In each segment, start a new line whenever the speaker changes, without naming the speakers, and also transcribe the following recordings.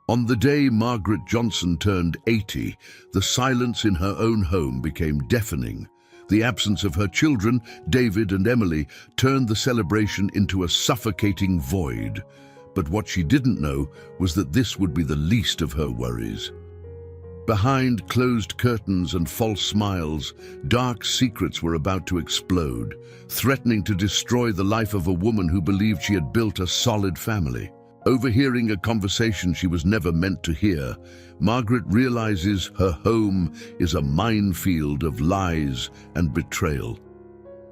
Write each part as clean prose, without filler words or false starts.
On the day Margaret Johnson turned 80, the silence in her own home became deafening. The absence of her children, David and Emily, turned the celebration into a suffocating void. But what she didn't know was that this would be the least of her worries. Behind closed curtains and false smiles, dark secrets were about to explode, threatening to destroy the life of a woman who believed she had built a solid family. Overhearing a conversation she was never meant to hear, Margaret realizes her home is a minefield of lies and betrayal.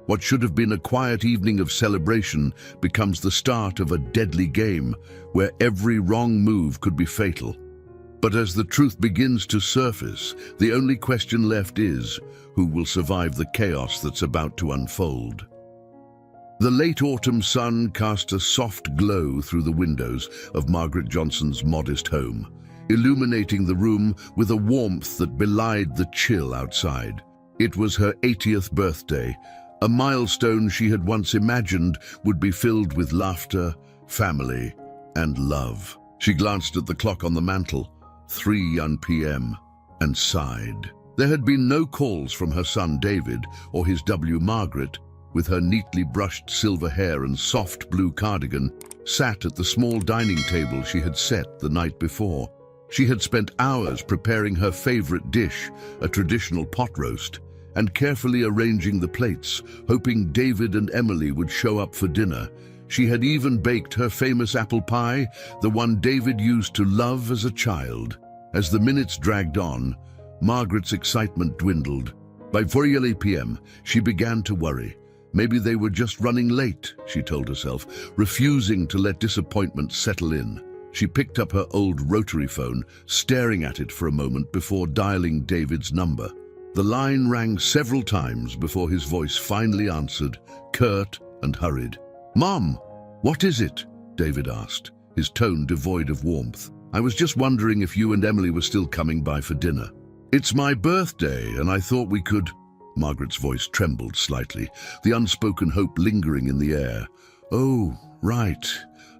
What should have been a quiet evening of celebration becomes the start of a deadly game where every wrong move could be fatal. But as the truth begins to surface, the only question left is, who will survive the chaos that's about to unfold? The late autumn sun cast a soft glow through the windows of Margaret Johnson's modest home, illuminating the room with a warmth that belied the chill outside. It was her 80th birthday, a milestone she had once imagined would be filled with laughter, family, and love. She glanced at the clock on the mantel, 3 p.m., and sighed. There had been no calls from her son David or his Margaret, with her neatly brushed silver hair and soft blue cardigan, sat at the small dining table she had set the night before. She had spent hours preparing her favorite dish, a traditional pot roast, and carefully arranging the plates, hoping David and Emily would show up for dinner. She had even baked her famous apple pie, the one David used to love as a child. As the minutes dragged on, Margaret's excitement dwindled. By 4 p.m., she began to worry. Maybe they were just running late, she told herself, refusing to let disappointment settle in. She picked up her old rotary phone, staring at it for a moment before dialing David's number. The line rang several times before his voice finally answered, curt and hurried. "Mom, what is it?" David asked, his tone devoid of warmth. "I was just wondering if you and Emily were still coming by for dinner." "It's my birthday, and I thought we could..." Margaret's voice trembled slightly, the unspoken hope lingering in the air. "Oh, right.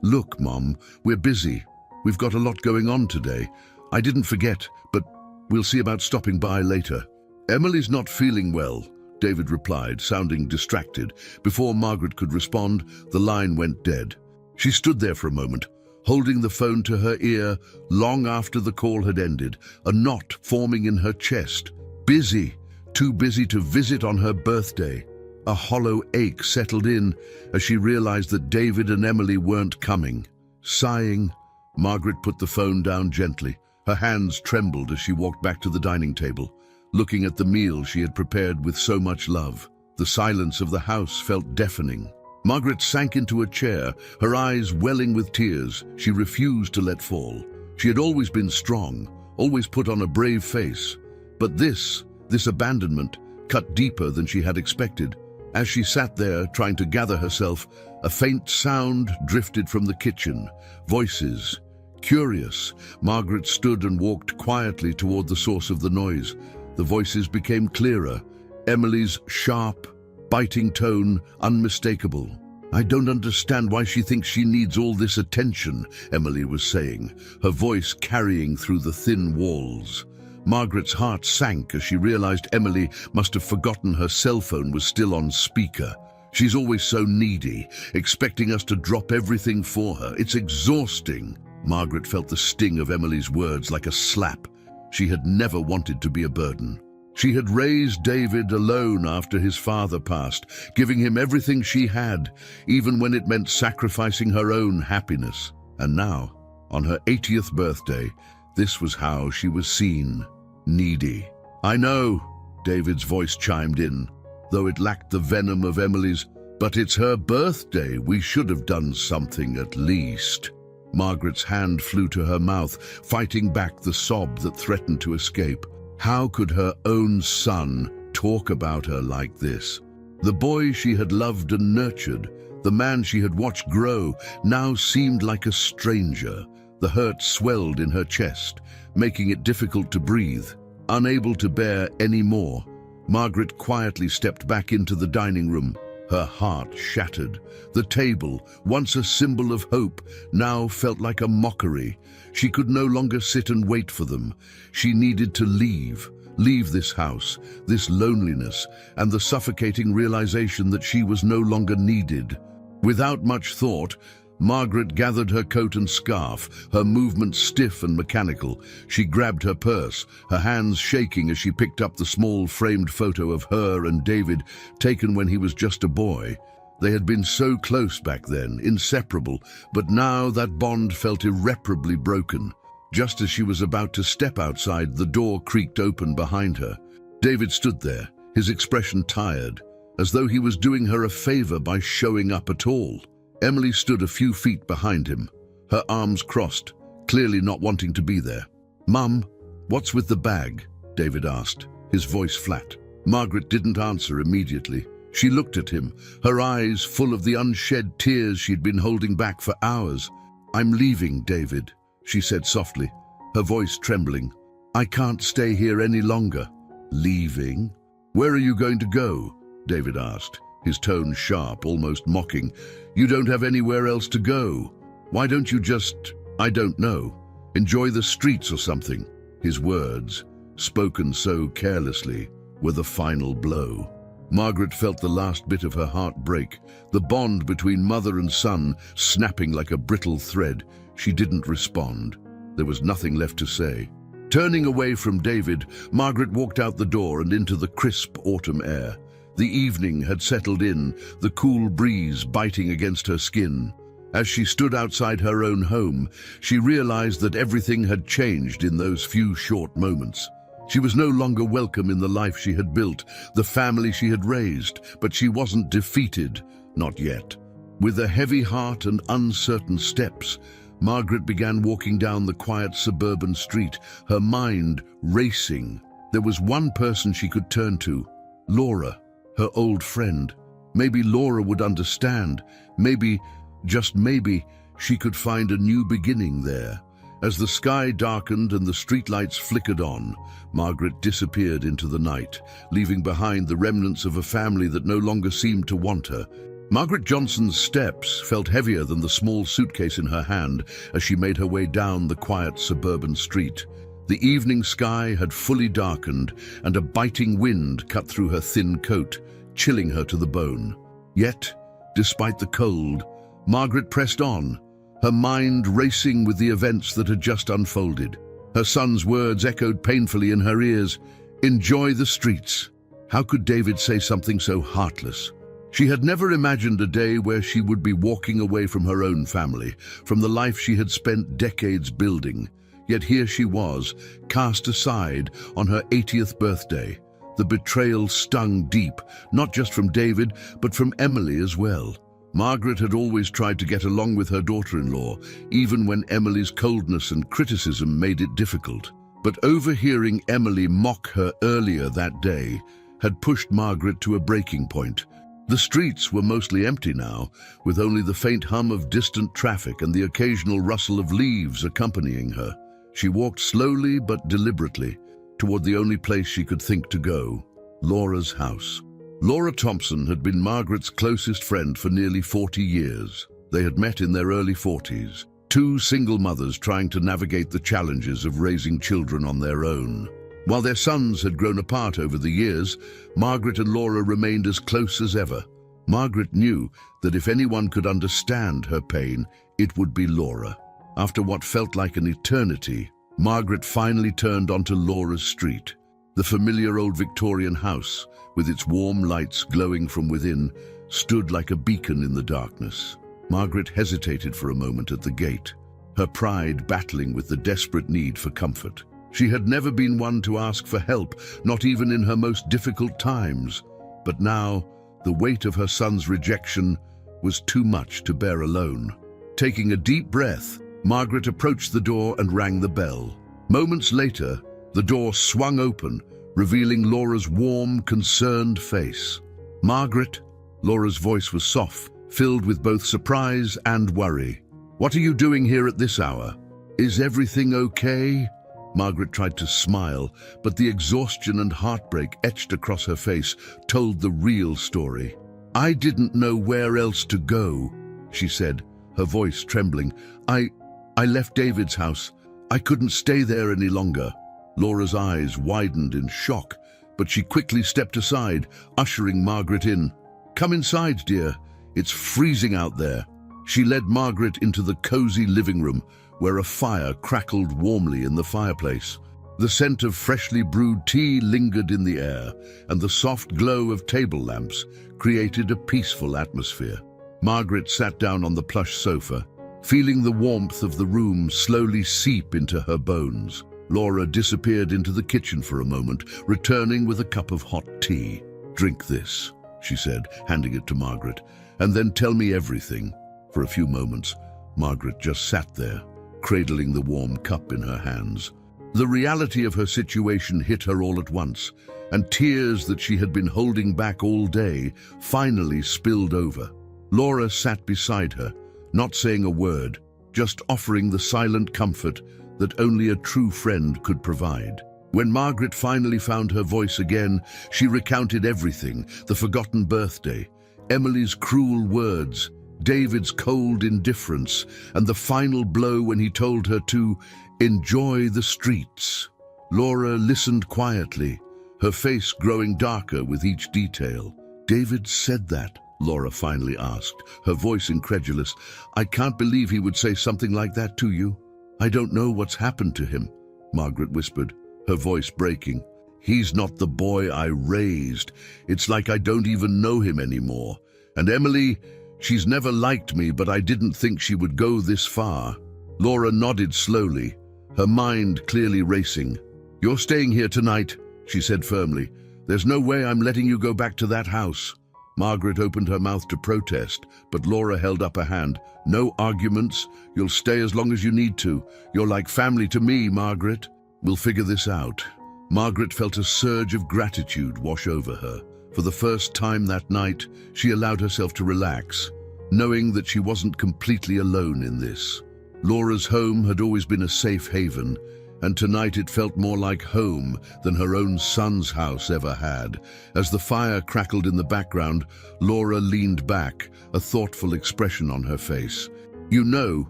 Look, Mom, we're busy. We've got a lot going on today. I didn't forget, but we'll see about stopping by later." "Emily's not feeling well," David replied, sounding distracted. Before Margaret could respond, the line went dead. She stood there for a moment, holding the phone to her ear long after the call had ended, a knot forming in her chest. Busy. Too busy to visit on her birthday. A hollow ache settled in as she realized that David and Emily weren't coming. Sighing, Margaret put the phone down gently. Her hands trembled as she walked back to the dining table, looking at the meal she had prepared with so much love. The silence of the house felt deafening. Margaret sank into a chair, her eyes welling with tears she refused to let fall. She had always been strong, always put on a brave face. But this abandonment cut deeper than she had expected. As she sat there trying to gather herself, a faint sound drifted from the kitchen. Voices. Curious, Margaret stood and walked quietly toward the source of the noise. The voices became clearer, Emily's sharp, biting tone unmistakable. "I don't understand why she thinks she needs all this attention," Emily was saying, her voice carrying through the thin walls. Margaret's heart sank as she realized Emily must have forgotten her cell phone was still on speaker. "She's always so needy, expecting us to drop everything for her. It's exhausting." Margaret felt the sting of Emily's words like a slap. She had never wanted to be a burden. She had raised David alone after his father passed, giving him everything she had, even when it meant sacrificing her own happiness. And now, on her 80th birthday, this was how she was seen. Needy. "I know," David's voice chimed in, though it lacked the venom of Emily's, "but it's her birthday. We should have done something at least." Margaret's hand flew to her mouth, fighting back the sob that threatened to escape. How could her own son talk about her like this? The boy she had loved and nurtured, the man she had watched grow, now seemed like a stranger. The hurt swelled in her chest, making it difficult to breathe. Unable to bear any more, Margaret quietly stepped back into the dining room. Her heart shattered. The table, once a symbol of hope, now felt like a mockery. She could no longer sit and wait for them. She needed to leave this house, this loneliness, and the suffocating realization that she was no longer needed. Without much thought, Margaret gathered her coat and scarf, her movements stiff and mechanical. She grabbed her purse, her hands shaking as she picked up the small framed photo of her and David, taken when he was just a boy. They had been so close back then, inseparable, but now that bond felt irreparably broken. Just as she was about to step outside, the door creaked open behind her. David stood there, his expression tired, as though he was doing her a favor by showing up at all. Emily stood a few feet behind him, her arms crossed, clearly not wanting to be there. "Mum, what's with the bag?" David asked, his voice flat. Margaret didn't answer immediately. She looked at him, her eyes full of the unshed tears she'd been holding back for hours. "I'm leaving, David," she said softly, her voice trembling. "I can't stay here any longer." "Leaving? Where are you going to go?" David asked, his tone sharp, almost mocking. "You don't have anywhere else to go. Why don't you just, I don't know, enjoy the streets or something?" His words, spoken so carelessly, were the final blow. Margaret felt the last bit of her heart break, the bond between mother and son snapping like a brittle thread. She didn't respond. There was nothing left to say. Turning away from David, Margaret walked out the door and into the crisp autumn air. The evening had settled in, the cool breeze biting against her skin. As she stood outside her own home, she realized that everything had changed in those few short moments. She was no longer welcome in the life she had built, the family she had raised, but she wasn't defeated, not yet. With a heavy heart and uncertain steps, Margaret began walking down the quiet suburban street, her mind racing. There was one person she could turn to, Laura, her old friend. Maybe Laura would understand. Maybe, just maybe, she could find a new beginning there. As the sky darkened and the streetlights flickered on, Margaret disappeared into the night, leaving behind the remnants of a family that no longer seemed to want her. Margaret Johnson's steps felt heavier than the small suitcase in her hand as she made her way down the quiet suburban street. The evening sky had fully darkened, and a biting wind cut through her thin coat, chilling her to the bone. Yet, despite the cold, Margaret pressed on, her mind racing with the events that had just unfolded. Her son's words echoed painfully in her ears, "Enjoy the streets." How could David say something so heartless? She had never imagined a day where she would be walking away from her own family, from the life she had spent decades building. Yet here she was, cast aside on her 80th birthday. The betrayal stung deep, not just from David, but from Emily as well. Margaret had always tried to get along with her daughter-in-law, even when Emily's coldness and criticism made it difficult. But overhearing Emily mock her earlier that day had pushed Margaret to a breaking point. The streets were mostly empty now, with only the faint hum of distant traffic and the occasional rustle of leaves accompanying her. She walked slowly but deliberately toward the only place she could think to go, Laura's house. Laura Thompson had been Margaret's closest friend for nearly 40 years. They had met in their early 40s, two single mothers trying to navigate the challenges of raising children on their own. While their sons had grown apart over the years, Margaret and Laura remained as close as ever. Margaret knew that if anyone could understand her pain, it would be Laura. After what felt like an eternity, Margaret finally turned onto Laura's street. The familiar old Victorian house, with its warm lights glowing from within, stood like a beacon in the darkness. Margaret hesitated for a moment at the gate, her pride battling with the desperate need for comfort. She had never been one to ask for help, not even in her most difficult times. But now, the weight of her son's rejection was too much to bear alone. Taking a deep breath, Margaret approached the door and rang the bell. Moments later, the door swung open, revealing Laura's warm, concerned face. "Margaret?" Laura's voice was soft, filled with both surprise and worry. "What are you doing here at this hour? Is everything okay?" Margaret tried to smile, but the exhaustion and heartbreak etched across her face told the real story. I didn't know where else to go, she said, her voice trembling. I left David's house. I couldn't stay there any longer. Laura's eyes widened in shock, but she quickly stepped aside, ushering Margaret in. Come inside, dear. It's freezing out there. She led Margaret into the cozy living room, where a fire crackled warmly in the fireplace. The scent of freshly brewed tea lingered in the air, and the soft glow of table lamps created a peaceful atmosphere. Margaret sat down on the plush sofa, feeling the warmth of the room slowly seep into her bones. Laura disappeared into the kitchen for a moment, returning with a cup of hot tea. Drink this, she said, handing it to Margaret, and then tell me everything. For a few moments, Margaret just sat there, cradling the warm cup in her hands. The reality of her situation hit her all at once, and tears that she had been holding back all day finally spilled over. Laura sat beside her, not saying a word, just offering the silent comfort that only a true friend could provide. When Margaret finally found her voice again, she recounted everything: the forgotten birthday, Emily's cruel words, David's cold indifference, and the final blow when he told her to enjoy the streets. Laura listened quietly, her face growing darker with each detail. David said that? Laura finally asked, her voice incredulous. I can't believe he would say something like that to you. I don't know what's happened to him, Margaret whispered, her voice breaking. He's not the boy I raised. It's like I don't even know him anymore. And Emily, she's never liked me, but I didn't think she would go this far. Laura nodded slowly, her mind clearly racing. You're staying here tonight, she said firmly. There's no way I'm letting you go back to that house. Margaret opened her mouth to protest, but Laura held up a hand. No arguments. You'll stay as long as you need to. You're like family to me, Margaret. We'll figure this out. Margaret felt a surge of gratitude wash over her. For the first time that night, she allowed herself to relax, knowing that she wasn't completely alone in this. Laura's home had always been a safe haven, and tonight it felt more like home than her own son's house ever had. As the fire crackled in the background, Laura leaned back, a thoughtful expression on her face. You know,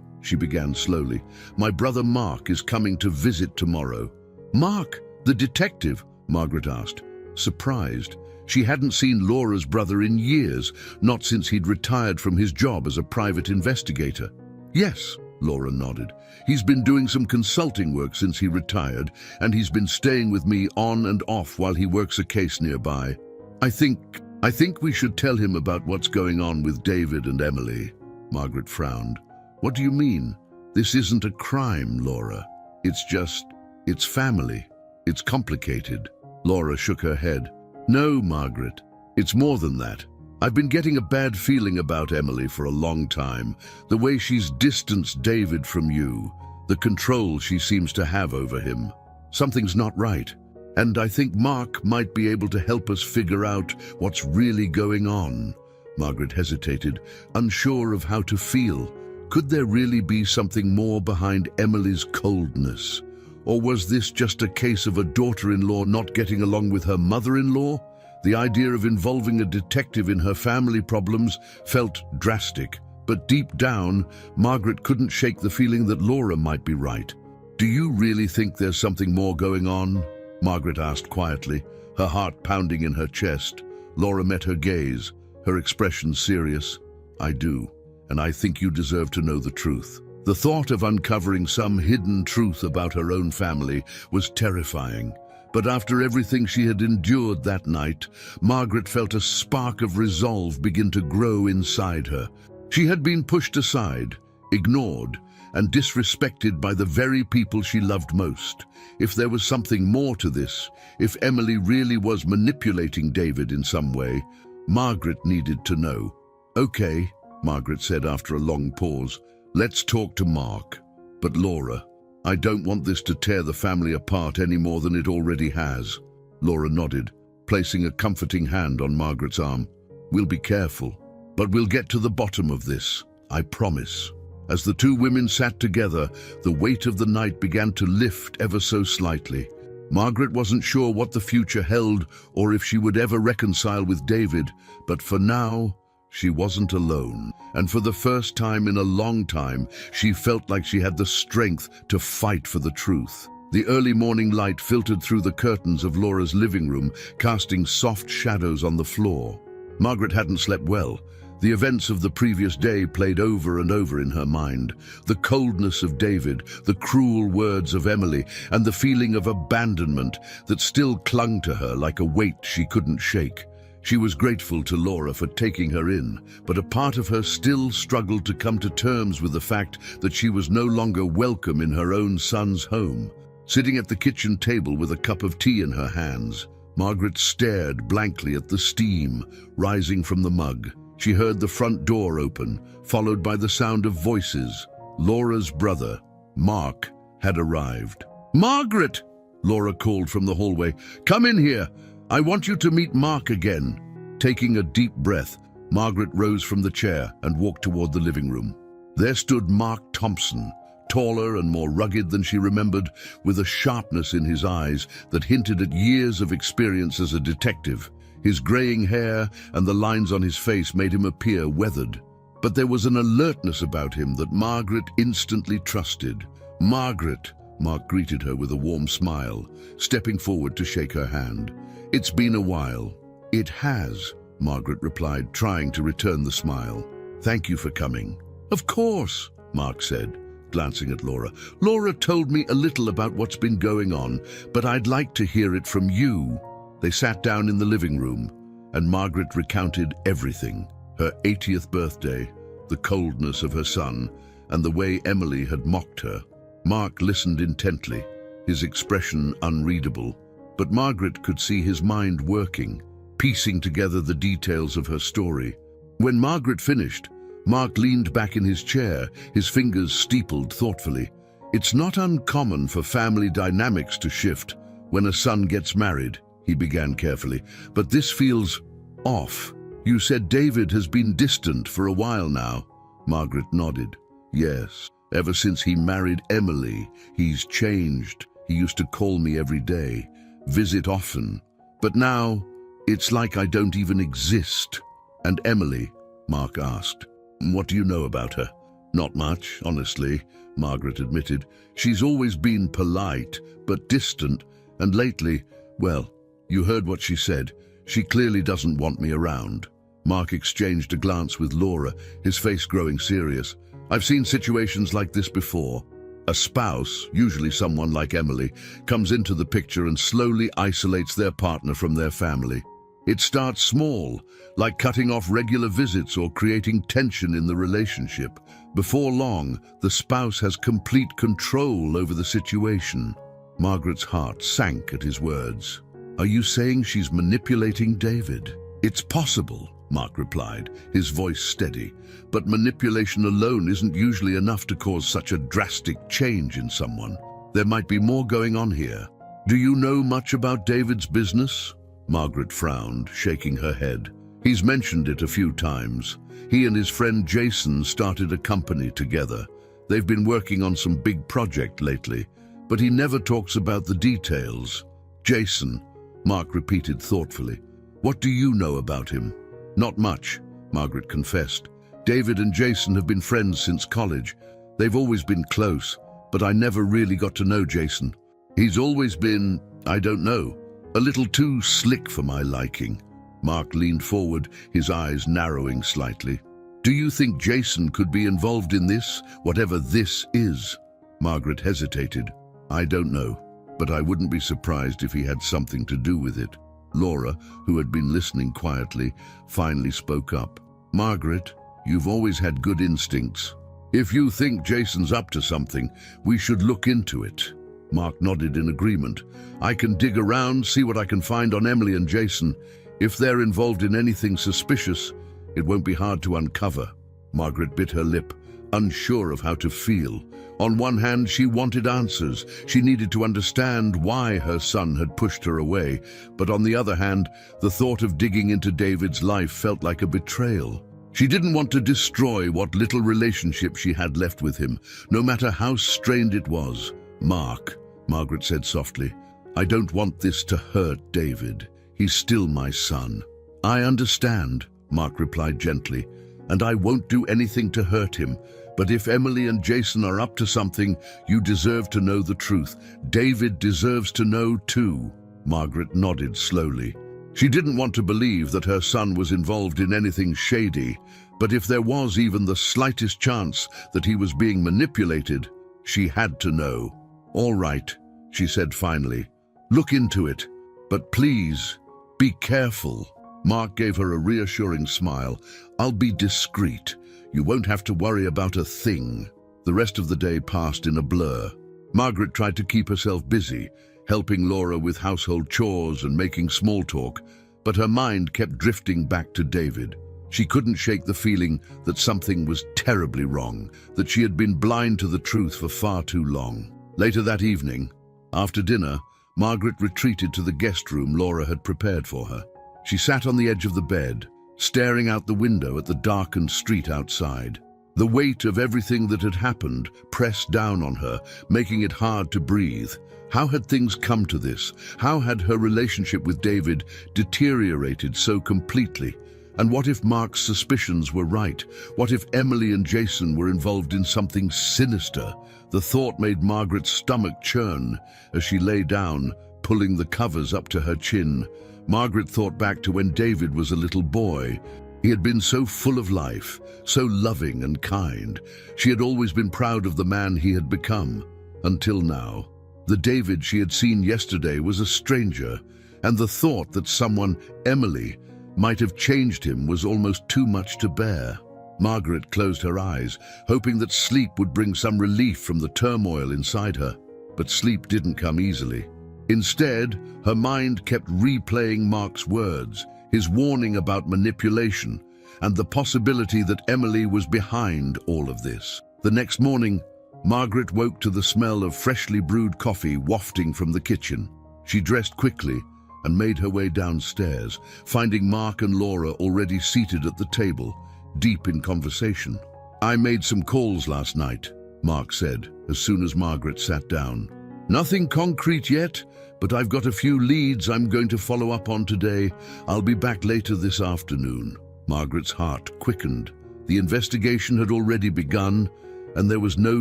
she began slowly, my brother Mark is coming to visit tomorrow. Mark, the detective? Margaret asked, surprised. She hadn't seen Laura's brother in years, not since he'd retired from his job as a private investigator. Yes, Laura nodded. He's been doing some consulting work since he retired, and he's been staying with me on and off while he works a case nearby. I think we should tell him about what's going on with David and Emily. Margaret frowned. What do you mean? This isn't a crime, Laura. It's family. It's complicated. Laura shook her head. No, Margaret. It's more than that. I've been getting a bad feeling about Emily for a long time. The way she's distanced David from you, the control she seems to have over him. Something's not right. And I think Mark might be able to help us figure out what's really going on. Margaret hesitated, unsure of how to feel. Could there really be something more behind Emily's coldness? Or was this just a case of a daughter-in-law not getting along with her mother-in-law? The idea of involving a detective in her family problems felt drastic, but deep down, Margaret couldn't shake the feeling that Laura might be right. Do you really think there's something more going on? Margaret asked quietly, her heart pounding in her chest. Laura met her gaze, her expression serious. I do, and I think you deserve to know the truth. The thought of uncovering some hidden truth about her own family was terrifying. But after everything she had endured that night, Margaret felt a spark of resolve begin to grow inside her. She had been pushed aside, ignored, and disrespected by the very people she loved most. If there was something more to this, if Emily really was manipulating David in some way, Margaret needed to know. Okay, Margaret said after a long pause, let's talk to Mark. But Laura, I don't want this to tear the family apart any more than it already has. Laura nodded, placing a comforting hand on Margaret's arm. We'll be careful, but we'll get to the bottom of this, I promise. As the two women sat together, the weight of the night began to lift ever so slightly. Margaret wasn't sure what the future held or if she would ever reconcile with David, but for now, she wasn't alone. And for the first time in a long time, she felt like she had the strength to fight for the truth. The early morning light filtered through the curtains of Laura's living room, casting soft shadows on the floor. Margaret hadn't slept well. The events of the previous day played over and over in her mind. The coldness of David, the cruel words of Emily, and the feeling of abandonment that still clung to her like a weight she couldn't shake. She was grateful to Laura for taking her in, but a part of her still struggled to come to terms with the fact that she was no longer welcome in her own son's home. Sitting at the kitchen table with a cup of tea in her hands, Margaret stared blankly at the steam rising from the mug. She heard the front door open, followed by the sound of voices. Laura's brother, Mark, had arrived. "Margaret!" Laura called from the hallway. "Come in here. I want you to meet Mark again." Taking a deep breath, Margaret rose from the chair and walked toward the living room. There stood Mark Thompson, taller and more rugged than she remembered, with a sharpness in his eyes that hinted at years of experience as a detective. His graying hair and the lines on his face made him appear weathered. But there was an alertness about him that Margaret instantly trusted. "Margaret," Mark greeted her with a warm smile, stepping forward to shake her hand. "It's been a while." "It has," Margaret replied, trying to return the smile. "Thank you for coming." "Of course," Mark said, glancing at Laura. "Laura told me a little about what's been going on, but I'd like to hear it from you." They sat down in the living room, and Margaret recounted everything. Her 80th birthday, the coldness of her son, and the way Emily had mocked her. Mark listened intently, his expression unreadable, but Margaret could see his mind working, piecing together the details of her story. When Margaret finished, Mark leaned back in his chair, his fingers steepled thoughtfully. "It's not uncommon for family dynamics to shift when a son gets married," he began carefully, "but this feels off. You said David has been distant for a while now." Margaret nodded. "Yes, ever since he married Emily, he's changed. He used to call me every day, visit often. But now, it's like I don't even exist." "And Emily?" Mark asked. "What do you know about her?" "Not much, honestly," Margaret admitted. "She's always been polite, but distant, and lately, well, you heard what she said. She clearly doesn't want me around." Mark exchanged a glance with Laura, his face growing serious. "I've seen situations like this before. A spouse, usually someone like Emily, comes into the picture and slowly isolates their partner from their family. It starts small, like cutting off regular visits or creating tension in the relationship. Before long, the spouse has complete control over the situation." Margaret's heart sank at his words. "Are you saying she's manipulating David?" "It's possible," Mark replied, his voice steady. "But manipulation alone isn't usually enough to cause such a drastic change in someone. There might be more going on here." "Do you know much about David's business?" Margaret frowned, shaking her head. "He's mentioned it a few times. He and his friend Jason started a company together. They've been working on some big project lately, but he never talks about the details." "Jason," Mark repeated thoughtfully. "What do you know about him?" "Not much," Margaret confessed. "David and Jason have been friends since college. They've always been close, but I never really got to know Jason. He's always been, I don't know, a little too slick for my liking." Mark leaned forward, his eyes narrowing slightly. "Do you think Jason could be involved in this, whatever this is?" Margaret hesitated. "I don't know, but I wouldn't be surprised if he had something to do with it." Laura, who had been listening quietly, finally spoke up. "Margaret, you've always had good instincts. If you think Jason's up to something, we should look into it." Mark nodded in agreement. "I can dig around, see what I can find on Emily and Jason. If they're involved in anything suspicious, it won't be hard to uncover." Margaret bit her lip, unsure of how to feel. On one hand, she wanted answers. She needed to understand why her son had pushed her away. But on the other hand, the thought of digging into David's life felt like a betrayal. She didn't want to destroy what little relationship she had left with him, no matter how strained it was. "Mark," Margaret said softly, I don't want this to hurt David. He's still my son." "I understand," Mark replied gently, "and I won't do anything to hurt him. But if Emily and Jason are up to something, you deserve to know the truth. David deserves to know too." Margaret nodded slowly. She didn't want to believe that her son was involved in anything shady, but if there was even the slightest chance that he was being manipulated, she had to know. "All right," she said finally. "Look into it, but please, be careful." Mark gave her a reassuring smile. "I'll be discreet. You won't have to worry about a thing." The rest of the day passed in a blur. Margaret tried to keep herself busy, helping Laura with household chores and making small talk, but her mind kept drifting back to David. She couldn't shake the feeling that something was terribly wrong, that she had been blind to the truth for far too long. Later that evening, after dinner, Margaret retreated to the guest room Laura had prepared for her. She sat on the edge of the bed, staring out the window at the darkened street outside. The weight of everything that had happened pressed down on her, making it hard to breathe. How had things come to this? How had her relationship with David deteriorated so completely? And what if Mark's suspicions were right? What if Emily and Jason were involved in something sinister? The thought made Margaret's stomach churn as she lay down, pulling the covers up to her chin. Margaret thought back to when David was a little boy. He had been so full of life, so loving and kind. She had always been proud of the man he had become, until now. The David she had seen yesterday was a stranger, and the thought that someone, Emily, might have changed him was almost too much to bear. Margaret closed her eyes, hoping that sleep would bring some relief from the turmoil inside her. But sleep didn't come easily. Instead, her mind kept replaying Mark's words, his warning about manipulation, and the possibility that Emily was behind all of this. The next morning, Margaret woke to the smell of freshly brewed coffee wafting from the kitchen. She dressed quickly and made her way downstairs, finding Mark and Laura already seated at the table, deep in conversation. "I made some calls last night," Mark said, as soon as Margaret sat down. "Nothing concrete yet, but I've got a few leads I'm going to follow up on today. I'll be back later this afternoon." Margaret's heart quickened. The investigation had already begun, and there was no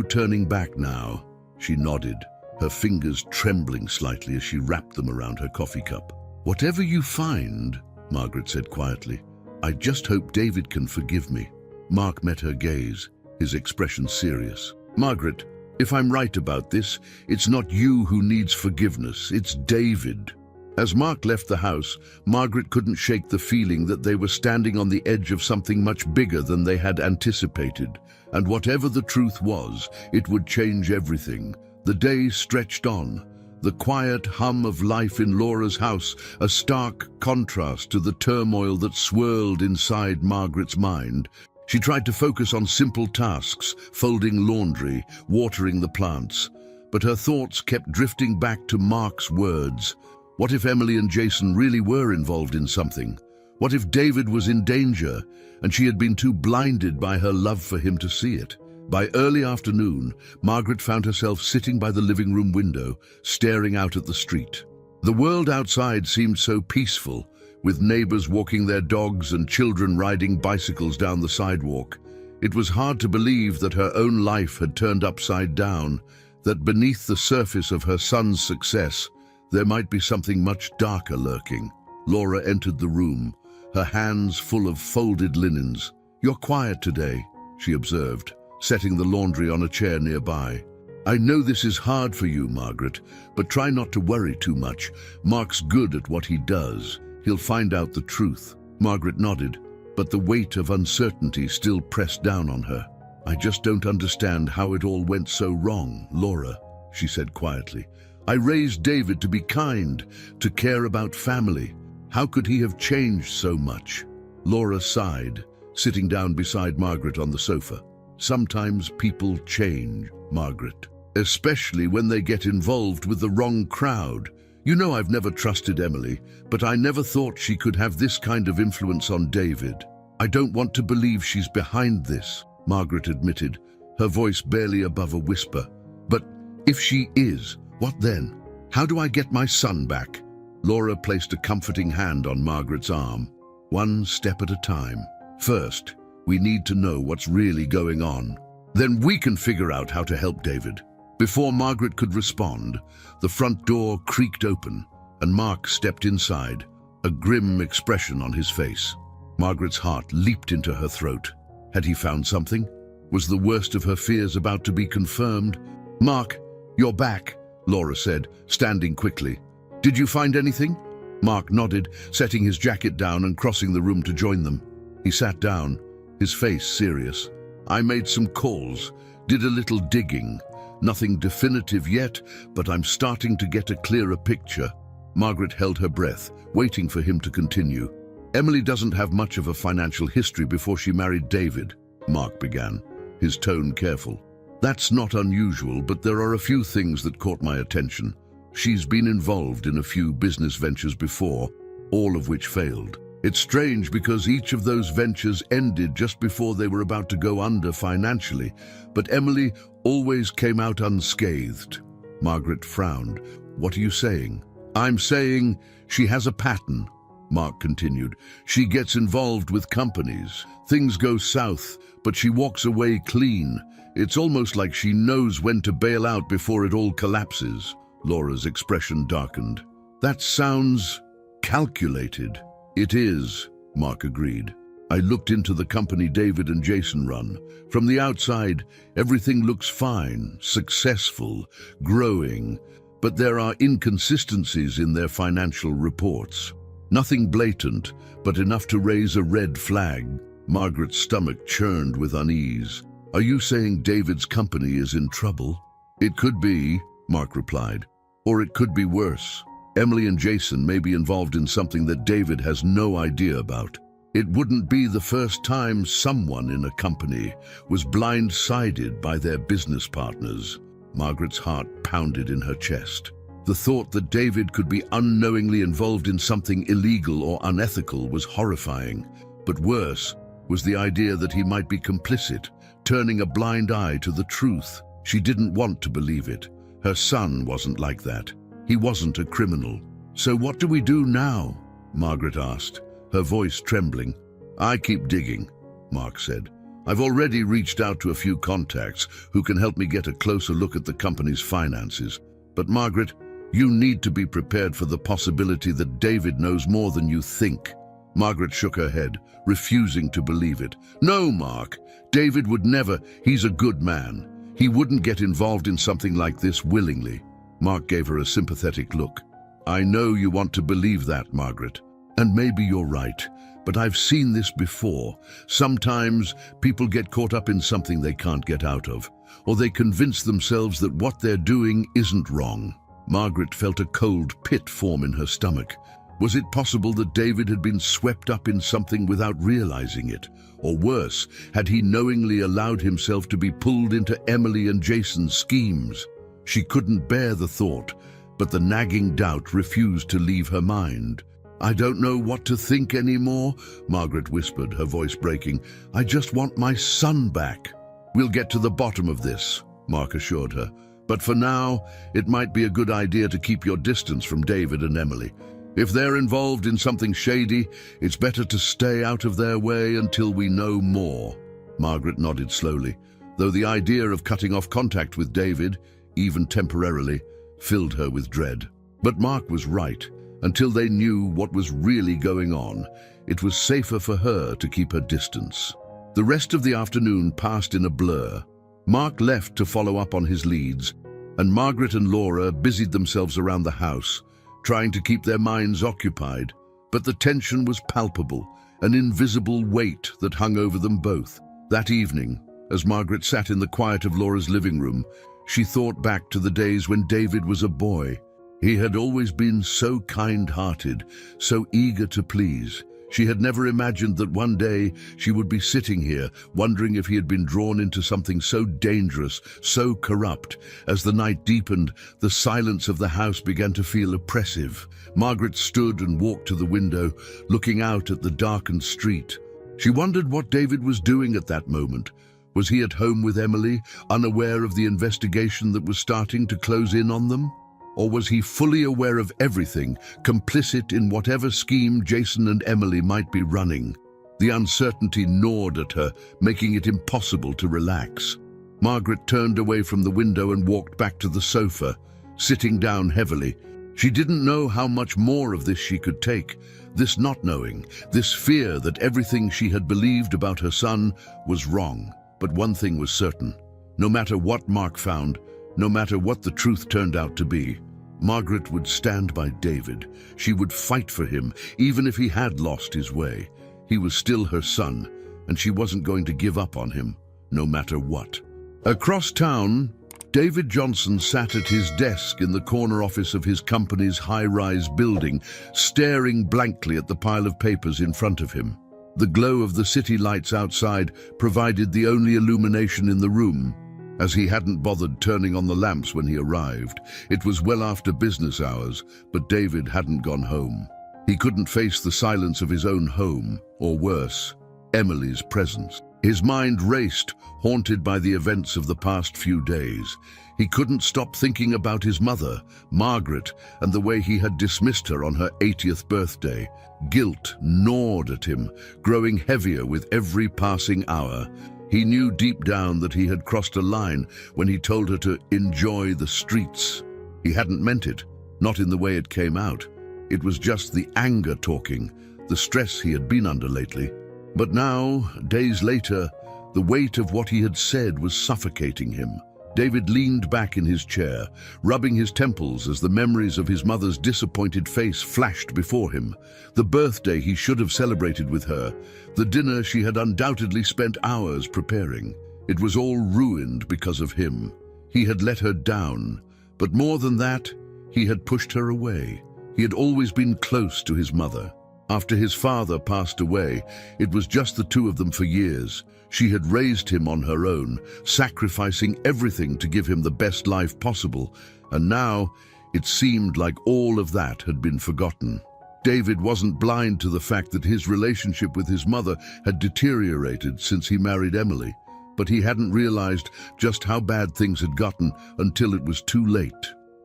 turning back now. She nodded, her fingers trembling slightly as she wrapped them around her coffee cup. "Whatever you find," Margaret said quietly, "I just hope David can forgive me." Mark met her gaze, his expression serious. "Margaret, if I'm right about this, it's not you who needs forgiveness, it's David." As Mark left the house, Margaret couldn't shake the feeling that they were standing on the edge of something much bigger than they had anticipated. And whatever the truth was, it would change everything. The day stretched on. The quiet hum of life in Laura's house, a stark contrast to the turmoil that swirled inside Margaret's mind. She tried to focus on simple tasks, folding laundry, watering the plants. But her thoughts kept drifting back to Mark's words. What if Emily and Jason really were involved in something? What if David was in danger, and she had been too blinded by her love for him to see it? By early afternoon, Margaret found herself sitting by the living room window, staring out at the street. The world outside seemed so peaceful, with neighbors walking their dogs and children riding bicycles down the sidewalk. It was hard to believe that her own life had turned upside down, that beneath the surface of her son's success, there might be something much darker lurking. Laura entered the room, her hands full of folded linens. "You're quiet today," she observed, setting the laundry on a chair nearby. "I know this is hard for you, Margaret, but try not to worry too much. Mark's good at what he does. He'll find out the truth." Margaret nodded, but the weight of uncertainty still pressed down on her. "I just don't understand how it all went so wrong, Laura," she said quietly. "I raised David to be kind, to care about family. How could he have changed so much?" Laura sighed, sitting down beside Margaret on the sofa. "Sometimes people change, Margaret, especially when they get involved with the wrong crowd. You know, I've never trusted Emily, but I never thought she could have this kind of influence on David. I don't want to believe she's behind this," Margaret admitted, her voice barely above a whisper. "But if she is, what then? How do I get my son back? Laura placed a comforting hand on Margaret's arm. One step at a time. First, we need to know what's really going on. Then we can figure out how to help David. Before Margaret could respond, the front door creaked open, and Mark stepped inside, a grim expression on his face. Margaret's heart leaped into her throat. Had he found something? Was the worst of her fears about to be confirmed? "Mark, you're back," Laura said, standing quickly. "Did you find anything?" Mark nodded, setting his jacket down and crossing the room to join them. He sat down, his face serious. "I made some calls, did a little digging. Nothing definitive yet, but I'm starting to get a clearer picture." Margaret held her breath, waiting for him to continue. "Emily doesn't have much of a financial history before she married David," Mark began, his tone careful. "That's not unusual, but there are a few things that caught my attention. She's been involved in a few business ventures before, all of which failed. It's strange because each of those ventures ended just before they were about to go under financially, but Emily always came out unscathed." Margaret frowned. "What are you saying?" "I'm saying she has a pattern," Mark continued. "She gets involved with companies. Things go south, but she walks away clean. It's almost like she knows when to bail out before it all collapses." Laura's expression darkened. "That sounds calculated." "It is," Mark agreed. "I looked into the company David and Jason run. From the outside, everything looks fine, successful, growing, but there are inconsistencies in their financial reports. Nothing blatant, but enough to raise a red flag." Margaret's stomach churned with unease. "Are you saying David's company is in trouble?" "It could be," Mark replied. "Or it could be worse. Emily and Jason may be involved in something that David has no idea about. It wouldn't be the first time someone in a company was blindsided by their business partners." Margaret's heart pounded in her chest. The thought that David could be unknowingly involved in something illegal or unethical was horrifying. But worse was the idea that he might be complicit, turning a blind eye to the truth. She didn't want to believe it. Her son wasn't like that. He wasn't a criminal. "So what do we do now?" Margaret asked, her voice trembling. "I keep digging," Mark said. "I've already reached out to a few contacts who can help me get a closer look at the company's finances. But Margaret, you need to be prepared for the possibility that David knows more than you think." Margaret shook her head, refusing to believe it. "No, Mark, David would never. He's a good man. He wouldn't get involved in something like this willingly." Mark gave her a sympathetic look. "I know you want to believe that, Margaret. And maybe you're right, but I've seen this before. Sometimes people get caught up in something they can't get out of, or they convince themselves that what they're doing isn't wrong." Margaret felt a cold pit form in her stomach. Was it possible that David had been swept up in something without realizing it? Or worse, had he knowingly allowed himself to be pulled into Emily and Jason's schemes? She couldn't bear the thought, but the nagging doubt refused to leave her mind. "I don't know what to think anymore," Margaret whispered, her voice breaking. "I just want my son back." "We'll get to the bottom of this," Mark assured her. "But for now, it might be a good idea to keep your distance from David and Emily. If they're involved in something shady, it's better to stay out of their way until we know more." Margaret nodded slowly, though the idea of cutting off contact with David, even temporarily, filled her with dread. But Mark was right. Until they knew what was really going on, it was safer for her to keep her distance. The rest of the afternoon passed in a blur. Mark left to follow up on his leads, and Margaret and Laura busied themselves around the house, trying to keep their minds occupied. But the tension was palpable, an invisible weight that hung over them both. That evening, as Margaret sat in the quiet of Laura's living room, she thought back to the days when David was a boy. He had always been so kind-hearted, so eager to please. She had never imagined that one day she would be sitting here, wondering if he had been drawn into something so dangerous, so corrupt. As the night deepened, the silence of the house began to feel oppressive. Margaret stood and walked to the window, looking out at the darkened street. She wondered what David was doing at that moment. Was he at home with Emily, unaware of the investigation that was starting to close in on them? Or was he fully aware of everything, complicit in whatever scheme Jason and Emily might be running? The uncertainty gnawed at her, making it impossible to relax. Margaret turned away from the window and walked back to the sofa, sitting down heavily. She didn't know how much more of this she could take. This not knowing, this fear that everything she had believed about her son was wrong. But one thing was certain. No matter what Mark found, no matter what the truth turned out to be, Margaret would stand by David. She would fight for him, even if he had lost his way. He was still her son, and she wasn't going to give up on him, no matter what. Across town, David Johnson sat at his desk in the corner office of his company's high-rise building, staring blankly at the pile of papers in front of him. The glow of the city lights outside provided the only illumination in the room, as he hadn't bothered turning on the lamps when he arrived. It was well after business hours, but David hadn't gone home. He couldn't face the silence of his own home, or worse, Emily's presence. His mind raced, haunted by the events of the past few days. He couldn't stop thinking about his mother, Margaret, and the way he had dismissed her on her 80th birthday. Guilt gnawed at him, growing heavier with every passing hour. He knew deep down that he had crossed a line when he told her to enjoy the streets. He hadn't meant it, not in the way it came out. It was just the anger talking, the stress he had been under lately. But now, days later, the weight of what he had said was suffocating him. David leaned back in his chair, rubbing his temples as the memories of his mother's disappointed face flashed before him. The birthday he should have celebrated with her, the dinner she had undoubtedly spent hours preparing. It was all ruined because of him. He had let her down, but more than that, he had pushed her away. He had always been close to his mother. After his father passed away, it was just the two of them for years. She had raised him on her own, sacrificing everything to give him the best life possible, and now it seemed like all of that had been forgotten. David wasn't blind to the fact that his relationship with his mother had deteriorated since he married Emily, but he hadn't realized just how bad things had gotten until it was too late.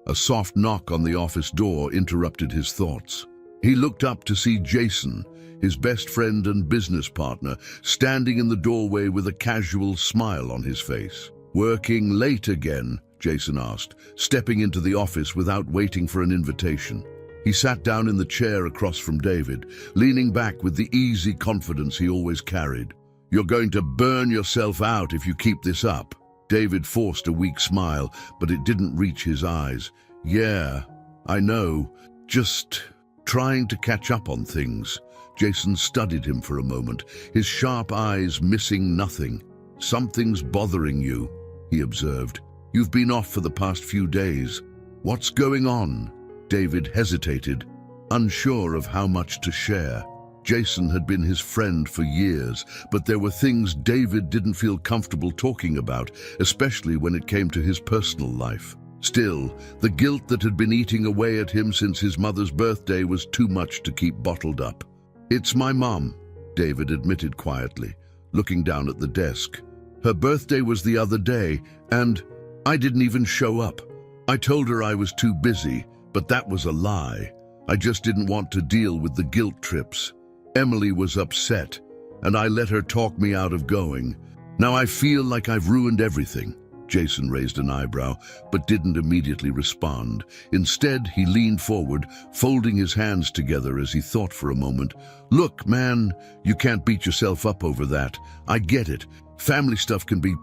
A soft knock on the office door interrupted his thoughts. He looked up to see Jason, his best friend and business partner, standing in the doorway with a casual smile on his face. "Working late again?" Jason asked, stepping into the office without waiting for an invitation. He sat down in the chair across from David, leaning back with the easy confidence he always carried. "You're going to burn yourself out if you keep this up." David forced a weak smile, but it didn't reach his eyes. "Yeah, I know. Just trying to catch up on things." Jason studied him for a moment, his sharp eyes missing nothing. "Something's bothering you," he observed. "You've been off for the past few days. What's going on?" David hesitated, unsure of how much to share. Jason had been his friend for years, but there were things David didn't feel comfortable talking about, especially when it came to his personal life. Still, the guilt that had been eating away at him since his mother's birthday was too much to keep bottled up. "It's my mom," David admitted quietly, looking down at the desk. "Her birthday was the other day, and I didn't even show up. I told her I was too busy, but that was a lie. I just didn't want to deal with the guilt trips. Emily was upset, and I let her talk me out of going. Now I feel like I've ruined everything." Jason raised an eyebrow, but didn't immediately respond. Instead, he leaned forward, folding his hands together as he thought for a moment. "Look, man, you can't beat yourself up over that. I get it. Family stuff can be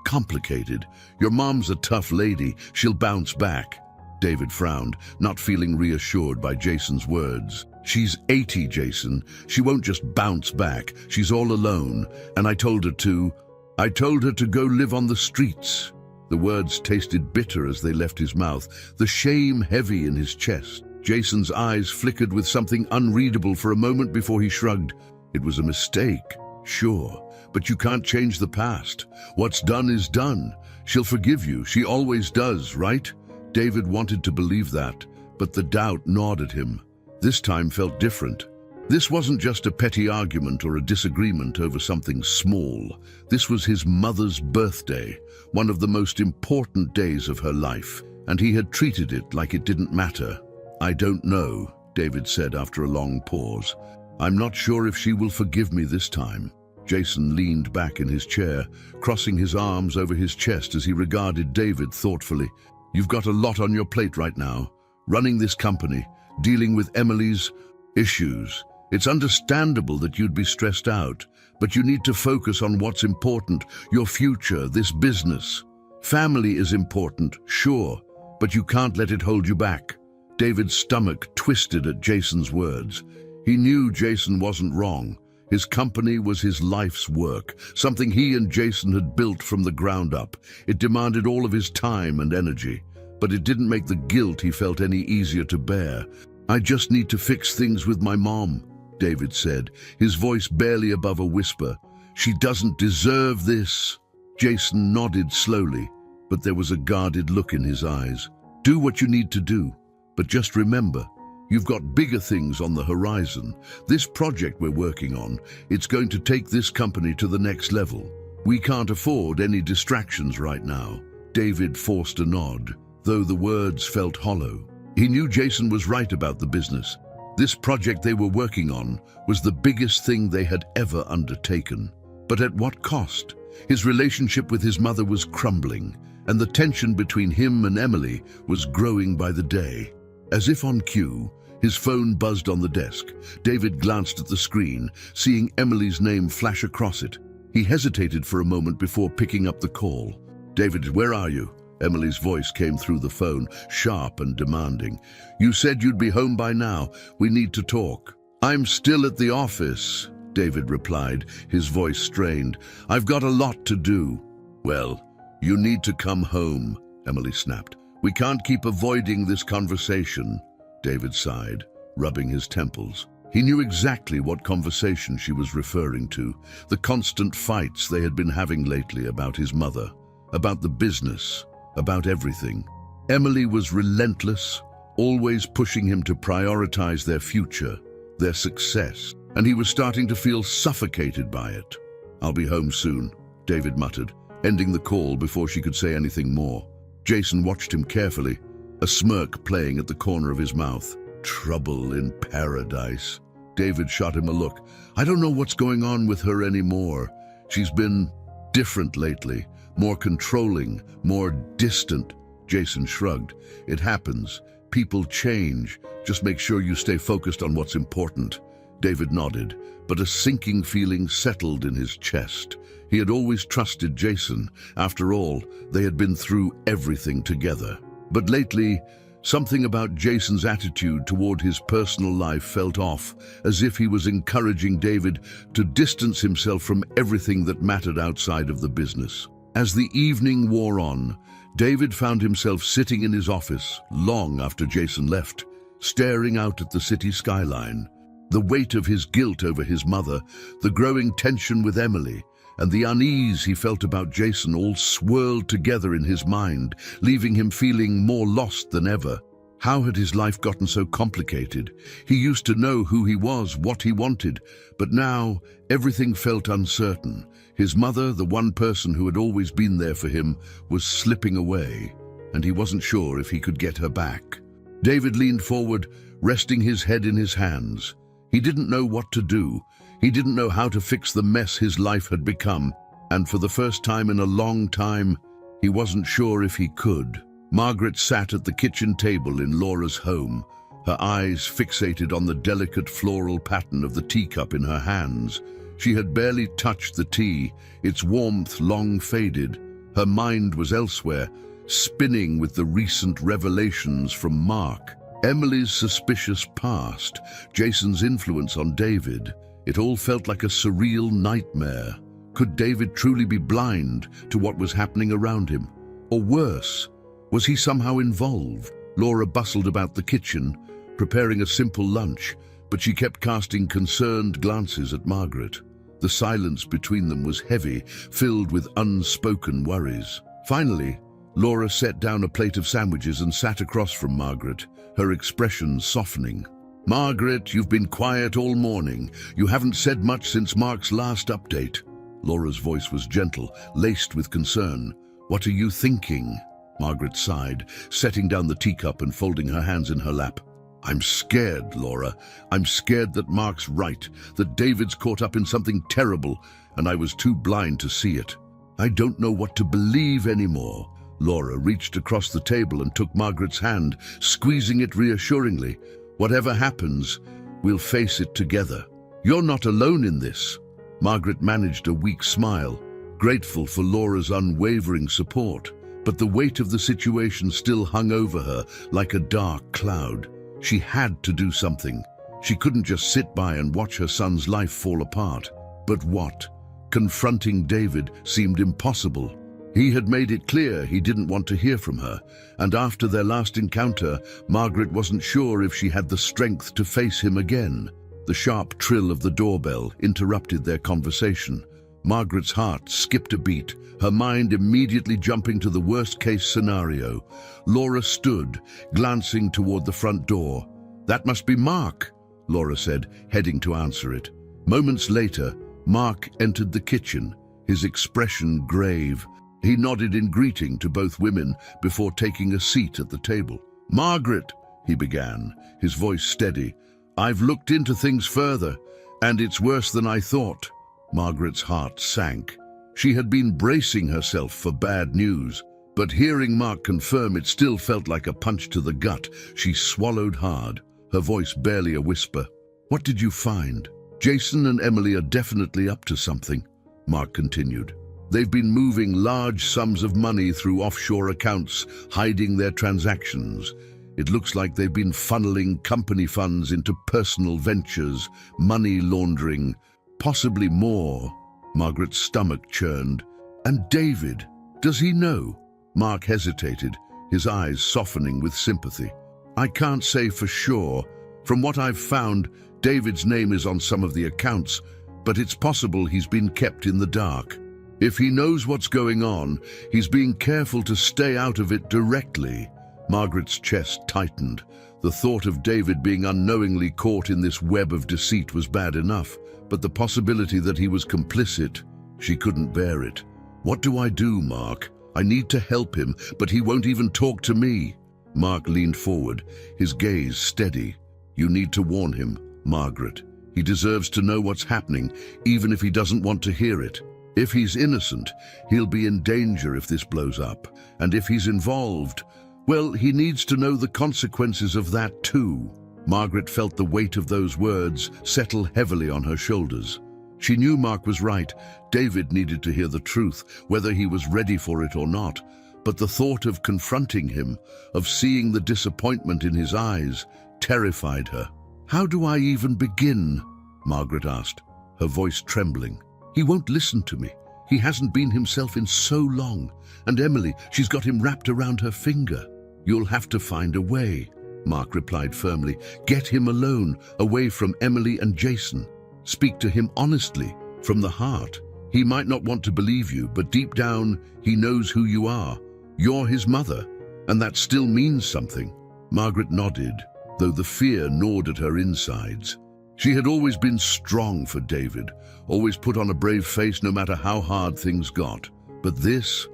complicated. Your mom's a tough lady. She'll bounce back." David frowned, not feeling reassured by Jason's words. "She's 80, Jason. She won't just bounce back. She's all alone, and I told her to go live on the streets." The words tasted bitter as they left his mouth, the shame heavy in his chest. Jason's eyes flickered with something unreadable for a moment before he shrugged. "It was a mistake, sure, but you can't change the past. What's done is done. She'll forgive you. She always does, right?" David wanted to believe that, but the doubt gnawed at him. This time felt different. This wasn't just a petty argument or a disagreement over something small. This was his mother's birthday, one of the most important days of her life. and he had treated it like it didn't matter. "I don't know," David said after a long pause. "I'm not sure if she will forgive me this time." Jason leaned back in his chair, crossing his arms over his chest as he regarded David thoughtfully. "You've got a lot on your plate right now. Running this company, dealing with Emily's issues. It's understandable that you'd be stressed out, but you need to focus on what's important, your future, this business. Family is important, sure, but you can't let it hold you back." David's stomach twisted at Jason's words. He knew Jason wasn't wrong. His company was his life's work, something he and Jason had built from the ground up. It demanded all of his time and energy, but it didn't make the guilt he felt any easier to bear. "I just need to fix things with my mom," David said, his voice barely above a whisper. "She doesn't deserve this." Jason nodded slowly, but there was a guarded look in his eyes. "Do what you need to do, but just remember, you've got bigger things on the horizon. This project we're working on, it's going to take this company to the next level. We can't afford any distractions right now." David forced a nod, though the words felt hollow. He knew Jason was right about the business. This project they were working on was the biggest thing they had ever undertaken. But at what cost? His relationship with his mother was crumbling, and the tension between him and Emily was growing by the day. As if on cue, his phone buzzed on the desk. David glanced at the screen, seeing Emily's name flash across it. He hesitated for a moment before picking up the call. "David, where are you?" Emily's voice came through the phone, sharp and demanding. "You said you'd be home by now. We need to talk." "I'm still at the office," David replied, his voice strained. "I've got a lot to do." "Well, you need to come home," Emily snapped. "We can't keep avoiding this conversation." David sighed, rubbing his temples. He knew exactly what conversation she was referring to, the constant fights they had been having lately about his mother, about the business, about everything. Emily was relentless, always pushing him to prioritize their future, their success, and he was starting to feel suffocated by it. "I'll be home soon," David muttered, ending the call before she could say anything more. Jason watched him carefully, a smirk playing at the corner of his mouth. "Trouble in paradise." David shot him a look. "I don't know what's going on with her anymore. She's been different lately, more controlling, more distant." Jason shrugged. "It happens. People change. Just make sure you stay focused on what's important." David nodded, but a sinking feeling settled in his chest. He had always trusted Jason. After all, they had been through everything together. But lately, something about Jason's attitude toward his personal life felt off, as if he was encouraging David to distance himself from everything that mattered outside of the business. As the evening wore on, David found himself sitting in his office long after Jason left, staring out at the city skyline. The weight of his guilt over his mother, the growing tension with Emily, and the unease he felt about Jason all swirled together in his mind, leaving him feeling more lost than ever. How had his life gotten so complicated? He used to know who he was, what he wanted, but now everything felt uncertain. His mother, the one person who had always been there for him, was slipping away, and he wasn't sure if he could get her back. David leaned forward, resting his head in his hands. He didn't know what to do. He didn't know how to fix the mess his life had become, and for the first time in a long time, he wasn't sure if he could. Margaret sat at the kitchen table in Laura's home, her eyes fixated on the delicate floral pattern of the teacup in her hands. She had barely touched the tea, its warmth long faded. Her mind was elsewhere, spinning with the recent revelations from Mark. Emily's suspicious past, Jason's influence on David. It all felt like a surreal nightmare. Could David truly be blind to what was happening around him? Or worse, was he somehow involved? Laura bustled about the kitchen, preparing a simple lunch, but she kept casting concerned glances at Margaret. The silence between them was heavy, filled with unspoken worries. Finally, Laura set down a plate of sandwiches and sat across from Margaret, her expression softening. "Margaret, you've been quiet all morning. You haven't said much since Mark's last update." Laura's voice was gentle, laced with concern. "What are you thinking?" Margaret sighed, setting down the teacup and folding her hands in her lap. I'm scared, Laura. I'm scared that Mark's right, that David's caught up in something terrible, and I was too blind to see it. I don't know what to believe anymore. Laura reached across the table and took Margaret's hand, squeezing it reassuringly. Whatever happens, we'll face it together. You're not alone in this. Margaret managed a weak smile, grateful for Laura's unwavering support. But the weight of the situation still hung over her like a dark cloud. She had to do something. She couldn't just sit by and watch her son's life fall apart. But what? Confronting David seemed impossible. He had made it clear he didn't want to hear from her, and after their last encounter, Margaret wasn't sure if she had the strength to face him again. The sharp trill of the doorbell interrupted their conversation. Margaret's heart skipped a beat, her mind immediately jumping to the worst-case scenario. Laura stood, glancing toward the front door. That must be Mark, Laura said, heading to answer it. Moments later, Mark entered the kitchen, his expression grave. He nodded in greeting to both women before taking a seat at the table. Margaret, he began, his voice steady, I've looked into things further, and it's worse than I thought. Margaret's heart sank. She had been bracing herself for bad news, but hearing Mark confirm it still felt like a punch to the gut. She swallowed hard, her voice barely a whisper. What did you find? Jason and Emily are definitely up to something, Mark continued. They've been moving large sums of money through offshore accounts, hiding their transactions. It looks like they've been funneling company funds into personal ventures, money laundering, possibly more. Margaret's stomach churned. And David, does he know? Mark hesitated, his eyes softening with sympathy. I can't say for sure. From what I've found, David's name is on some of the accounts, but it's possible he's been kept in the dark. If he knows what's going on, he's being careful to stay out of it directly. Margaret's chest tightened. The thought of David being unknowingly caught in this web of deceit was bad enough, but the possibility that he was complicit, she couldn't bear it. What do I do, Mark? I need to help him, but he won't even talk to me. Mark leaned forward, his gaze steady. You need to warn him, Margaret. He deserves to know what's happening, even if he doesn't want to hear it. If he's innocent, he'll be in danger if this blows up. And if he's involved, well, he needs to know the consequences of that too. Margaret felt the weight of those words settle heavily on her shoulders. She knew Mark was right. David needed to hear the truth, whether he was ready for it or not. But the thought of confronting him, of seeing the disappointment in his eyes, terrified her. How do I even begin? Margaret asked, her voice trembling. He won't listen to me. He hasn't been himself in so long. And Emily, she's got him wrapped around her finger. You'll have to find a way, Mark replied firmly. Get him alone, away from Emily and Jason. Speak to him honestly, from the heart. He might not want to believe you, but deep down, he knows who you are. You're his mother, and that still means something. Margaret nodded, though the fear gnawed at her insides. She had always been strong for David, always put on a brave face no matter how hard things got. But this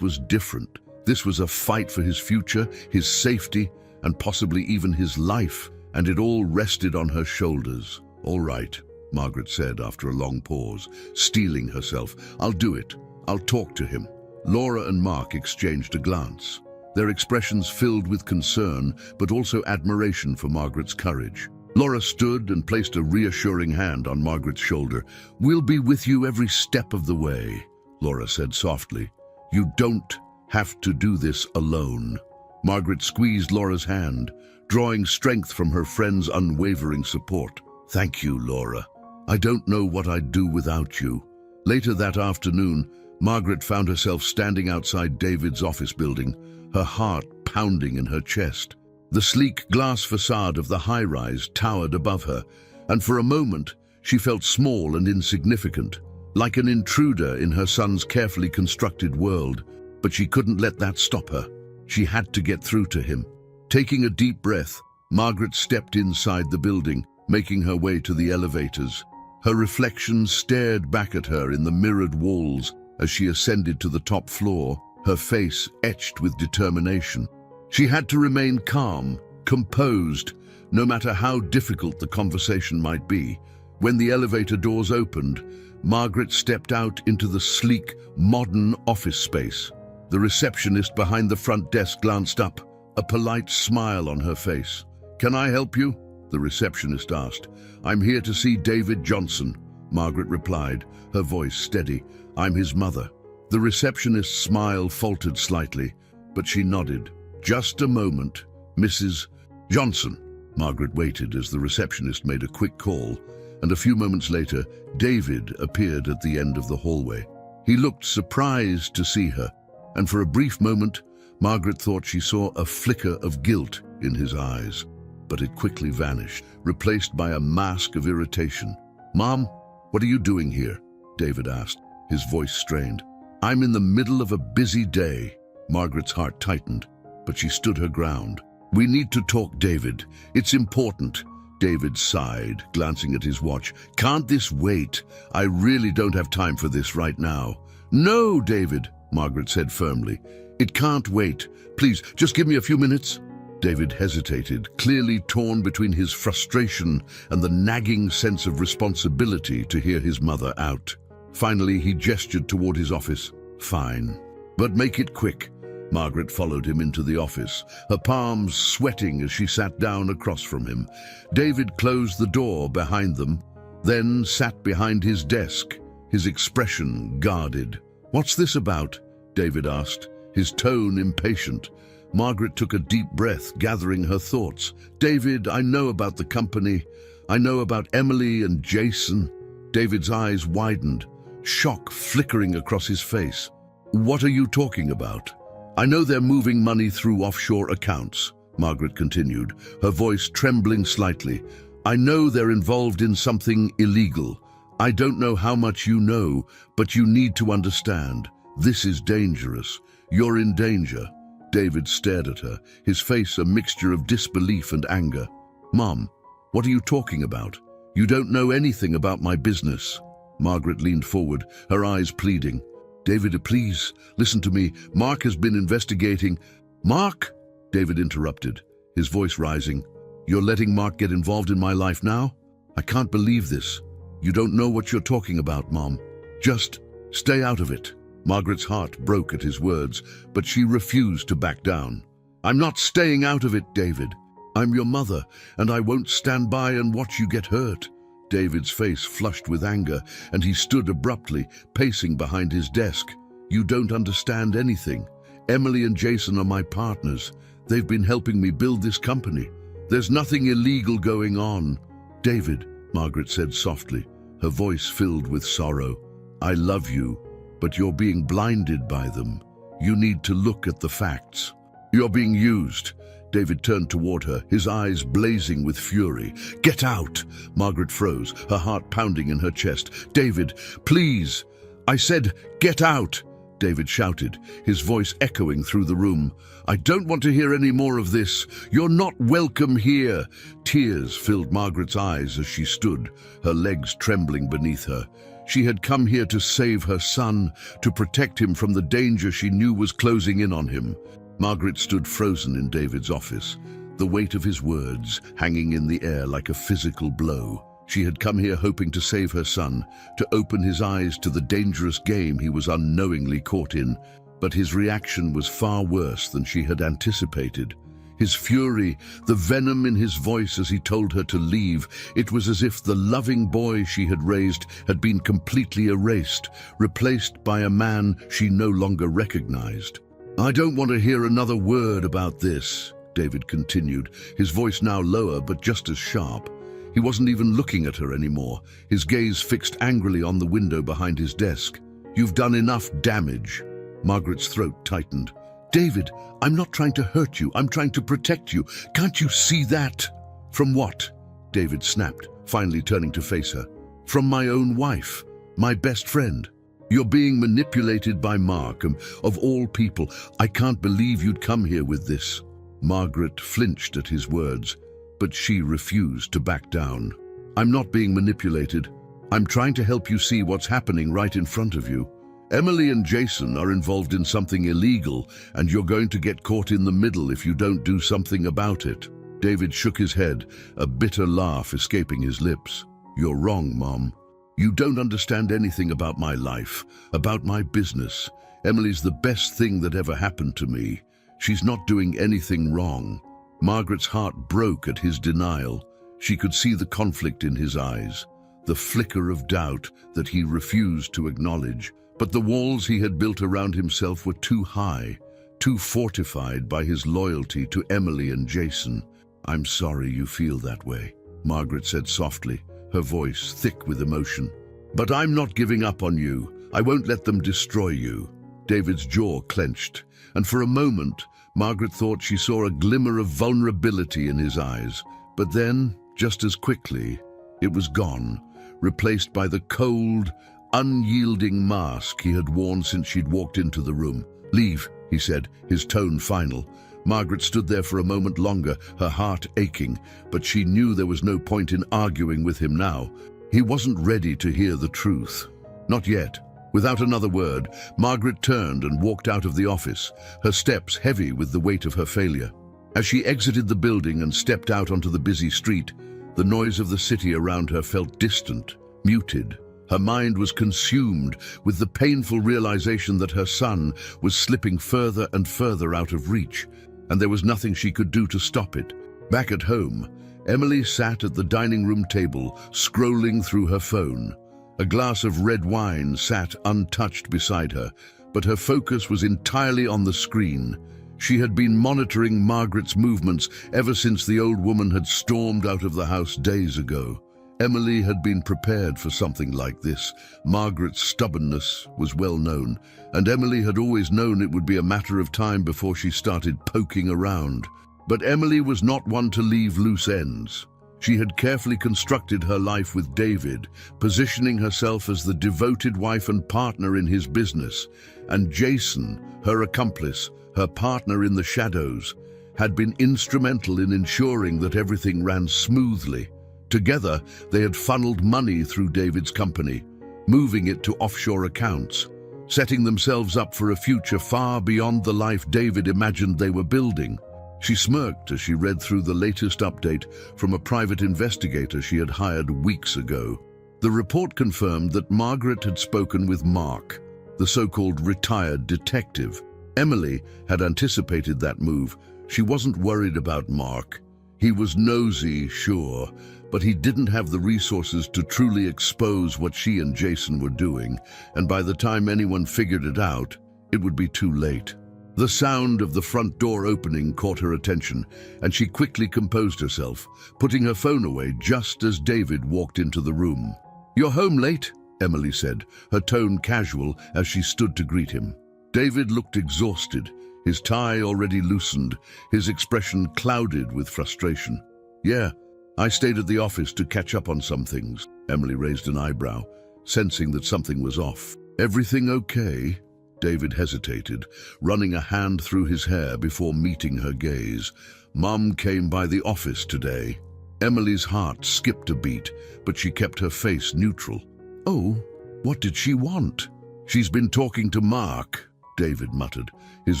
was different. This was a fight for his future, his safety, and possibly even his life, and it all rested on her shoulders. All right, Margaret said after a long pause, steeling herself. I'll do it. I'll talk to him. Laura and Mark exchanged a glance, their expressions filled with concern, but also admiration for Margaret's courage. Laura stood and placed a reassuring hand on Margaret's shoulder. We'll be with you every step of the way, Laura said softly. You don't have to do this alone. Margaret squeezed Laura's hand, drawing strength from her friend's unwavering support. Thank you, Laura. I don't know what I'd do without you. Later that afternoon, Margaret found herself standing outside David's office building, her heart pounding in her chest. The sleek glass facade of the high-rise towered above her, and for a moment she felt small and insignificant, like an intruder in her son's carefully constructed world. But she couldn't let that stop her. She had to get through to him. Taking a deep breath, Margaret stepped inside the building, making her way to the elevators. Her reflection stared back at her in the mirrored walls as she ascended to the top floor. her face etched with determination. She had to remain calm, composed, no matter how difficult the conversation might be. When the elevator doors opened, Margaret stepped out into the sleek, modern office space. The receptionist behind the front desk glanced up, a polite smile on her face. "Can I help you?" the receptionist asked. "I'm here to see David Johnson," Margaret replied, her voice steady. "I'm his mother." The receptionist's smile faltered slightly, but she nodded. "Just a moment, Mrs. Johnson." Margaret waited as the receptionist made a quick call, and a few moments later, David appeared at the end of the hallway. He looked surprised to see her, and for a brief moment, Margaret thought she saw a flicker of guilt in his eyes. But it quickly vanished, replaced by a mask of irritation. "Mom, what are you doing here?" David asked, his voice strained. "I'm in the middle of a busy day." Margaret's heart tightened, but she stood her ground. "We need to talk, David. It's important." David sighed, glancing at his watch. "Can't this wait? I really don't have time for this right now." "No, David," Margaret said firmly. "It can't wait. Please, just give me a few minutes." David hesitated, clearly torn between his frustration and the nagging sense of responsibility to hear his mother out. Finally, he gestured toward his office. "Fine, but make it quick." Margaret followed him into the office, her palms sweating as she sat down across from him. David closed the door behind them, then sat behind his desk, his expression guarded. "What's this about?" David asked, his tone impatient. Margaret took a deep breath, gathering her thoughts. "David, I know about the company. I know about Emily and Jason." David's eyes widened, shock flickering across his face. "What are you talking about?" "I know they're moving money through offshore accounts," Margaret continued, her voice trembling slightly. "I know they're involved in something illegal. I don't know how much you know, but you need to understand. This is dangerous. You're in danger." David stared at her, his face a mixture of disbelief and anger. "Mom, what are you talking about? You don't know anything about my business." Margaret leaned forward, her eyes pleading. "David, please, listen to me. Mark has been investigating." "Mark?" David interrupted, his voice rising. "You're letting Mark get involved in my life now? I can't believe this. You don't know what you're talking about, Mom. Just stay out of it." Margaret's heart broke at his words, but she refused to back down. "I'm not staying out of it, David. I'm your mother, and I won't stand by and watch you get hurt." David's face flushed with anger, and he stood abruptly, pacing behind his desk. "You don't understand anything. Emily and Jason are my partners. They've been helping me build this company. There's nothing illegal going on." "David," Margaret said softly, her voice filled with sorrow, "I love you, but you're being blinded by them. You need to look at the facts. You're being used." David turned toward her, his eyes blazing with fury. "Get out!" Margaret froze, her heart pounding in her chest. "David, please!" "I said, get out!" David shouted, his voice echoing through the room. "I don't want to hear any more of this. You're not welcome here." Tears filled Margaret's eyes as she stood, her legs trembling beneath her. She had come here to save her son, to protect him from the danger she knew was closing in on him. Margaret stood frozen in David's office, the weight of his words hanging in the air like a physical blow. She had come here hoping to save her son, to open his eyes to the dangerous game he was unknowingly caught in, but his reaction was far worse than she had anticipated. His fury, the venom in his voice as he told her to leave, it was as if the loving boy she had raised had been completely erased, replaced by a man she no longer recognized. "I don't want to hear another word about this," David continued, his voice now lower but just as sharp. He wasn't even looking at her anymore, his gaze fixed angrily on the window behind his desk. "You've done enough damage." Margaret's throat tightened. "David, I'm not trying to hurt you. I'm trying to protect you. Can't you see that?" "From what?" David snapped, finally turning to face her. "From my own wife, my best friend. You're being manipulated by Mark, of all people. I can't believe you'd come here with this." Margaret flinched at his words, but she refused to back down. "I'm not being manipulated. I'm trying to help you see what's happening right in front of you. Emily and Jason are involved in something illegal, and you're going to get caught in the middle if you don't do something about it." David shook his head, a bitter laugh escaping his lips. "You're wrong, Mom. You don't understand anything about my life, about my business. Emily's the best thing that ever happened to me. She's not doing anything wrong." Margaret's heart broke at his denial. She could see the conflict in his eyes, the flicker of doubt that he refused to acknowledge. But the walls he had built around himself were too high, too fortified by his loyalty to Emily and Jason. "I'm sorry you feel that way," Margaret said softly, her voice thick with emotion. "But I'm not giving up on you. I won't let them destroy you." David's jaw clenched, and for a moment, Margaret thought she saw a glimmer of vulnerability in his eyes. But then, just as quickly, it was gone, replaced by the cold, unyielding mask he had worn since she'd walked into the room. "Leave," he said, his tone final. Margaret stood there for a moment longer, her heart aching, but she knew there was no point in arguing with him now. He wasn't ready to hear the truth. Not yet. Without another word, Margaret turned and walked out of the office, her steps heavy with the weight of her failure. As she exited the building and stepped out onto the busy street, the noise of the city around her felt distant, muted. Her mind was consumed with the painful realization that her son was slipping further and further out of reach, and there was nothing she could do to stop it. Back at home, Emily sat at the dining room table, scrolling through her phone. A glass of red wine sat untouched beside her, but her focus was entirely on the screen. She had been monitoring Margaret's movements ever since the old woman had stormed out of the house days ago. Emily had been prepared for something like this. Margaret's stubbornness was well known, and Emily had always known it would be a matter of time before she started poking around. But Emily was not one to leave loose ends. She had carefully constructed her life with David, positioning herself as the devoted wife and partner in his business. And Jason, her accomplice, her partner in the shadows, had been instrumental in ensuring that everything ran smoothly. Together, they had funneled money through David's company, moving it to offshore accounts, setting themselves up for a future far beyond the life David imagined they were building. She smirked as she read through the latest update from a private investigator she had hired weeks ago. The report confirmed that Margaret had spoken with Mark, the so-called retired detective. Emily had anticipated that move. She wasn't worried about Mark. He was nosy, sure, but he didn't have the resources to truly expose what she and Jason were doing, and by the time anyone figured it out, it would be too late. The sound of the front door opening caught her attention, and she quickly composed herself, putting her phone away just as David walked into the room. "You're home late," Emily said, her tone casual as she stood to greet him. David looked exhausted, his tie already loosened, his expression clouded with frustration. "Yeah, I stayed at the office to catch up on some things." Emily raised an eyebrow, sensing that something was off. "Everything okay?" David hesitated, running a hand through his hair before meeting her gaze. "Mom came by the office today." Emily's heart skipped a beat, but she kept her face neutral. "Oh, what did she want?" "She's been talking to Mark," David muttered, his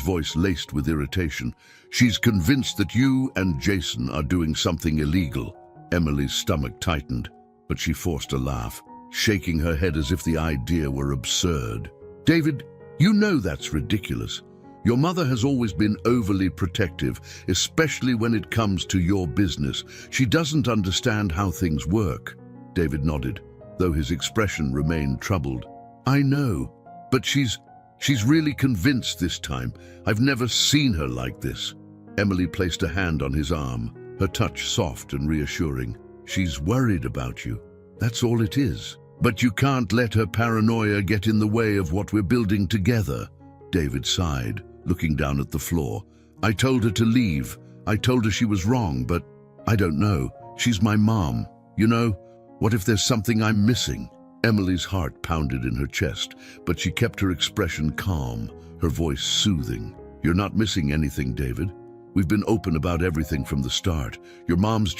voice laced with irritation. "She's convinced that you and Jason are doing something illegal." Emily's stomach tightened, but she forced a laugh, shaking her head as if the idea were absurd. "David, you know that's ridiculous. Your mother has always been overly protective, especially when it comes to your business. She doesn't understand how things work." David nodded, though his expression remained troubled. "I know, but she's really convinced this time. I've never seen her like this." Emily placed a hand on his arm, her touch soft and reassuring. "She's worried about you. That's all it is. But you can't let her paranoia get in the way of what we're building together." David sighed, looking down at the floor. "I told her to leave. I told her she was wrong, but I don't know. She's my mom. You know, what if there's something I'm missing?" Emily's heart pounded in her chest, but she kept her expression calm, her voice soothing. "You're not missing anything, David. We've been open about everything from the start. Your mom's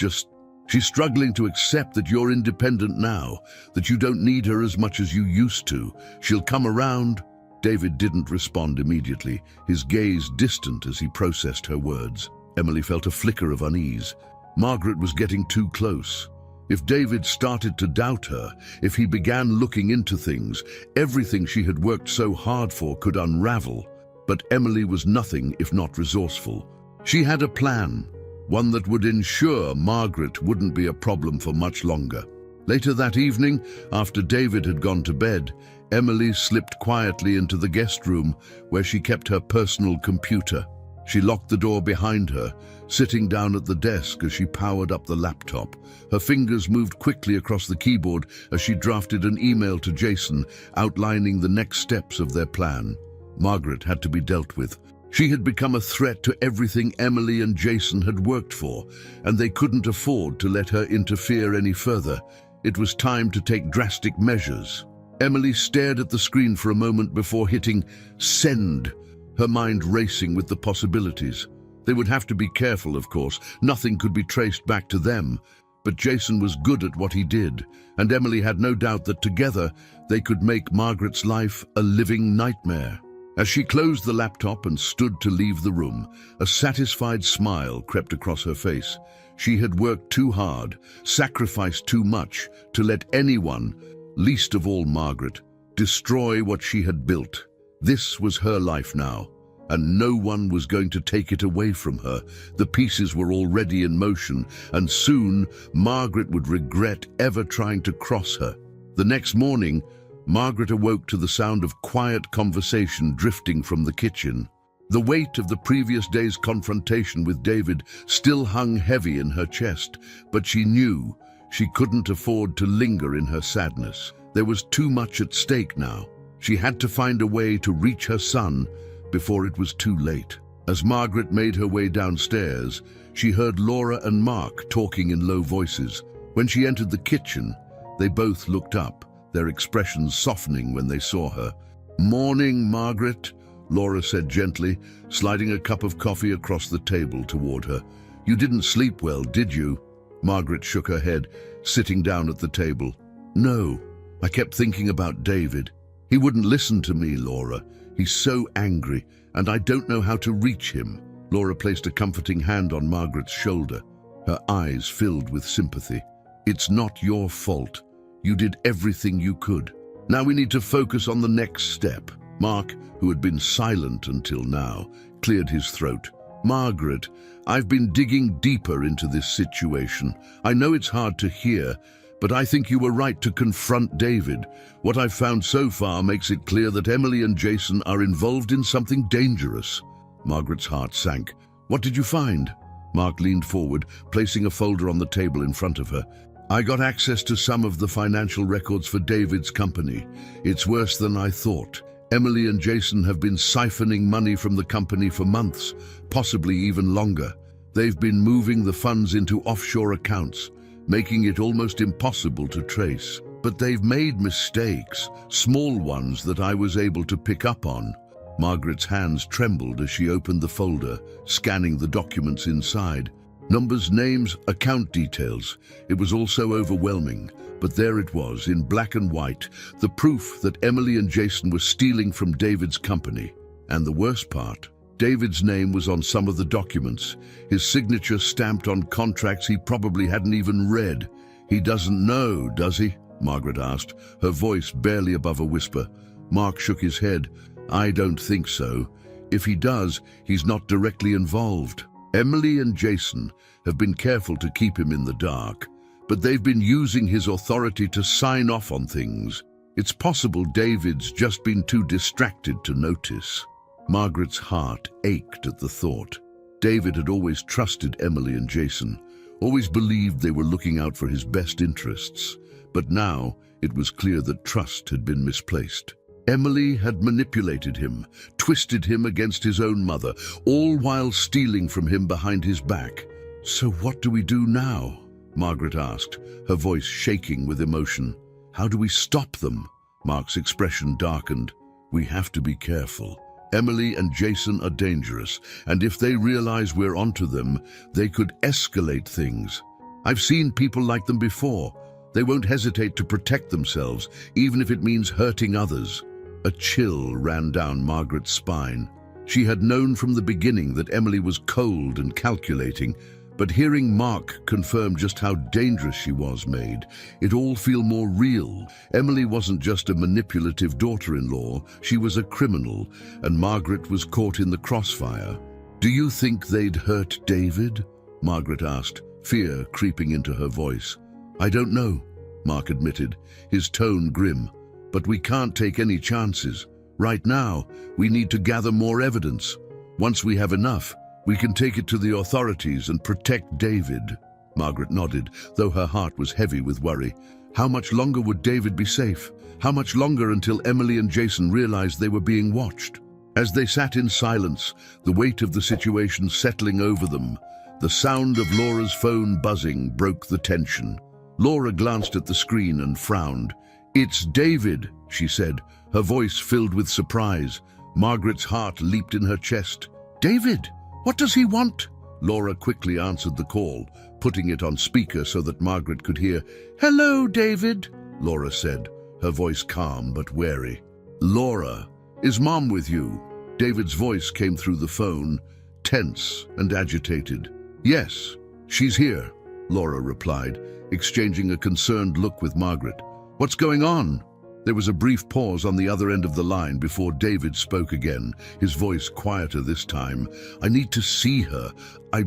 she's struggling to accept that you're independent now, that you don't need her as much as you used to. She'll come around." David didn't respond immediately, his gaze distant as he processed her words. Emily felt a flicker of unease. Margaret was getting too close. If David started to doubt her, if he began looking into things, everything she had worked so hard for could unravel. But Emily was nothing if not resourceful. She had a plan, one that would ensure Margaret wouldn't be a problem for much longer. Later that evening, after David had gone to bed, Emily slipped quietly into the guest room where she kept her personal computer. She locked the door behind her, sitting down at the desk as she powered up the laptop. Her fingers moved quickly across the keyboard as she drafted an email to Jason outlining the next steps of their plan. Margaret had to be dealt with. She had become a threat to everything Emily and Jason had worked for, and they couldn't afford to let her interfere any further. It was time to take drastic measures. Emily stared at the screen for a moment before hitting send, her mind racing with the possibilities. They would have to be careful, of course. Nothing could be traced back to them. But Jason was good at what he did, and Emily had no doubt that together they could make Margaret's life a living nightmare. As she closed the laptop and stood to leave the room, a satisfied smile crept across her face. She had worked too hard, sacrificed too much to let anyone, least of all Margaret, destroy what she had built. This was her life now, and no one was going to take it away from her. The pieces were already in motion, and soon Margaret would regret ever trying to cross her. The next morning, Margaret awoke to the sound of quiet conversation drifting from the kitchen. The weight of the previous day's confrontation with David still hung heavy in her chest, but she knew she couldn't afford to linger in her sadness. There was too much at stake now. She had to find a way to reach her son before it was too late. As Margaret made her way downstairs, she heard Laura and Mark talking in low voices. When she entered the kitchen, they both looked up, their expressions softening when they saw her. "Morning, Margaret," Laura said gently, sliding a cup of coffee across the table toward her. "You didn't sleep well, did you?" Margaret shook her head, sitting down at the table. "No, I kept thinking about David. He wouldn't listen to me, Laura. He's so angry, and I don't know how to reach him." Laura placed a comforting hand on Margaret's shoulder, her eyes filled with sympathy. "It's not your fault. You did everything you could. Now we need to focus on the next step." Mark, who had been silent until now, cleared his throat. "Margaret, I've been digging deeper into this situation. I know it's hard to hear, but I think you were right to confront David. What I've found so far makes it clear that Emily and Jason are involved in something dangerous." Margaret's heart sank. "What did you find?" Mark leaned forward, placing a folder on the table in front of her. "I got access to some of the financial records for David's company. It's worse than I thought. Emily and Jason have been siphoning money from the company for months, possibly even longer. They've been moving the funds into offshore accounts, making it almost impossible to trace. But they've made mistakes, small ones that I was able to pick up on." Margaret's hands trembled as she opened the folder, scanning the documents inside. Numbers, names, account details. It was all so overwhelming, but there it was, in black and white, the proof that Emily and Jason were stealing from David's company. And the worst part, David's name was on some of the documents, his signature stamped on contracts he probably hadn't even read. "He doesn't know, does he?" Margaret asked, her voice barely above a whisper. Mark shook his head. "I don't think so. If he does, he's not directly involved. Emily and Jason have been careful to keep him in the dark, but they've been using his authority to sign off on things. It's possible David's just been too distracted to notice." Margaret's heart ached at the thought. David had always trusted Emily and Jason, always believed they were looking out for his best interests. But now it was clear that trust had been misplaced. Emily had manipulated him, twisted him against his own mother, all while stealing from him behind his back. "So what do we do now?" Margaret asked, her voice shaking with emotion. "How do we stop them?" Mark's expression darkened. "We have to be careful. Emily and Jason are dangerous, and if they realize we're onto them, they could escalate things. I've seen people like them before. They won't hesitate to protect themselves, even if it means hurting others." A chill ran down Margaret's spine. She had known from the beginning that Emily was cold and calculating, but hearing Mark confirm just how dangerous she was made it all feel more real. Emily wasn't just a manipulative daughter-in-law, she was a criminal, and Margaret was caught in the crossfire. "Do you think they'd hurt David?" Margaret asked, fear creeping into her voice. "I don't know," Mark admitted, his tone grim, "but we can't take any chances. Right now, we need to gather more evidence. Once we have enough, we can take it to the authorities and protect David." Margaret nodded, though her heart was heavy with worry. How much longer would David be safe? How much longer until Emily and Jason realized they were being watched? As they sat in silence, the weight of the situation settling over them, the sound of Laura's phone buzzing broke the tension. Laura glanced at the screen and frowned. "It's David," she said, her voice filled with surprise. Margaret's heart leaped in her chest. "David? What does he want?" Laura quickly answered the call, putting it on speaker so that Margaret could hear. "Hello, David," Laura said, her voice calm but wary. "Laura, is Mom with you?" David's voice came through the phone, tense and agitated. "Yes, she's here," Laura replied, exchanging a concerned look with Margaret. "What's going on?" There was a brief pause on the other end of the line before David spoke again, his voice quieter this time. "I need to see her. I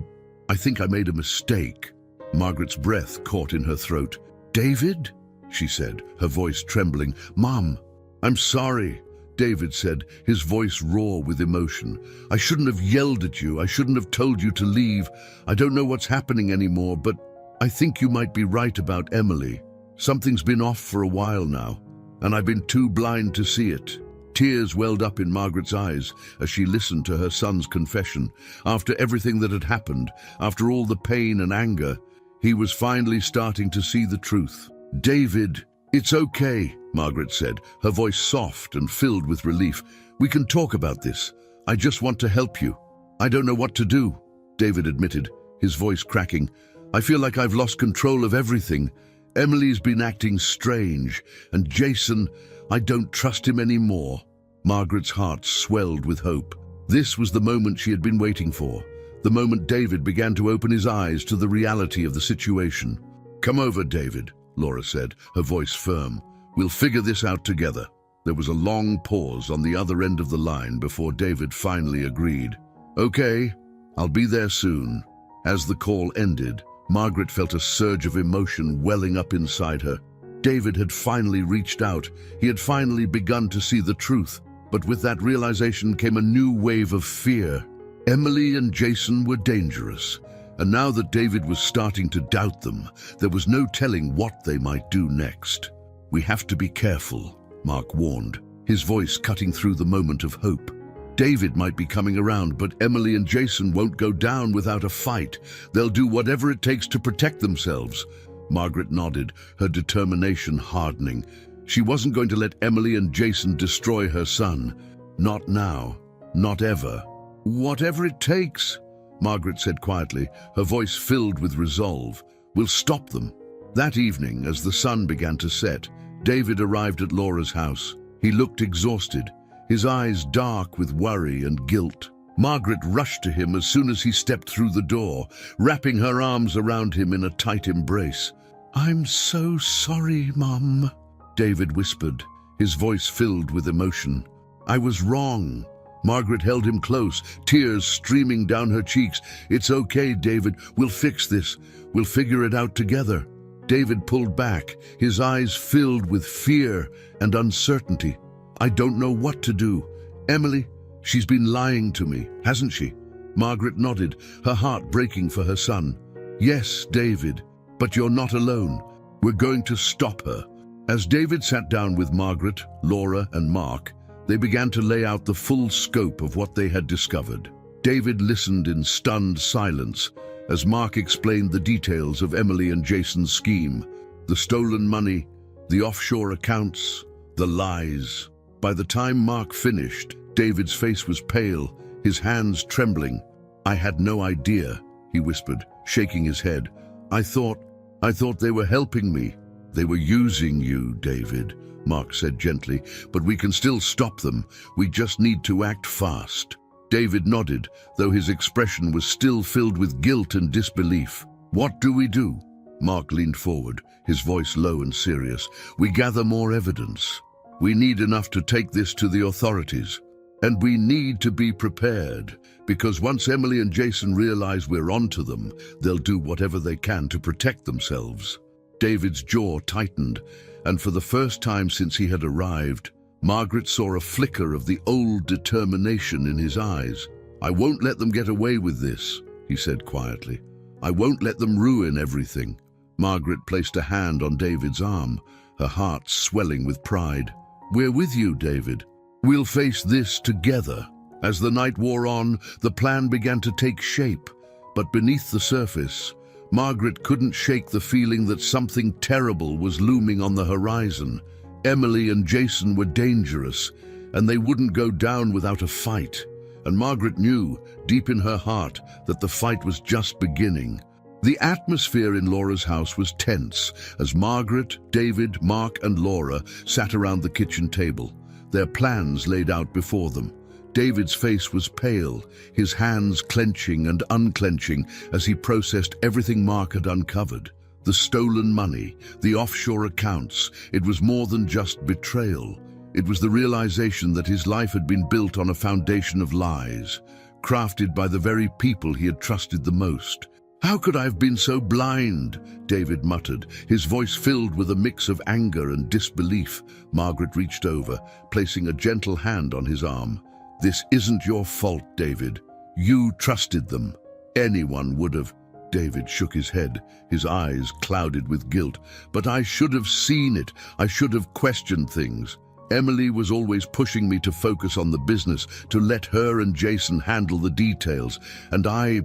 think I made a mistake." Margaret's breath caught in her throat. "David?" she said, her voice trembling. "Mom, I'm sorry," David said, his voice raw with emotion. "I shouldn't have yelled at you. I shouldn't have told you to leave. I don't know what's happening anymore, but I think you might be right about Emily. Something's been off for a while now, and I've been too blind to see it." Tears welled up in Margaret's eyes as she listened to her son's confession. After everything that had happened, after all the pain and anger, he was finally starting to see the truth. "David, it's okay," Margaret said, her voice soft and filled with relief. "We can talk about this. I just want to help you." "I don't know what to do," David admitted, his voice cracking. "I feel like I've lost control of everything. Emily's been acting strange, and Jason, I don't trust him anymore." Margaret's heart swelled with hope. This was the moment she had been waiting for, the moment David began to open his eyes to the reality of the situation. "Come over, David," Laura said, her voice firm. "We'll figure this out together." There was a long pause on the other end of the line before David finally agreed. "Okay, I'll be there soon." As the call ended, Margaret felt a surge of emotion welling up inside her. David had finally reached out. He had finally begun to see the truth. But with that realization came a new wave of fear. Emily and Jason were dangerous, and now that David was starting to doubt them, there was no telling what they might do next. "We have to be careful," Mark warned, his voice cutting through the moment of hope. "David might be coming around, but Emily and Jason won't go down without a fight. They'll do whatever it takes to protect themselves." Margaret nodded, her determination hardening. She wasn't going to let Emily and Jason destroy her son. Not now. Not ever. "Whatever it takes," Margaret said quietly, her voice filled with resolve. "We'll stop them." That evening, as the sun began to set, David arrived at Laura's house. He looked exhausted, his eyes dark with worry and guilt. Margaret rushed to him as soon as he stepped through the door, wrapping her arms around him in a tight embrace. "I'm so sorry, Mom," David whispered, his voice filled with emotion. "I was wrong." Margaret held him close, tears streaming down her cheeks. "It's okay, David. We'll fix this. We'll figure it out together." David pulled back, his eyes filled with fear and uncertainty. "I don't know what to do. Emily, she's been lying to me, hasn't she?" Margaret nodded, her heart breaking for her son. "Yes, David, but you're not alone. We're going to stop her." As David sat down with Margaret, Laura, and Mark, they began to lay out the full scope of what they had discovered. David listened in stunned silence as Mark explained the details of Emily and Jason's scheme, the stolen money, the offshore accounts, the lies. By the time Mark finished, David's face was pale, his hands trembling. "I had no idea," he whispered, shaking his head. I thought they were helping me." "They were using you, David," Mark said gently, "but we can still stop them. We just need to act fast." David nodded, though his expression was still filled with guilt and disbelief. "What do we do?" Mark leaned forward, his voice low and serious. "We gather more evidence. We need enough to take this to the authorities. And we need to be prepared, because once Emily and Jason realize we're onto them, they'll do whatever they can to protect themselves." David's jaw tightened, and for the first time since he had arrived, Margaret saw a flicker of the old determination in his eyes. "I won't let them get away with this," he said quietly. "I won't let them ruin everything." Margaret placed a hand on David's arm, her heart swelling with pride. "We're with you, David. We'll face this together." As the night wore on, the plan began to take shape, but beneath the surface, Margaret couldn't shake the feeling that something terrible was looming on the horizon. Emily and Jason were dangerous, and they wouldn't go down without a fight. And Margaret knew, deep in her heart, that the fight was just beginning. The atmosphere in Laura's house was tense as Margaret, David, Mark, and Laura sat around the kitchen table, their plans laid out before them. David's face was pale, his hands clenching and unclenching as he processed everything Mark had uncovered. The stolen money, the offshore accounts, it was more than just betrayal. It was the realization that his life had been built on a foundation of lies, crafted by the very people he had trusted the most. "How could I have been so blind?" David muttered, his voice filled with a mix of anger and disbelief. Margaret reached over, placing a gentle hand on his arm. "This isn't your fault, David. You trusted them. Anyone would have." David shook his head, his eyes clouded with guilt. "But I should have seen it. I should have questioned things. Emily was always pushing me to focus on the business, to let her and Jason handle the details, and I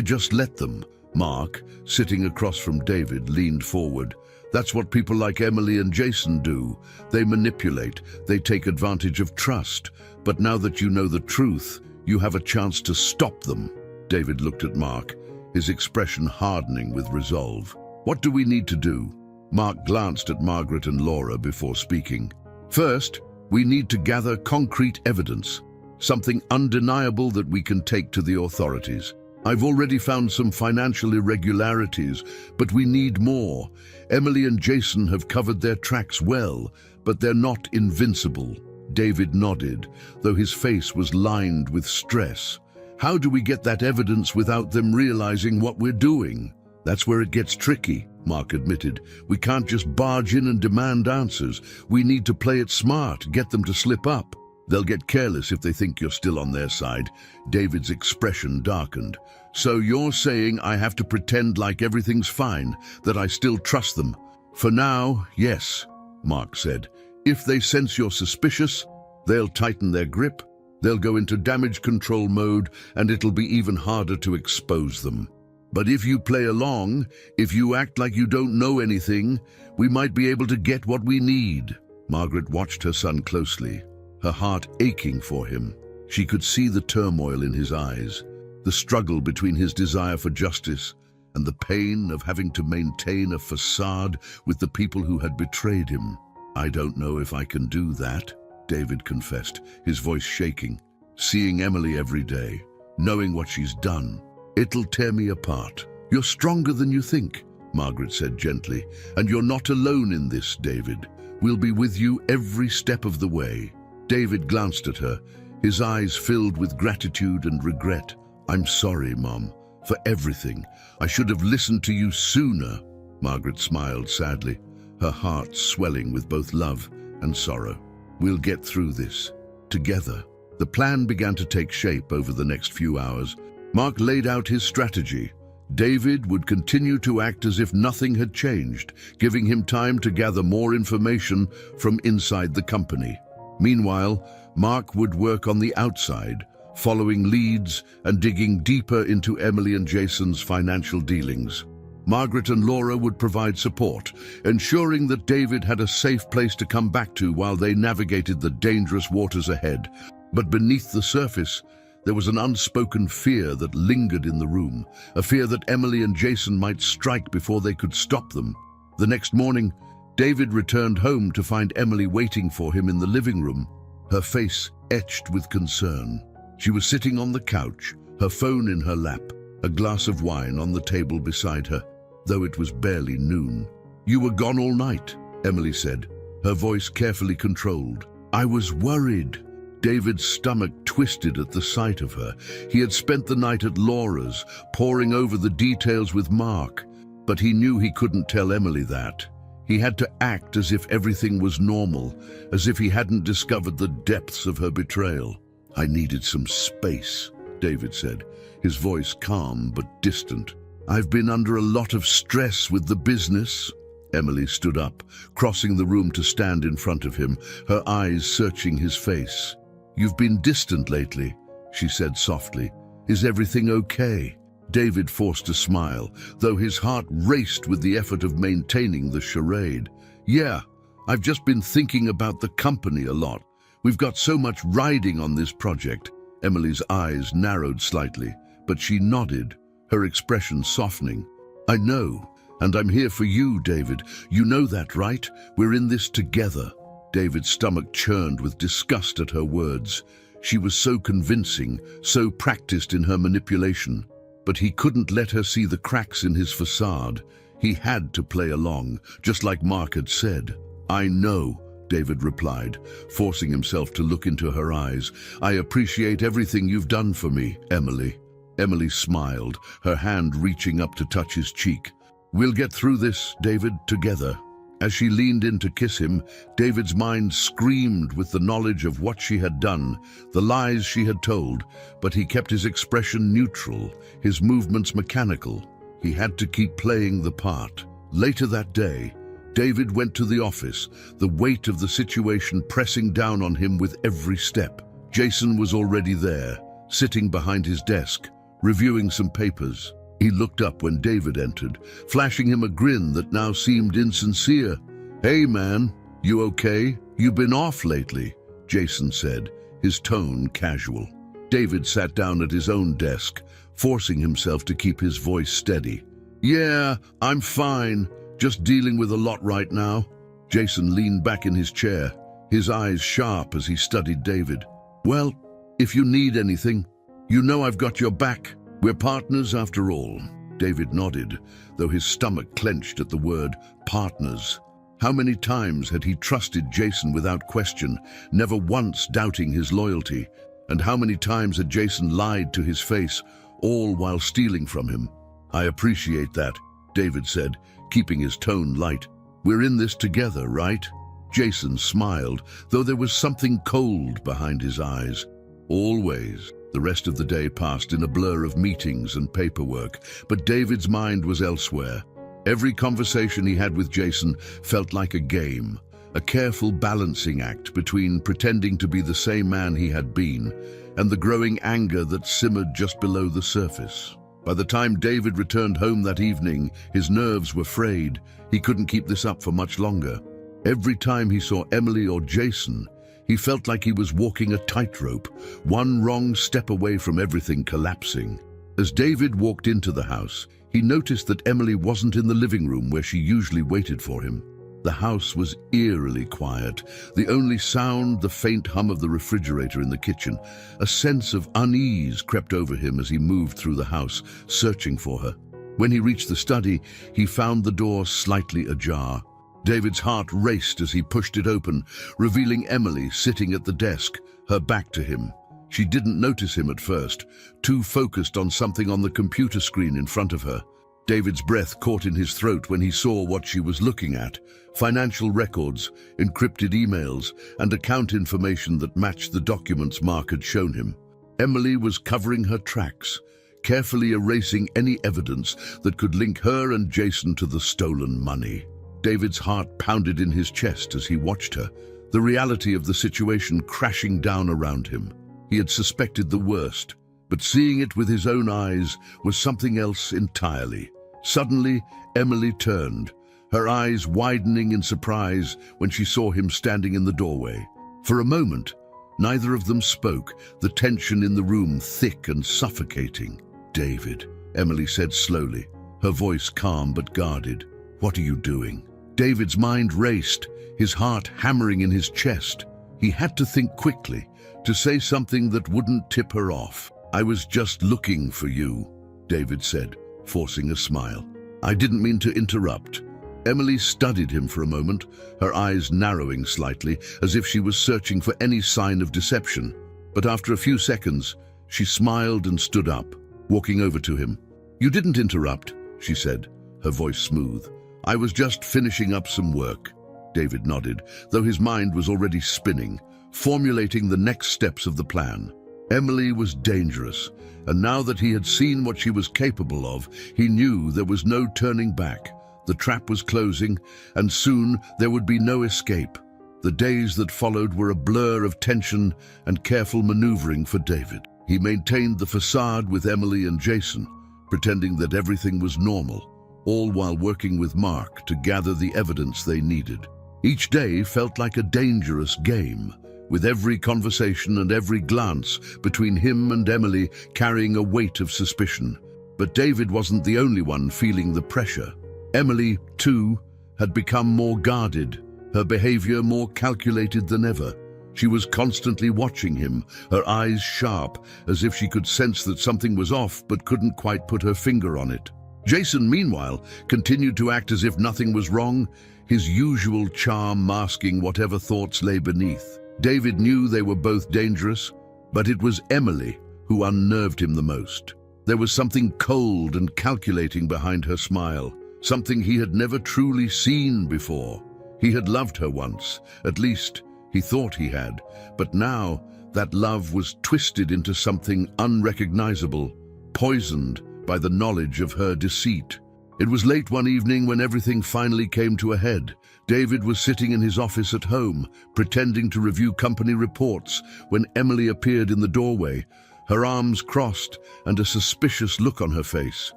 just let them." Mark, sitting across from David, leaned forward. "That's what people like Emily and Jason do. They manipulate, they take advantage of trust. But now that you know the truth, you have a chance to stop them." David looked at Mark, his expression hardening with resolve. "What do we need to do?" Mark glanced at Margaret and Laura before speaking. "First, we need to gather concrete evidence, something undeniable that we can take to the authorities. I've already found some financial irregularities, but we need more. Emily and Jason have covered their tracks well, but they're not invincible." David nodded, though his face was lined with stress. "How do we get that evidence without them realizing what we're doing?" "That's where it gets tricky," Mark admitted. "We can't just barge in and demand answers. We need to play it smart, get them to slip up. They'll get careless if they think you're still on their side." David's expression darkened. "So you're saying I have to pretend like everything's fine, that I still trust them?" "For now, yes," Mark said. "If they sense you're suspicious, they'll tighten their grip. They'll go into damage control mode, and it'll be even harder to expose them. But if you play along, if you act like you don't know anything, we might be able to get what we need." Margaret watched her son closely, her heart aching for him. She could see the turmoil in his eyes, the struggle between his desire for justice and the pain of having to maintain a facade with the people who had betrayed him. "I don't know if I can do that," David confessed, his voice shaking. "Seeing Emily every day, knowing what she's done, it'll tear me apart." "You're stronger than you think," Margaret said gently, "and you're not alone in this, David. We'll be with you every step of the way." David glanced at her, his eyes filled with gratitude and regret. "I'm sorry, Mom, for everything. I should have listened to you sooner." Margaret smiled sadly, her heart swelling with both love and sorrow. "We'll get through this, together." The plan began to take shape over the next few hours. Mark laid out his strategy. David would continue to act as if nothing had changed, giving him time to gather more information from inside the company. Meanwhile, Mark would work on the outside, following leads and digging deeper into Emily and Jason's financial dealings. Margaret and Laura would provide support, ensuring that David had a safe place to come back to while they navigated the dangerous waters ahead. But beneath the surface, there was an unspoken fear that lingered in the room, a fear that Emily and Jason might strike before they could stop them. The next morning, David returned home to find Emily waiting for him in the living room, her face etched with concern. She was sitting on the couch, her phone in her lap, a glass of wine on the table beside her, though it was barely noon. "You were gone all night," Emily said, her voice carefully controlled. "I was worried." David's stomach twisted at the sight of her. He had spent the night at Laura's, poring over the details with Mark, but he knew he couldn't tell Emily that. He had to act as if everything was normal, as if he hadn't discovered the depths of her betrayal. "I needed some space," David said, his voice calm but distant. "I've been under a lot of stress with the business." Emily stood up, crossing the room to stand in front of him, her eyes searching his face. "You've been distant lately," she said softly. "Is everything okay?" David forced a smile, though his heart raced with the effort of maintaining the charade. "Yeah, I've just been thinking about the company a lot. We've got so much riding on this project." Emily's eyes narrowed slightly, but she nodded, her expression softening. "I know, and I'm here for you, David. You know that, right? We're in this together." David's stomach churned with disgust at her words. She was so convincing, so practiced in her manipulation. But he couldn't let her see the cracks in his facade. He had to play along, just like Mark had said. "I know," David replied, forcing himself to look into her eyes. "I appreciate everything you've done for me, Emily." Emily smiled, her hand reaching up to touch his cheek. "We'll get through this, David, together." As she leaned in to kiss him, David's mind screamed with the knowledge of what she had done, the lies she had told, but he kept his expression neutral, his movements mechanical. He had to keep playing the part. Later that day, David went to the office, the weight of the situation pressing down on him with every step. Jason was already there, sitting behind his desk, reviewing some papers. He looked up when David entered, flashing him a grin that now seemed insincere. "Hey man, you okay? You've been off lately," Jason said, his tone casual. David sat down at his own desk, forcing himself to keep his voice steady. "Yeah, I'm fine, just dealing with a lot right now." Jason leaned back in his chair, his eyes sharp as he studied David. "Well, if you need anything, you know I've got your back. We're partners after all." David nodded, though his stomach clenched at the word partners. How many times had he trusted Jason without question, never once doubting his loyalty? And how many times had Jason lied to his face, all while stealing from him? "I appreciate that," David said, keeping his tone light. "We're in this together, right?" Jason smiled, though there was something cold behind his eyes. "Always." The rest of the day passed in a blur of meetings and paperwork, but David's mind was elsewhere. Every conversation he had with Jason felt like a game, a careful balancing act between pretending to be the same man he had been and the growing anger that simmered just below the surface. By the time David returned home that evening, his nerves were frayed. He couldn't keep this up for much longer. Every time he saw Emily or Jason, he felt like he was walking a tightrope, one wrong step away from everything collapsing. As David walked into the house, he noticed that Emily wasn't in the living room where she usually waited for him. The house was eerily quiet, the only sound the faint hum of the refrigerator in the kitchen. A sense of unease crept over him as he moved through the house, searching for her. When he reached the study, he found the door slightly ajar. David's heart raced as he pushed it open, revealing Emily sitting at the desk, her back to him. She didn't notice him at first, too focused on something on the computer screen in front of her. David's breath caught in his throat when he saw what she was looking at: financial records, encrypted emails, and account information that matched the documents Mark had shown him. Emily was covering her tracks, carefully erasing any evidence that could link her and Jason to the stolen money. David's heart pounded in his chest as he watched her, the reality of the situation crashing down around him. He had suspected the worst, but seeing it with his own eyes was something else entirely. Suddenly, Emily turned, her eyes widening in surprise when she saw him standing in the doorway. For a moment, neither of them spoke, the tension in the room thick and suffocating. "David," Emily said slowly, her voice calm but guarded. "What are you doing?" David's mind raced, his heart hammering in his chest. He had to think quickly, to say something that wouldn't tip her off. "I was just looking for you," David said, forcing a smile. "I didn't mean to interrupt." Emily studied him for a moment, her eyes narrowing slightly, as if she was searching for any sign of deception. But after a few seconds, she smiled and stood up, walking over to him. "You didn't interrupt," she said, her voice smooth. "I was just finishing up some work." David nodded, though his mind was already spinning, formulating the next steps of the plan. Emily was dangerous, and now that he had seen what she was capable of, he knew there was no turning back. The trap was closing, and soon there would be no escape. The days that followed were a blur of tension and careful maneuvering for David. He maintained the facade with Emily and Jason, pretending that everything was normal, all while working with Mark to gather the evidence they needed. Each day felt like a dangerous game, with every conversation and every glance between him and Emily carrying a weight of suspicion. But David wasn't the only one feeling the pressure. Emily, too, had become more guarded, her behavior more calculated than ever. She was constantly watching him, her eyes sharp, as if she could sense that something was off but couldn't quite put her finger on it. Jason, meanwhile, continued to act as if nothing was wrong, his usual charm masking whatever thoughts lay beneath. David knew they were both dangerous, but it was Emily who unnerved him the most. There was something cold and calculating behind her smile, something he had never truly seen before. He had loved her once, at least he thought he had, but now that love was twisted into something unrecognizable, poisoned by the knowledge of her deceit. It was late one evening when everything finally came to a head. David was sitting in his office at home, pretending to review company reports, when Emily appeared in the doorway, her arms crossed and a suspicious look on her face.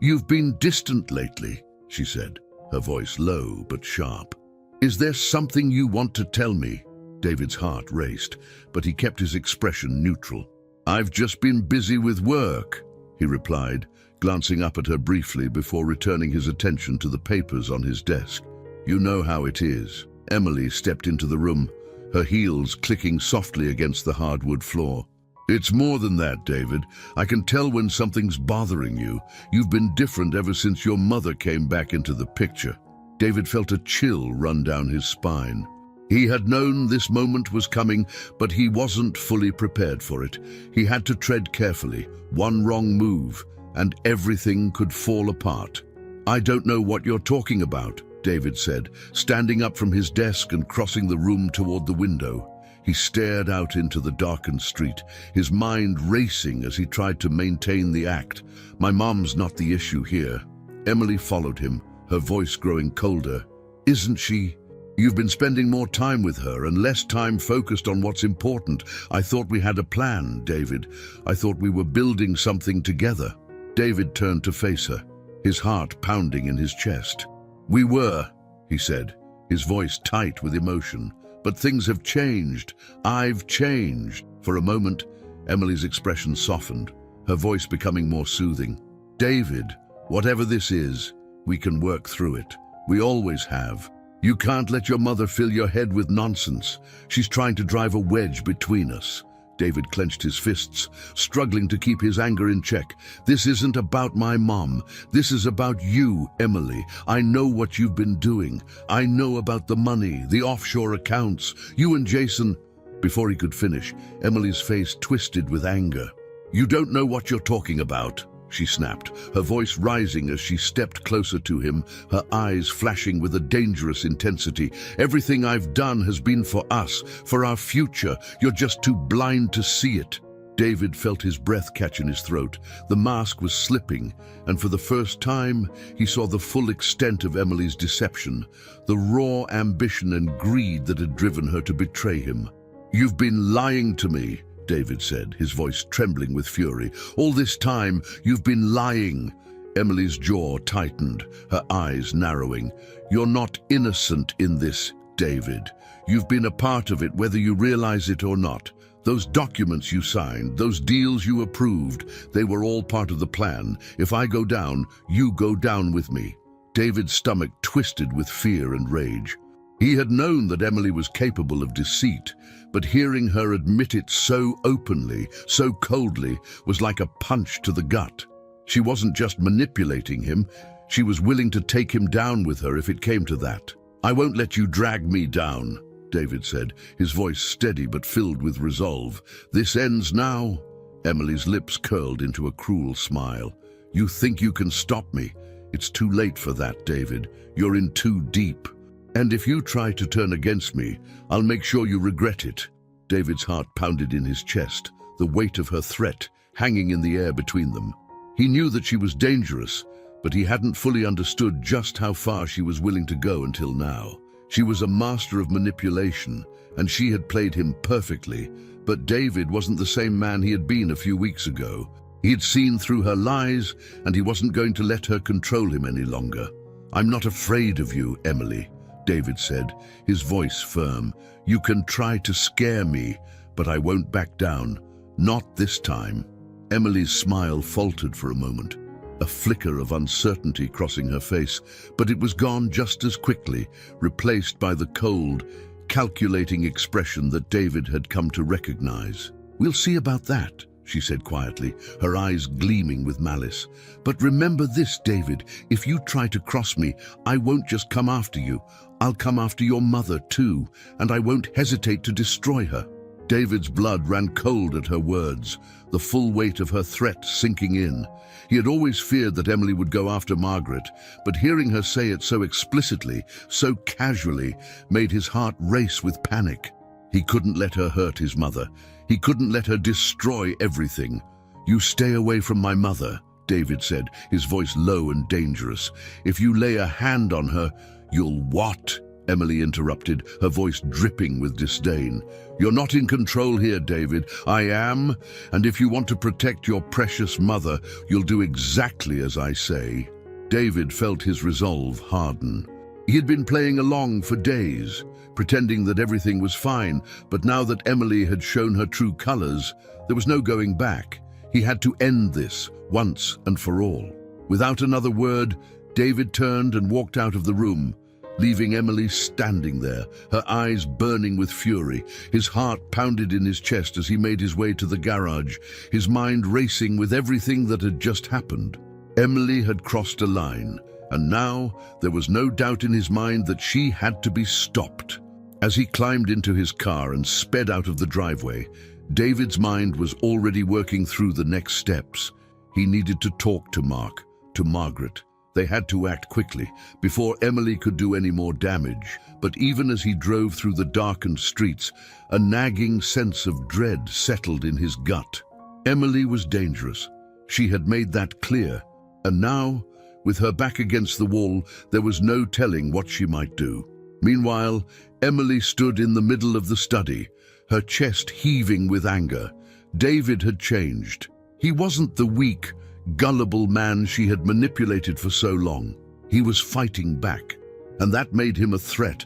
"You've been distant lately," she said, her voice low but sharp. "Is there something you want to tell me?" David's heart raced, but he kept his expression neutral. "I've just been busy with work," he replied, glancing up at her briefly before returning his attention to the papers on his desk. "You know how it is." Emily stepped into the room, her heels clicking softly against the hardwood floor. "It's more than that, David. I can tell when something's bothering you. You've been different ever since your mother came back into the picture." David felt a chill run down his spine. He had known this moment was coming, but he wasn't fully prepared for it. He had to tread carefully. One wrong move, and everything could fall apart. "I don't know what you're talking about," David said, standing up from his desk and crossing the room toward the window. He stared out into the darkened street, his mind racing as he tried to maintain the act. "My mom's not the issue here." Emily followed him, her voice growing colder. "Isn't she? You've been spending more time with her and less time focused on what's important. I thought we had a plan, David. I thought we were building something together." David turned to face her, his heart pounding in his chest. "We were," he said, his voice tight with emotion. "But things have changed. I've changed." For a moment, Emily's expression softened, her voice becoming more soothing. "David, whatever this is, we can work through it. We always have. You can't let your mother fill your head with nonsense. She's trying to drive a wedge between us." David clenched his fists, struggling to keep his anger in check. "This isn't about my mom. This is about you, Emily. I know what you've been doing. I know about the money, the offshore accounts. You and Jason—" Before he could finish, Emily's face twisted with anger. "You don't know what you're talking about," she snapped, her voice rising as she stepped closer to him, her eyes flashing with a dangerous intensity. "Everything I've done has been for us, for our future. You're just too blind to see it." David felt his breath catch in his throat. The mask was slipping, and for the first time, he saw the full extent of Emily's deception, the raw ambition and greed that had driven her to betray him. "You've been lying to me," David said, his voice trembling with fury. "All this time, you've been lying." Emily's jaw tightened, her eyes narrowing. "You're not innocent in this, David. You've been a part of it, whether you realize it or not. Those documents you signed, those deals you approved, they were all part of the plan. If I go down, you go down with me." David's stomach twisted with fear and rage. He had known that Emily was capable of deceit, but hearing her admit it so openly, so coldly, was like a punch to the gut. She wasn't just manipulating him, she was willing to take him down with her if it came to that. "I won't let you drag me down," David said, his voice steady but filled with resolve. "This ends now." Emily's lips curled into a cruel smile. "You think you can stop me? It's too late for that, David. You're in too deep. And if you try to turn against me, I'll make sure you regret it." David's heart pounded in his chest, the weight of her threat hanging in the air between them. He knew that she was dangerous, but he hadn't fully understood just how far she was willing to go until now. She was a master of manipulation, and she had played him perfectly, but David wasn't the same man he had been a few weeks ago. He had seen through her lies, and he wasn't going to let her control him any longer. "I'm not afraid of you, Emily," David said, his voice firm. "You can try to scare me, but I won't back down. Not this time." Emily's smile faltered for a moment, a flicker of uncertainty crossing her face, but it was gone just as quickly, replaced by the cold, calculating expression that David had come to recognize. "We'll see about that," she said quietly, her eyes gleaming with malice. "But remember this, David, if you try to cross me, I won't just come after you. I'll come after your mother too, and I won't hesitate to destroy her." David's blood ran cold at her words, the full weight of her threat sinking in. He had always feared that Emily would go after Margaret, but hearing her say it so explicitly, so casually, made his heart race with panic. He couldn't let her hurt his mother. He couldn't let her destroy everything. "You stay away from my mother," David said, his voice low and dangerous. "If you lay a hand on her, you'll..." "What?" Emily interrupted, her voice dripping with disdain. "You're not in control here, David. I am, and if you want to protect your precious mother, you'll do exactly as I say." David felt his resolve harden. He had been playing along for days, pretending that everything was fine, but now that Emily had shown her true colors, there was no going back. He had to end this, once and for all. Without another word, David turned and walked out of the room, leaving Emily standing there, her eyes burning with fury. His heart pounded in his chest as he made his way to the garage, his mind racing with everything that had just happened. Emily had crossed a line, and now there was no doubt in his mind that she had to be stopped. As he climbed into his car and sped out of the driveway, David's mind was already working through the next steps. He needed to talk to Mark, to Margaret. They had to act quickly, before Emily could do any more damage. But even as he drove through the darkened streets, a nagging sense of dread settled in his gut. Emily was dangerous. She had made that clear. And now, with her back against the wall, there was no telling what she might do. Meanwhile, Emily stood in the middle of the study, her chest heaving with anger. David had changed. He wasn't the weak, gullible man she had manipulated for so long. He was fighting back, and that made him a threat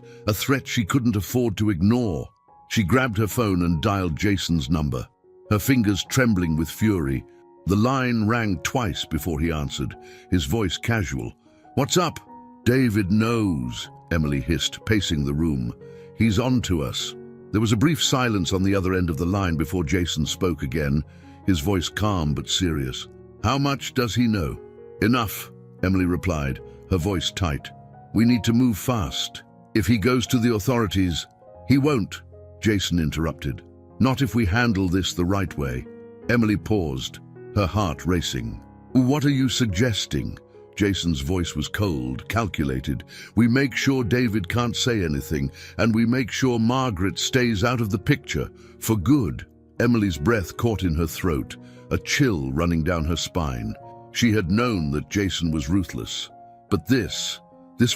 she couldn't afford to ignore. She grabbed her phone and dialed Jason's number, her fingers trembling with fury. The line rang twice before he answered, his voice casual. "What's up?" "David knows," Emily hissed, pacing the room. "He's on to us." There was a brief silence on the other end of the line before Jason spoke again, his voice calm but serious. "How much does he know?" "Enough," Emily replied, her voice tight. "We need to move fast. If he goes to the authorities..." "He won't," Jason interrupted. "Not if we handle this the right way." Emily paused, her heart racing. "What are you suggesting?" Jason's voice was cold, calculated. "We make sure David can't say anything, and we make sure Margaret stays out of the picture, for good." Emily's breath caught in her throat, a chill running down her spine. She had known that Jason was ruthless, but this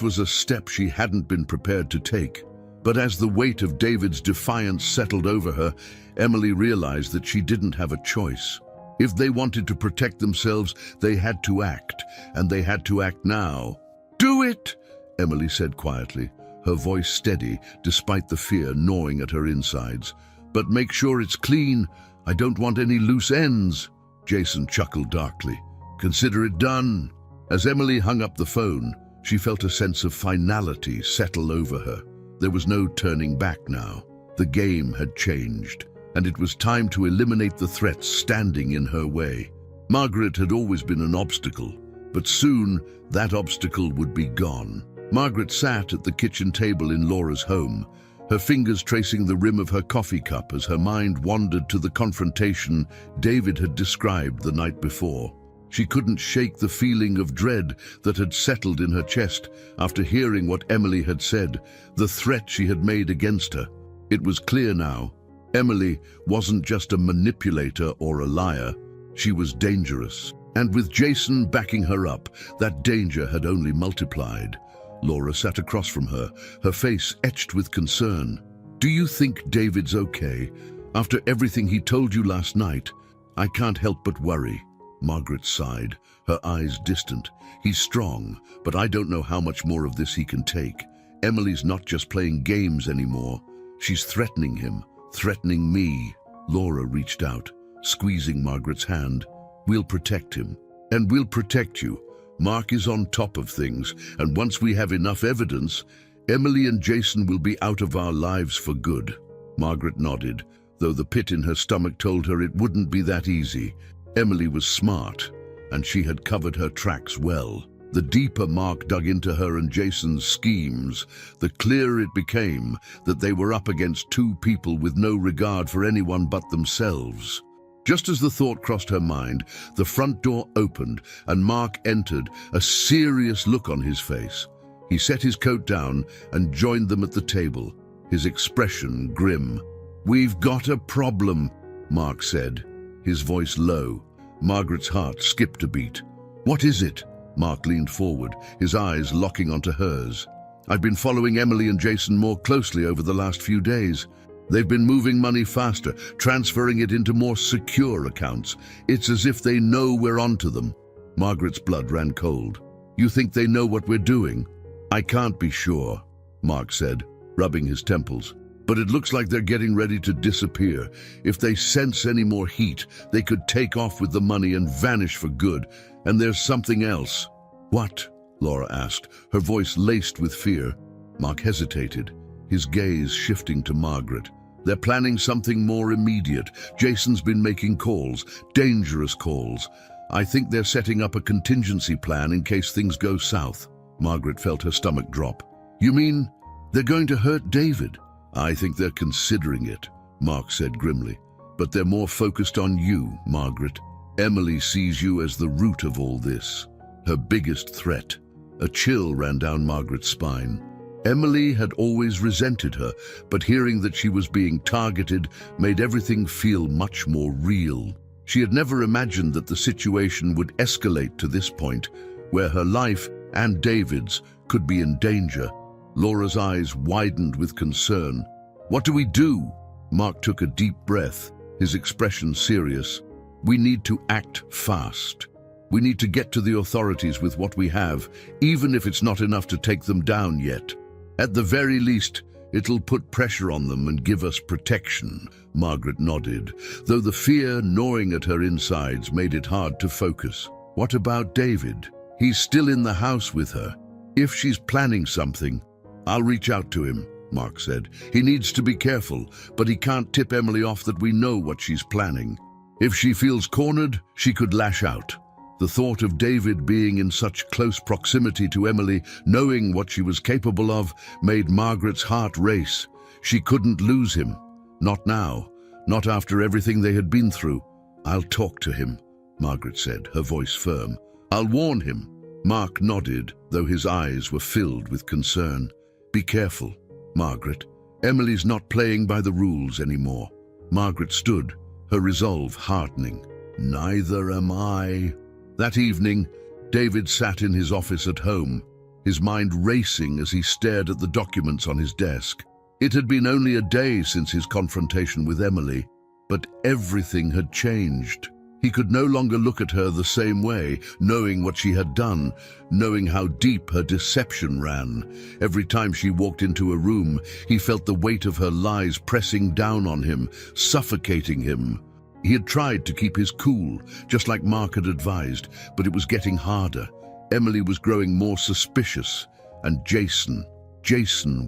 was a step she hadn't been prepared to take. But as the weight of David's defiance settled over her, Emily realized that she didn't have a choice. If they wanted to protect themselves, they had to act, and they had to act now. "Do it," Emily said quietly, her voice steady despite the fear gnawing at her insides. "But make sure it's clean. I don't want any loose ends." Jason chuckled darkly. "Consider it done." As Emily hung up the phone, She felt a sense of finality settle over her. There was no turning back now. The game had changed, and it was time to eliminate the threats standing in her way. Margaret had always been an obstacle, but soon that obstacle would be gone. Margaret sat at the kitchen table in Laura's home, her fingers tracing the rim of her coffee cup as her mind wandered to the confrontation David had described the night before. She couldn't shake the feeling of dread that had settled in her chest after hearing what Emily had said, the threat she had made against her. It was clear now. Emily wasn't just a manipulator or a liar. She was dangerous. And with Jason backing her up, that danger had only multiplied. Laura sat across from her, her face etched with concern. "Do you think David's okay? After everything he told you last night, I can't help but worry." Margaret sighed, her eyes distant. "He's strong, but I don't know how much more of this he can take. Emily's not just playing games anymore. She's threatening him, threatening me." Laura reached out, squeezing Margaret's hand. "We'll protect him, and we'll protect you. Mark is on top of things, and once we have enough evidence, Emily and Jason will be out of our lives for good." Margaret nodded, though the pit in her stomach told her it wouldn't be that easy. Emily was smart, and she had covered her tracks well. The deeper Mark dug into her and Jason's schemes, the clearer it became that they were up against two people with no regard for anyone but themselves. Just as the thought crossed her mind, the front door opened and Mark entered, a serious look on his face. He set his coat down and joined them at the table, his expression grim. "We've got a problem," Mark said, his voice low. Margaret's heart skipped a beat. "What is it?" Mark leaned forward, his eyes locking onto hers. "I've been following Emily and Jason more closely over the last few days. They've been moving money faster, transferring it into more secure accounts. It's as if they know we're onto them." Margaret's blood ran cold. "You think they know what we're doing?" "I can't be sure," Mark said, rubbing his temples. "But it looks like they're getting ready to disappear. If they sense any more heat, they could take off with the money and vanish for good. And there's something else." "What?" Laura asked, her voice laced with fear. Mark hesitated, his gaze shifting to Margaret. "They're planning something more immediate. Jason's been making calls, dangerous calls. I think they're setting up a contingency plan in case things go south." Margaret felt her stomach drop. "You mean they're going to hurt David?" "I think they're considering it," Mark said grimly. "But they're more focused on you, Margaret. Emily sees you as the root of all this, her biggest threat." A chill ran down Margaret's spine. Emily had always resented her, but hearing that she was being targeted made everything feel much more real. She had never imagined that the situation would escalate to this point, where her life and David's could be in danger. Laura's eyes widened with concern. "What do we do?" Mark took a deep breath, his expression serious. "We need to act fast. We need to get to the authorities with what we have, even if it's not enough to take them down yet. At the very least, it'll put pressure on them and give us protection." Margaret nodded, though the fear gnawing at her insides made it hard to focus. "What about David? He's still in the house with her. If she's planning something, I'll reach out to him," Mark said. "He needs to be careful, but he can't tip Emily off that we know what she's planning. If she feels cornered, she could lash out." The thought of David being in such close proximity to Emily, knowing what she was capable of, made Margaret's heart race. She couldn't lose him. Not now. Not after everything they had been through. "I'll talk to him," Margaret said, her voice firm. "I'll warn him." Mark nodded, though his eyes were filled with concern. "Be careful, Margaret. Emily's not playing by the rules anymore." Margaret stood, her resolve hardening. "Neither am I." That evening, David sat in his office at home, his mind racing as he stared at the documents on his desk. It had been only a day since his confrontation with Emily, but everything had changed. He could no longer look at her the same way, knowing what she had done, knowing how deep her deception ran. Every time she walked into a room, he felt the weight of her lies pressing down on him, suffocating him. He had tried to keep his cool, just like Mark had advised, but it was getting harder. Emily was growing more suspicious, and Jason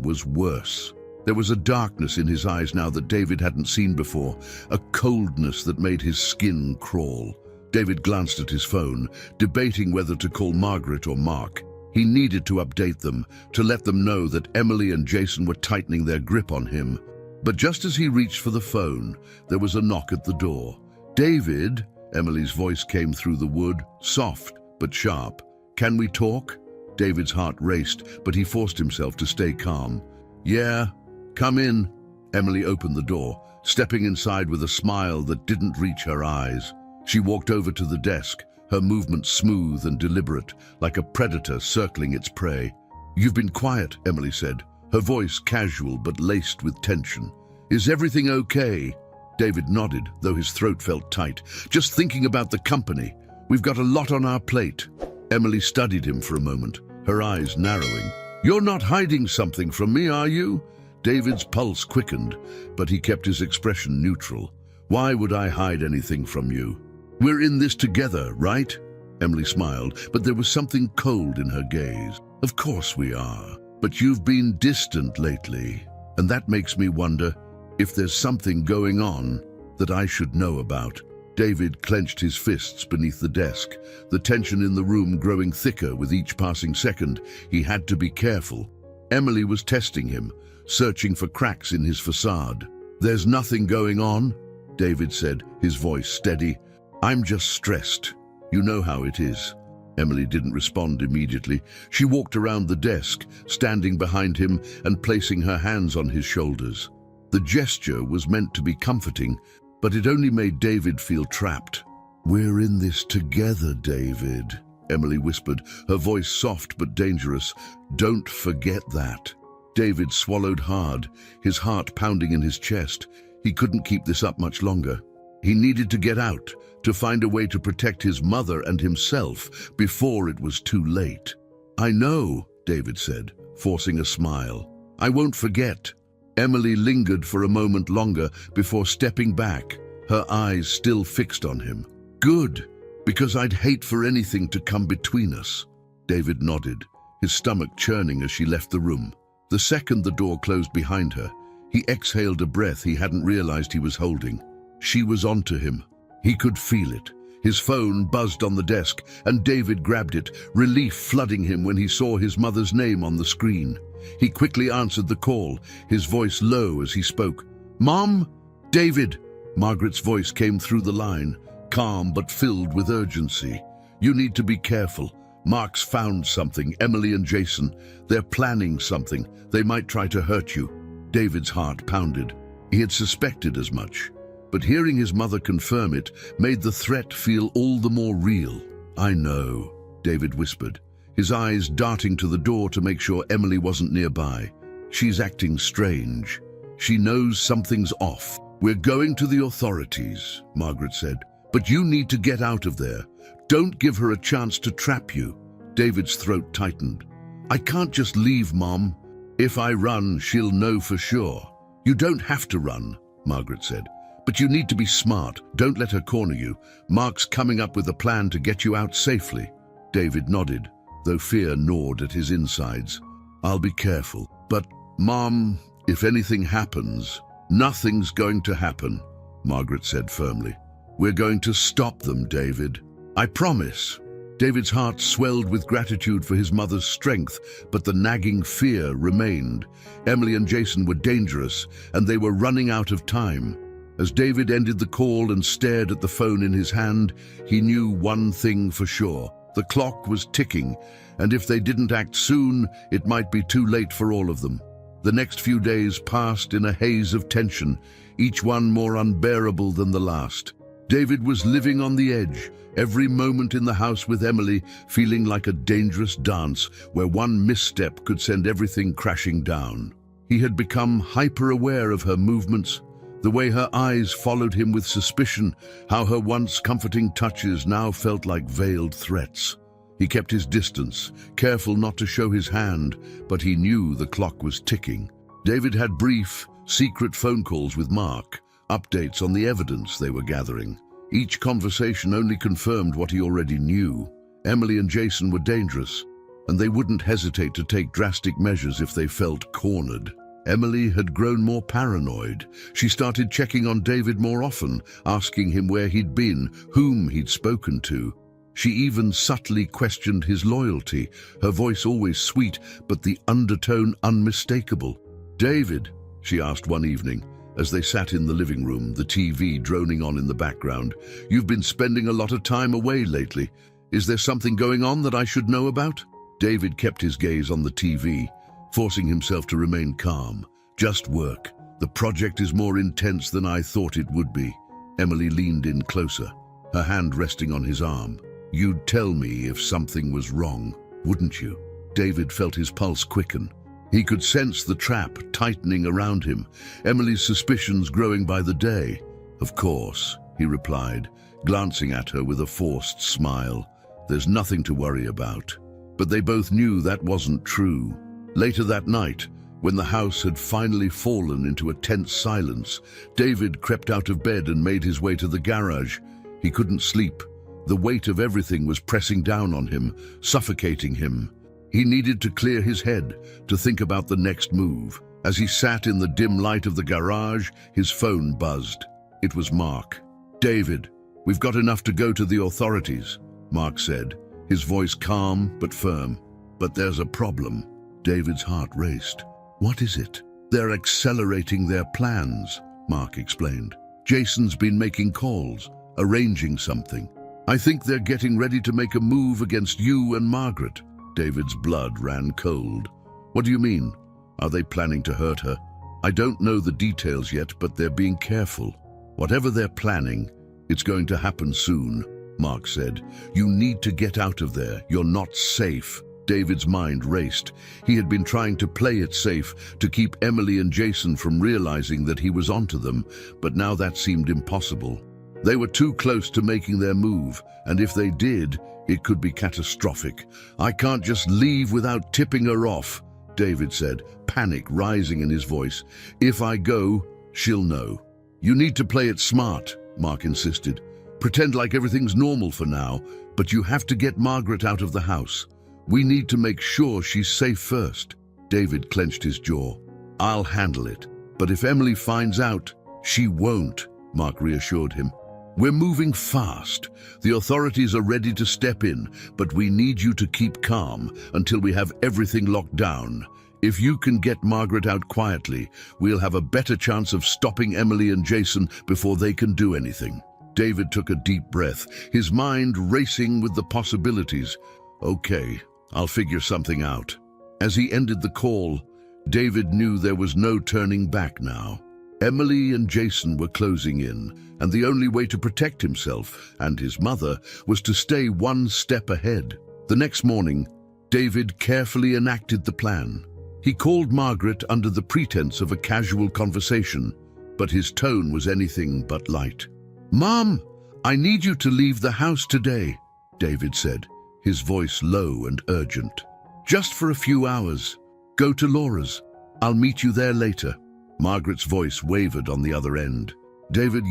was worse. There was a darkness in his eyes now that David hadn't seen before, a coldness that made his skin crawl. David glanced at his phone, debating whether to call Margaret or Mark. He needed to update them, to let them know that Emily and Jason were tightening their grip on him. But just as he reached for the phone, there was a knock at the door. "David," Emily's voice came through the wood, soft but sharp. "Can we talk?" David's heart raced, but he forced himself to stay calm. "Yeah, come in." Emily opened the door, stepping inside with a smile that didn't reach her eyes. She walked over to the desk, her movements smooth and deliberate, like a predator circling its prey. "You've been quiet," Emily said, her voice casual but laced with tension. "Is everything okay?" David nodded, though his throat felt tight. "Just thinking about the company. We've got a lot on our plate." Emily studied him for a moment, her eyes narrowing. "You're not hiding something from me, are you?" David's pulse quickened, but he kept his expression neutral. "Why would I hide anything from you? We're in this together, right?" Emily smiled, but there was something cold in her gaze. "Of course we are, but you've been distant lately, and that makes me wonder if there's something going on that I should know about." David clenched his fists beneath the desk, the tension in the room growing thicker with each passing second. He had to be careful. Emily was testing him, searching for cracks in his facade. "There's nothing going on," David said, his voice steady. "I'm just stressed. You know how it is." Emily didn't respond immediately. She walked around the desk, standing behind him and placing her hands on his shoulders. The gesture was meant to be comforting, but it only made David feel trapped. "We're in this together, David," Emily whispered, her voice soft but dangerous. "Don't forget that." David swallowed hard, his heart pounding in his chest. He couldn't keep this up much longer. He needed to get out, to find a way to protect his mother and himself before it was too late. "I know," David said, forcing a smile. "I won't forget." Emily lingered for a moment longer before stepping back, her eyes still fixed on him. "Good, because I'd hate for anything to come between us." David nodded, his stomach churning as she left the room. The second the door closed behind her, he exhaled a breath he hadn't realized he was holding. She was onto him. He could feel it. His phone buzzed on the desk, and David grabbed it, relief flooding him when he saw his mother's name on the screen. He quickly answered the call, his voice low as he spoke. "Mom?" "David!" Margaret's voice came through the line, calm but filled with urgency. "You need to be careful. Mark's found something, Emily and Jason. They're planning something. They might try to hurt you." David's heart pounded. He had suspected as much, but hearing his mother confirm it made the threat feel all the more real. "I know," David whispered, his eyes darting to the door to make sure Emily wasn't nearby. "She's acting strange. She knows something's off." "We're going to the authorities," Margaret said, "but you need to get out of there. Don't give her a chance to trap you." David's throat tightened. "I can't just leave, Mom. If I run, she'll know for sure." "You don't have to run," Margaret said, "but you need to be smart. Don't let her corner you. Mark's coming up with a plan to get you out safely." David nodded, though fear gnawed at his insides. "I'll be careful. But, Mom, if anything happens..." "Nothing's going to happen," Margaret said firmly. "We're going to stop them, David. I promise." David's heart swelled with gratitude for his mother's strength, but the nagging fear remained. Emily and Jason were dangerous, and they were running out of time. As David ended the call and stared at the phone in his hand, he knew one thing for sure. The clock was ticking, and if they didn't act soon, it might be too late for all of them. The next few days passed in a haze of tension, each one more unbearable than the last. David was living on the edge, every moment in the house with Emily feeling like a dangerous dance where one misstep could send everything crashing down. He had become hyper-aware of her movements, the way her eyes followed him with suspicion, how her once comforting touches now felt like veiled threats. He kept his distance, careful not to show his hand, but he knew the clock was ticking. David had brief, secret phone calls with Mark, updates on the evidence they were gathering. Each conversation only confirmed what he already knew. Emily and Jason were dangerous, and they wouldn't hesitate to take drastic measures if they felt cornered. Emily had grown more paranoid. She started checking on David more often, asking him where he'd been, whom he'd spoken to. She even subtly questioned his loyalty, her voice always sweet, but the undertone unmistakable. "David," she asked one evening, as they sat in the living room, the TV droning on in the background, "you've been spending a lot of time away lately. Is there something going on that I should know about?" David kept his gaze on the TV, forcing himself to remain calm. "Just work. The project is more intense than I thought it would be." Emily leaned in closer, her hand resting on his arm. "You'd tell me if something was wrong, wouldn't you?" David felt his pulse quicken. He could sense the trap tightening around him, Emily's suspicions growing by the day. "Of course," he replied, glancing at her with a forced smile. "There's nothing to worry about." But they both knew that wasn't true. Later that night, when the house had finally fallen into a tense silence, David crept out of bed and made his way to the garage. He couldn't sleep. The weight of everything was pressing down on him, suffocating him. He needed to clear his head, to think about the next move. As he sat in the dim light of the garage, his phone buzzed. It was Mark. "David, we've got enough to go to the authorities," Mark said, his voice calm but firm. "But there's a problem." David's heart raced. "What is it?" "They're accelerating their plans," Mark explained. "Jason's been making calls, arranging something. I think they're getting ready to make a move against you and Margaret." David's blood ran cold. "What do you mean? Are they planning to hurt her?" "I don't know the details yet, but they're being careful. Whatever they're planning, it's going to happen soon," Mark said. "You need to get out of there. You're not safe." David's mind raced. He had been trying to play it safe, to keep Emily and Jason from realizing that he was onto them, but now that seemed impossible. They were too close to making their move, and if they did, it could be catastrophic. "I can't just leave without tipping her off," David said, panic rising in his voice. "If I go, she'll know." "You need to play it smart," Mark insisted. "Pretend like everything's normal for now, but you have to get Margaret out of the house. We need to make sure she's safe first." David clenched his jaw. "I'll handle it. But if Emily finds out, she won't," Mark reassured him. "We're moving fast. The authorities are ready to step in, but we need you to keep calm until we have everything locked down. If you can get Margaret out quietly, we'll have a better chance of stopping Emily and Jason before they can do anything." David took a deep breath, his mind racing with the possibilities. "Okay, I'll figure something out." As he ended the call, David knew there was no turning back now. Emily and Jason were closing in, and the only way to protect himself and his mother was to stay one step ahead. The next morning, David carefully enacted the plan. He called Margaret under the pretense of a casual conversation, but his tone was anything but light. "Mom, I need you to leave the house today," David said, his voice low and urgent. "Just for a few hours. Go to Laura's. I'll meet you there later." Margaret's voice wavered on the other end. "David,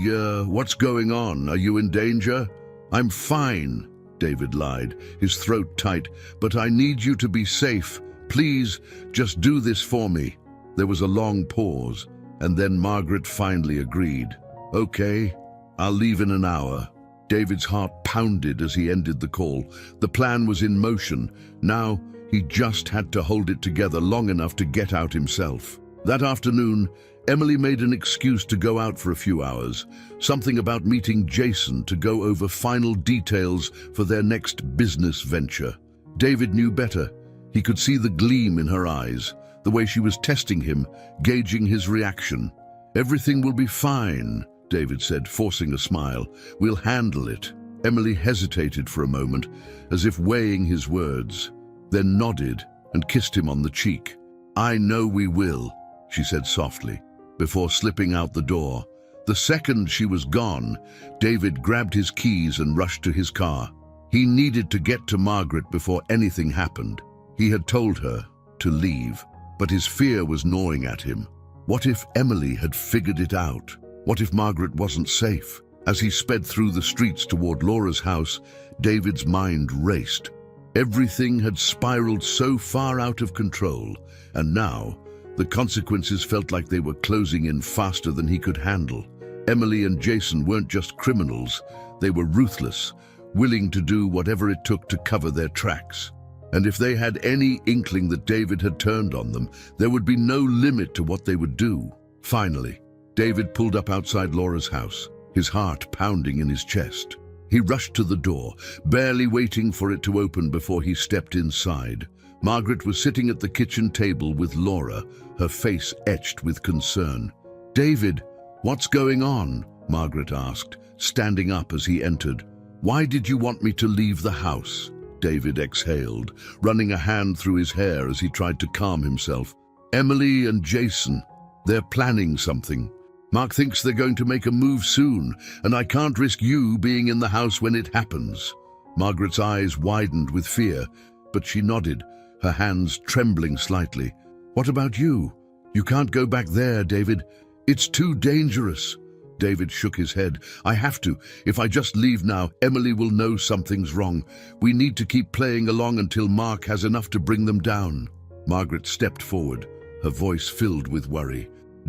what's going on? Are you in danger?" "I'm fine," David lied, his throat tight, "but I need you to be safe. Please, just do this for me." There was a long pause, and then Margaret finally agreed. "Okay, I'll leave in an hour." David's heart pounded as he ended the call. The plan was in motion. Now, he just had to hold it together long enough to get out himself. That afternoon, Emily made an excuse to go out for a few hours, something about meeting Jason to go over final details for their next business venture. David knew better. He could see the gleam in her eyes, the way she was testing him, gauging his reaction. "Everything will be fine," David said, forcing a smile. "We'll handle it." Emily hesitated for a moment, as if weighing his words, then nodded and kissed him on the cheek. "I know we will," she said softly, before slipping out the door. The second she was gone, David grabbed his keys and rushed to his car. He needed to get to Margaret before anything happened. He had told her to leave, but his fear was gnawing at him. What if Emily had figured it out? What if Margaret wasn't safe? As he sped through the streets toward Laura's house, David's mind raced. Everything had spiraled so far out of control, and now the consequences felt like they were closing in faster than he could handle. Emily and Jason weren't just criminals, they were ruthless, willing to do whatever it took to cover their tracks. And if they had any inkling that David had turned on them, there would be no limit to what they would do. Finally, David pulled up outside Laura's house, his heart pounding in his chest. He rushed to the door, barely waiting for it to open before he stepped inside. Margaret was sitting at the kitchen table with Laura, her face etched with concern. "David, what's going on?" Margaret asked, standing up as he entered. "Why did you want me to leave the house?" David exhaled, running a hand through his hair as he tried to calm himself. "Emily and Jason, they're planning something. Mark thinks they're going to make a move soon, and I can't risk you being in the house when it happens." Margaret's eyes widened with fear, but she nodded, her hands trembling slightly. "What about you? You can't go back there, David. It's too dangerous." David shook his head. "I have to. If I just leave now, Emily will know something's wrong. We need to keep playing along until Mark has enough to bring them down." Margaret stepped forward, her voice filled with worry.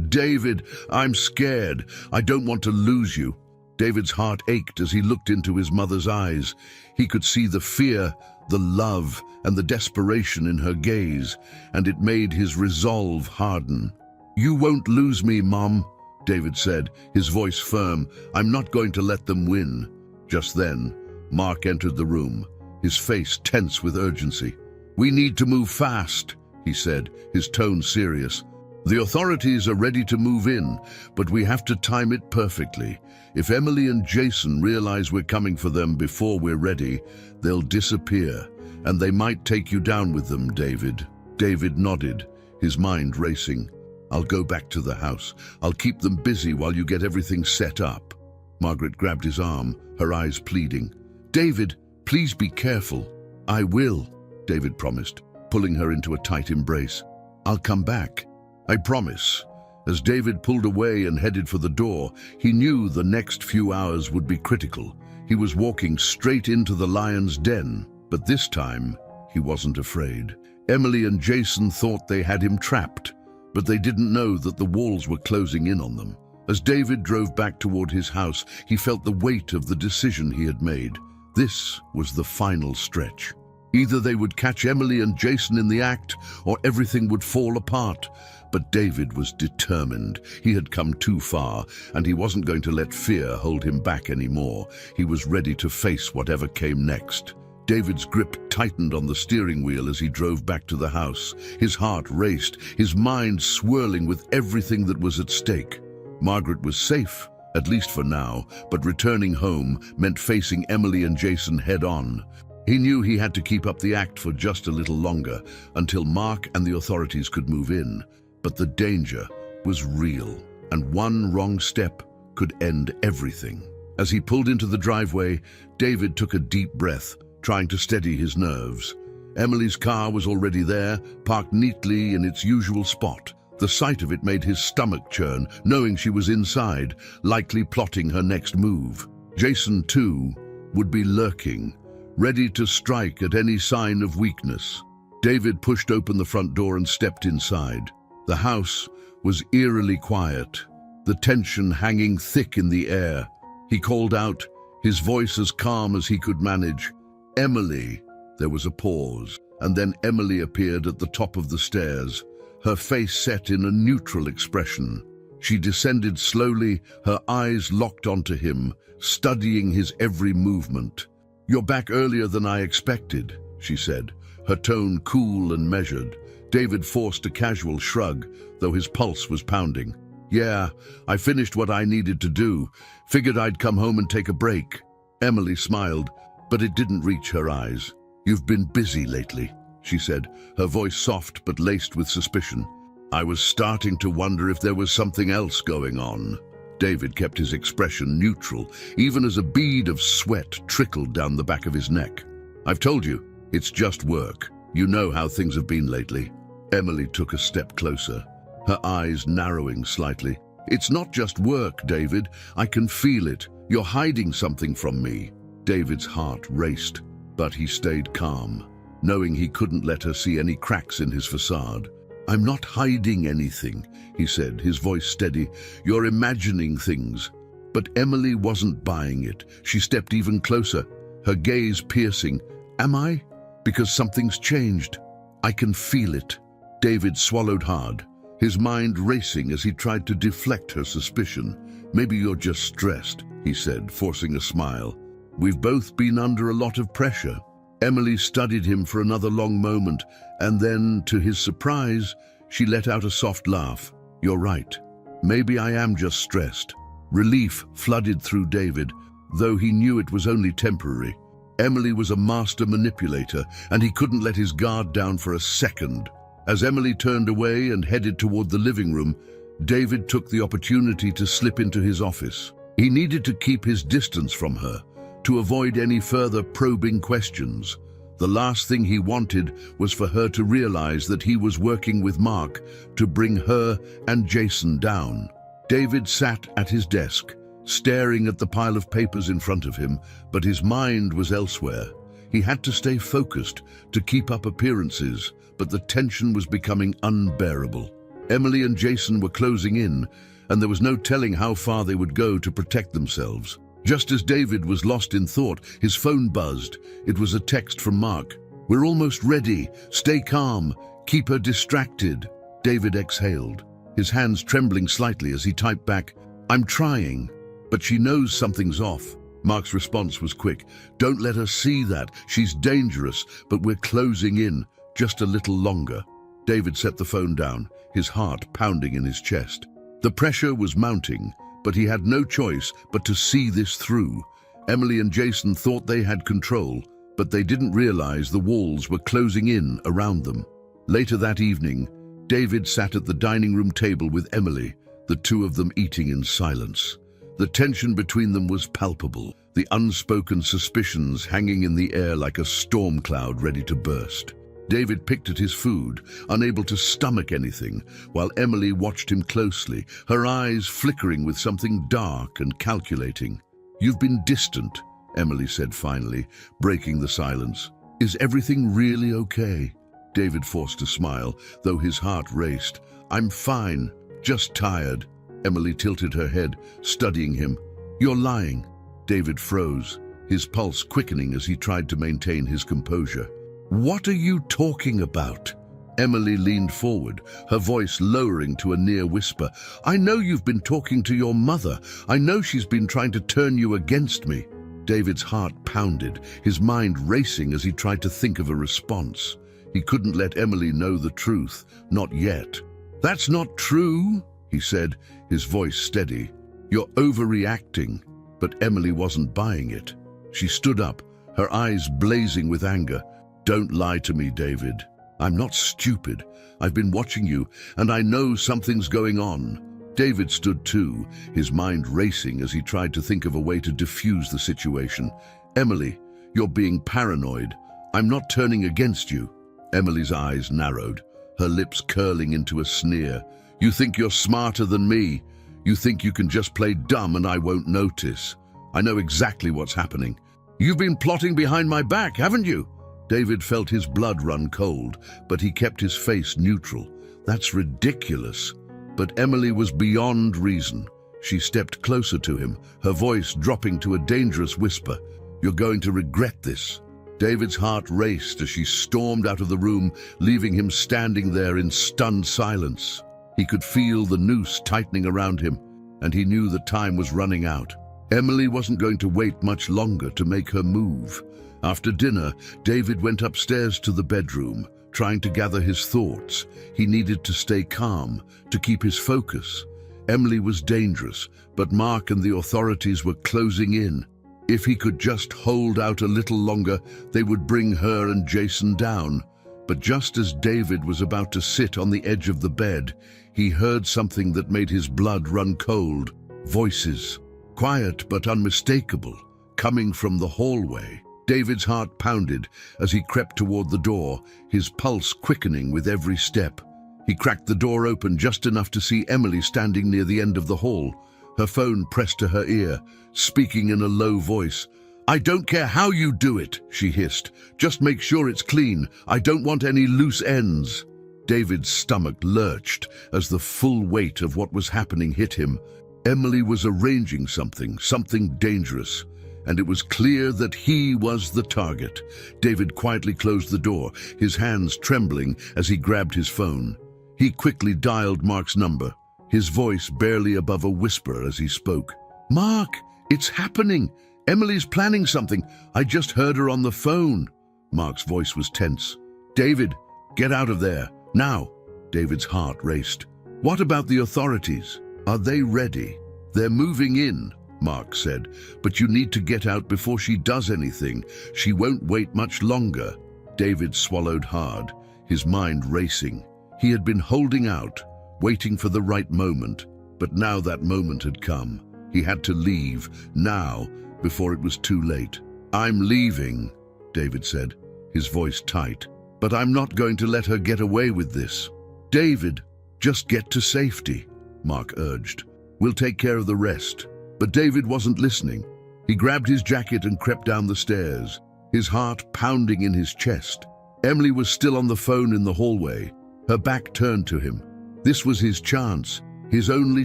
"David, I'm scared. I don't want to lose you." David's heart ached as he looked into his mother's eyes. He could see the fear, the love, and the desperation in her gaze, and it made his resolve harden. "You won't lose me, Mom," David said, his voice firm. "I'm not going to let them win." Just then, Mark entered the room, his face tense with urgency. "We need to move fast," he said, his tone serious. "The authorities are ready to move in, but we have to time it perfectly. If Emily and Jason realize we're coming for them before we're ready, they'll disappear, and they might take you down with them, David." David nodded, his mind racing. "I'll go back to the house. I'll keep them busy while you get everything set up." Margaret grabbed his arm, her eyes pleading. "David, please be careful." "I will," David promised, pulling her into a tight embrace. "I'll come back. I promise." As David pulled away and headed for the door, he knew the next few hours would be critical. He was walking straight into the lion's den, but this time he wasn't afraid. Emily and Jason thought they had him trapped, but they didn't know that the walls were closing in on them. As David drove back toward his house, he felt the weight of the decision he had made. This was the final stretch. Either they would catch Emily and Jason in the act, or everything would fall apart. But David was determined. He had come too far, and he wasn't going to let fear hold him back anymore. He was ready to face whatever came next. David's grip tightened on the steering wheel as he drove back to the house. His heart raced, his mind swirling with everything that was at stake. Margaret was safe, at least for now, but returning home meant facing Emily and Jason head-on. He knew he had to keep up the act for just a little longer, until Mark and the authorities could move in. But the danger was real, and one wrong step could end everything. As he pulled into the driveway, David took a deep breath, trying to steady his nerves. Emily's car was already there, parked neatly in its usual spot. The sight of it made his stomach churn, knowing she was inside, likely plotting her next move. Jason, too, would be lurking, ready to strike at any sign of weakness. David pushed open the front door and stepped inside. The house was eerily quiet, the tension hanging thick in the air. He called out, his voice as calm as he could manage. "Emily." There was a pause, and then Emily appeared at the top of the stairs, her face set in a neutral expression. She descended slowly, her eyes locked onto him, studying his every movement. "You're back earlier than I expected," she said, her tone cool and measured. David forced a casual shrug, though his pulse was pounding. "Yeah, I finished what I needed to do. Figured I'd come home and take a break." Emily smiled, but it didn't reach her eyes. "You've been busy lately," she said, her voice soft but laced with suspicion. "I was starting to wonder if there was something else going on." David kept his expression neutral, even as a bead of sweat trickled down the back of his neck. "I've told you, it's just work. You know how things have been lately." Emily took a step closer, her eyes narrowing slightly. "It's not just work, David. I can feel it. You're hiding something from me." David's heart raced, but he stayed calm, knowing he couldn't let her see any cracks in his facade. "I'm not hiding anything," he said, his voice steady. "You're imagining things." But Emily wasn't buying it. She stepped even closer, her gaze piercing. "Am I? Because something's changed. I can feel it." David swallowed hard, his mind racing as he tried to deflect her suspicion. "Maybe you're just stressed," he said, forcing a smile. "We've both been under a lot of pressure." Emily studied him for another long moment, and then, to his surprise, she let out a soft laugh. "You're right. Maybe I am just stressed." Relief flooded through David, though he knew it was only temporary. Emily was a master manipulator, and he couldn't let his guard down for a second. As Emily turned away and headed toward the living room, David took the opportunity to slip into his office. He needed to keep his distance from her, to avoid any further probing questions. The last thing he wanted was for her to realize that he was working with Mark to bring her and Jason down. David sat at his desk, staring at the pile of papers in front of him, but his mind was elsewhere. He had to stay focused, to keep up appearances, but the tension was becoming unbearable. Emily and Jason were closing in, and there was no telling how far they would go to protect themselves. Just as David was lost in thought, his phone buzzed. It was a text from Mark. "We're almost ready. Stay calm. Keep her distracted." David exhaled, his hands trembling slightly as he typed back, "I'm trying, but she knows something's off." Mark's response was quick. "Don't let her see that. She's dangerous, but we're closing in. Just a little longer." David set the phone down, his heart pounding in his chest. The pressure was mounting, but he had no choice but to see this through. Emily and Jason thought they had control, but they didn't realize the walls were closing in around them. Later that evening, David sat at the dining room table with Emily, the two of them eating in silence. The tension between them was palpable, the unspoken suspicions hanging in the air like a storm cloud ready to burst. David picked at his food, unable to stomach anything, while Emily watched him closely, her eyes flickering with something dark and calculating. "You've been distant," Emily said finally, breaking the silence. "Is everything really okay?" David forced a smile, though his heart raced. "I'm fine, just tired." Emily tilted her head, studying him. "You're lying." David froze, his pulse quickening as he tried to maintain his composure. "What are you talking about?" Emily leaned forward, her voice lowering to a near whisper. "I know you've been talking to your mother. I know she's been trying to turn you against me." David's heart pounded, his mind racing as he tried to think of a response. He couldn't let Emily know the truth, not yet. "That's not true," he said, his voice steady. "You're overreacting." But Emily wasn't buying it. She stood up, her eyes blazing with anger. "Don't lie to me, David. I'm not stupid. I've been watching you, and I know something's going on." David stood too, his mind racing as he tried to think of a way to diffuse the situation. "Emily, you're being paranoid. I'm not turning against you." Emily's eyes narrowed, her lips curling into a sneer. "You think you're smarter than me. You think you can just play dumb and I won't notice. I know exactly what's happening. You've been plotting behind my back, haven't you?" David felt his blood run cold, but he kept his face neutral. "That's ridiculous." But Emily was beyond reason. She stepped closer to him, her voice dropping to a dangerous whisper. "You're going to regret this." David's heart raced as she stormed out of the room, leaving him standing there in stunned silence. He could feel the noose tightening around him, and he knew the time was running out. Emily wasn't going to wait much longer to make her move. After dinner, David went upstairs to the bedroom, trying to gather his thoughts. He needed to stay calm, to keep his focus. Emily was dangerous, but Mark and the authorities were closing in. If he could just hold out a little longer, they would bring her and Jason down. But just as David was about to sit on the edge of the bed, he heard something that made his blood run cold. Voices, quiet but unmistakable, coming from the hallway. David's heart pounded as he crept toward the door, his pulse quickening with every step. He cracked the door open just enough to see Emily standing near the end of the hall, her phone pressed to her ear, speaking in a low voice. "I don't care how you do it," she hissed. "Just make sure it's clean. I don't want any loose ends." David's stomach lurched as the full weight of what was happening hit him. Emily was arranging something dangerous, and it was clear that he was the target. David quietly closed the door, his hands trembling as he grabbed his phone. He quickly dialed Mark's number, his voice barely above a whisper as he spoke. "Mark, it's happening. Emily's planning something. I just heard her on the phone." Mark's voice was tense. "David, get out of there, now." David's heart raced. "What about the authorities? Are they ready?" "They're moving in," Mark said, "but you need to get out before she does anything. She won't wait much longer." David swallowed hard, his mind racing. He had been holding out, waiting for the right moment, but now that moment had come. He had to leave, now, before it was too late. "I'm leaving," David said, his voice tight. "But I'm not going to let her get away with this." "David, just get to safety," Mark urged. "We'll take care of the rest." But David wasn't listening. He grabbed his jacket and crept down the stairs, his heart pounding in his chest. Emily was still on the phone in the hallway, her back turned to him. This was his chance, his only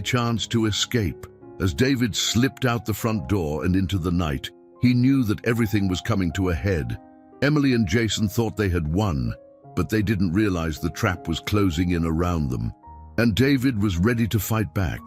chance to escape. As David slipped out the front door and into the night, he knew that everything was coming to a head. Emily and Jason thought they had won, but they didn't realize the trap was closing in around them. And David was ready to fight back.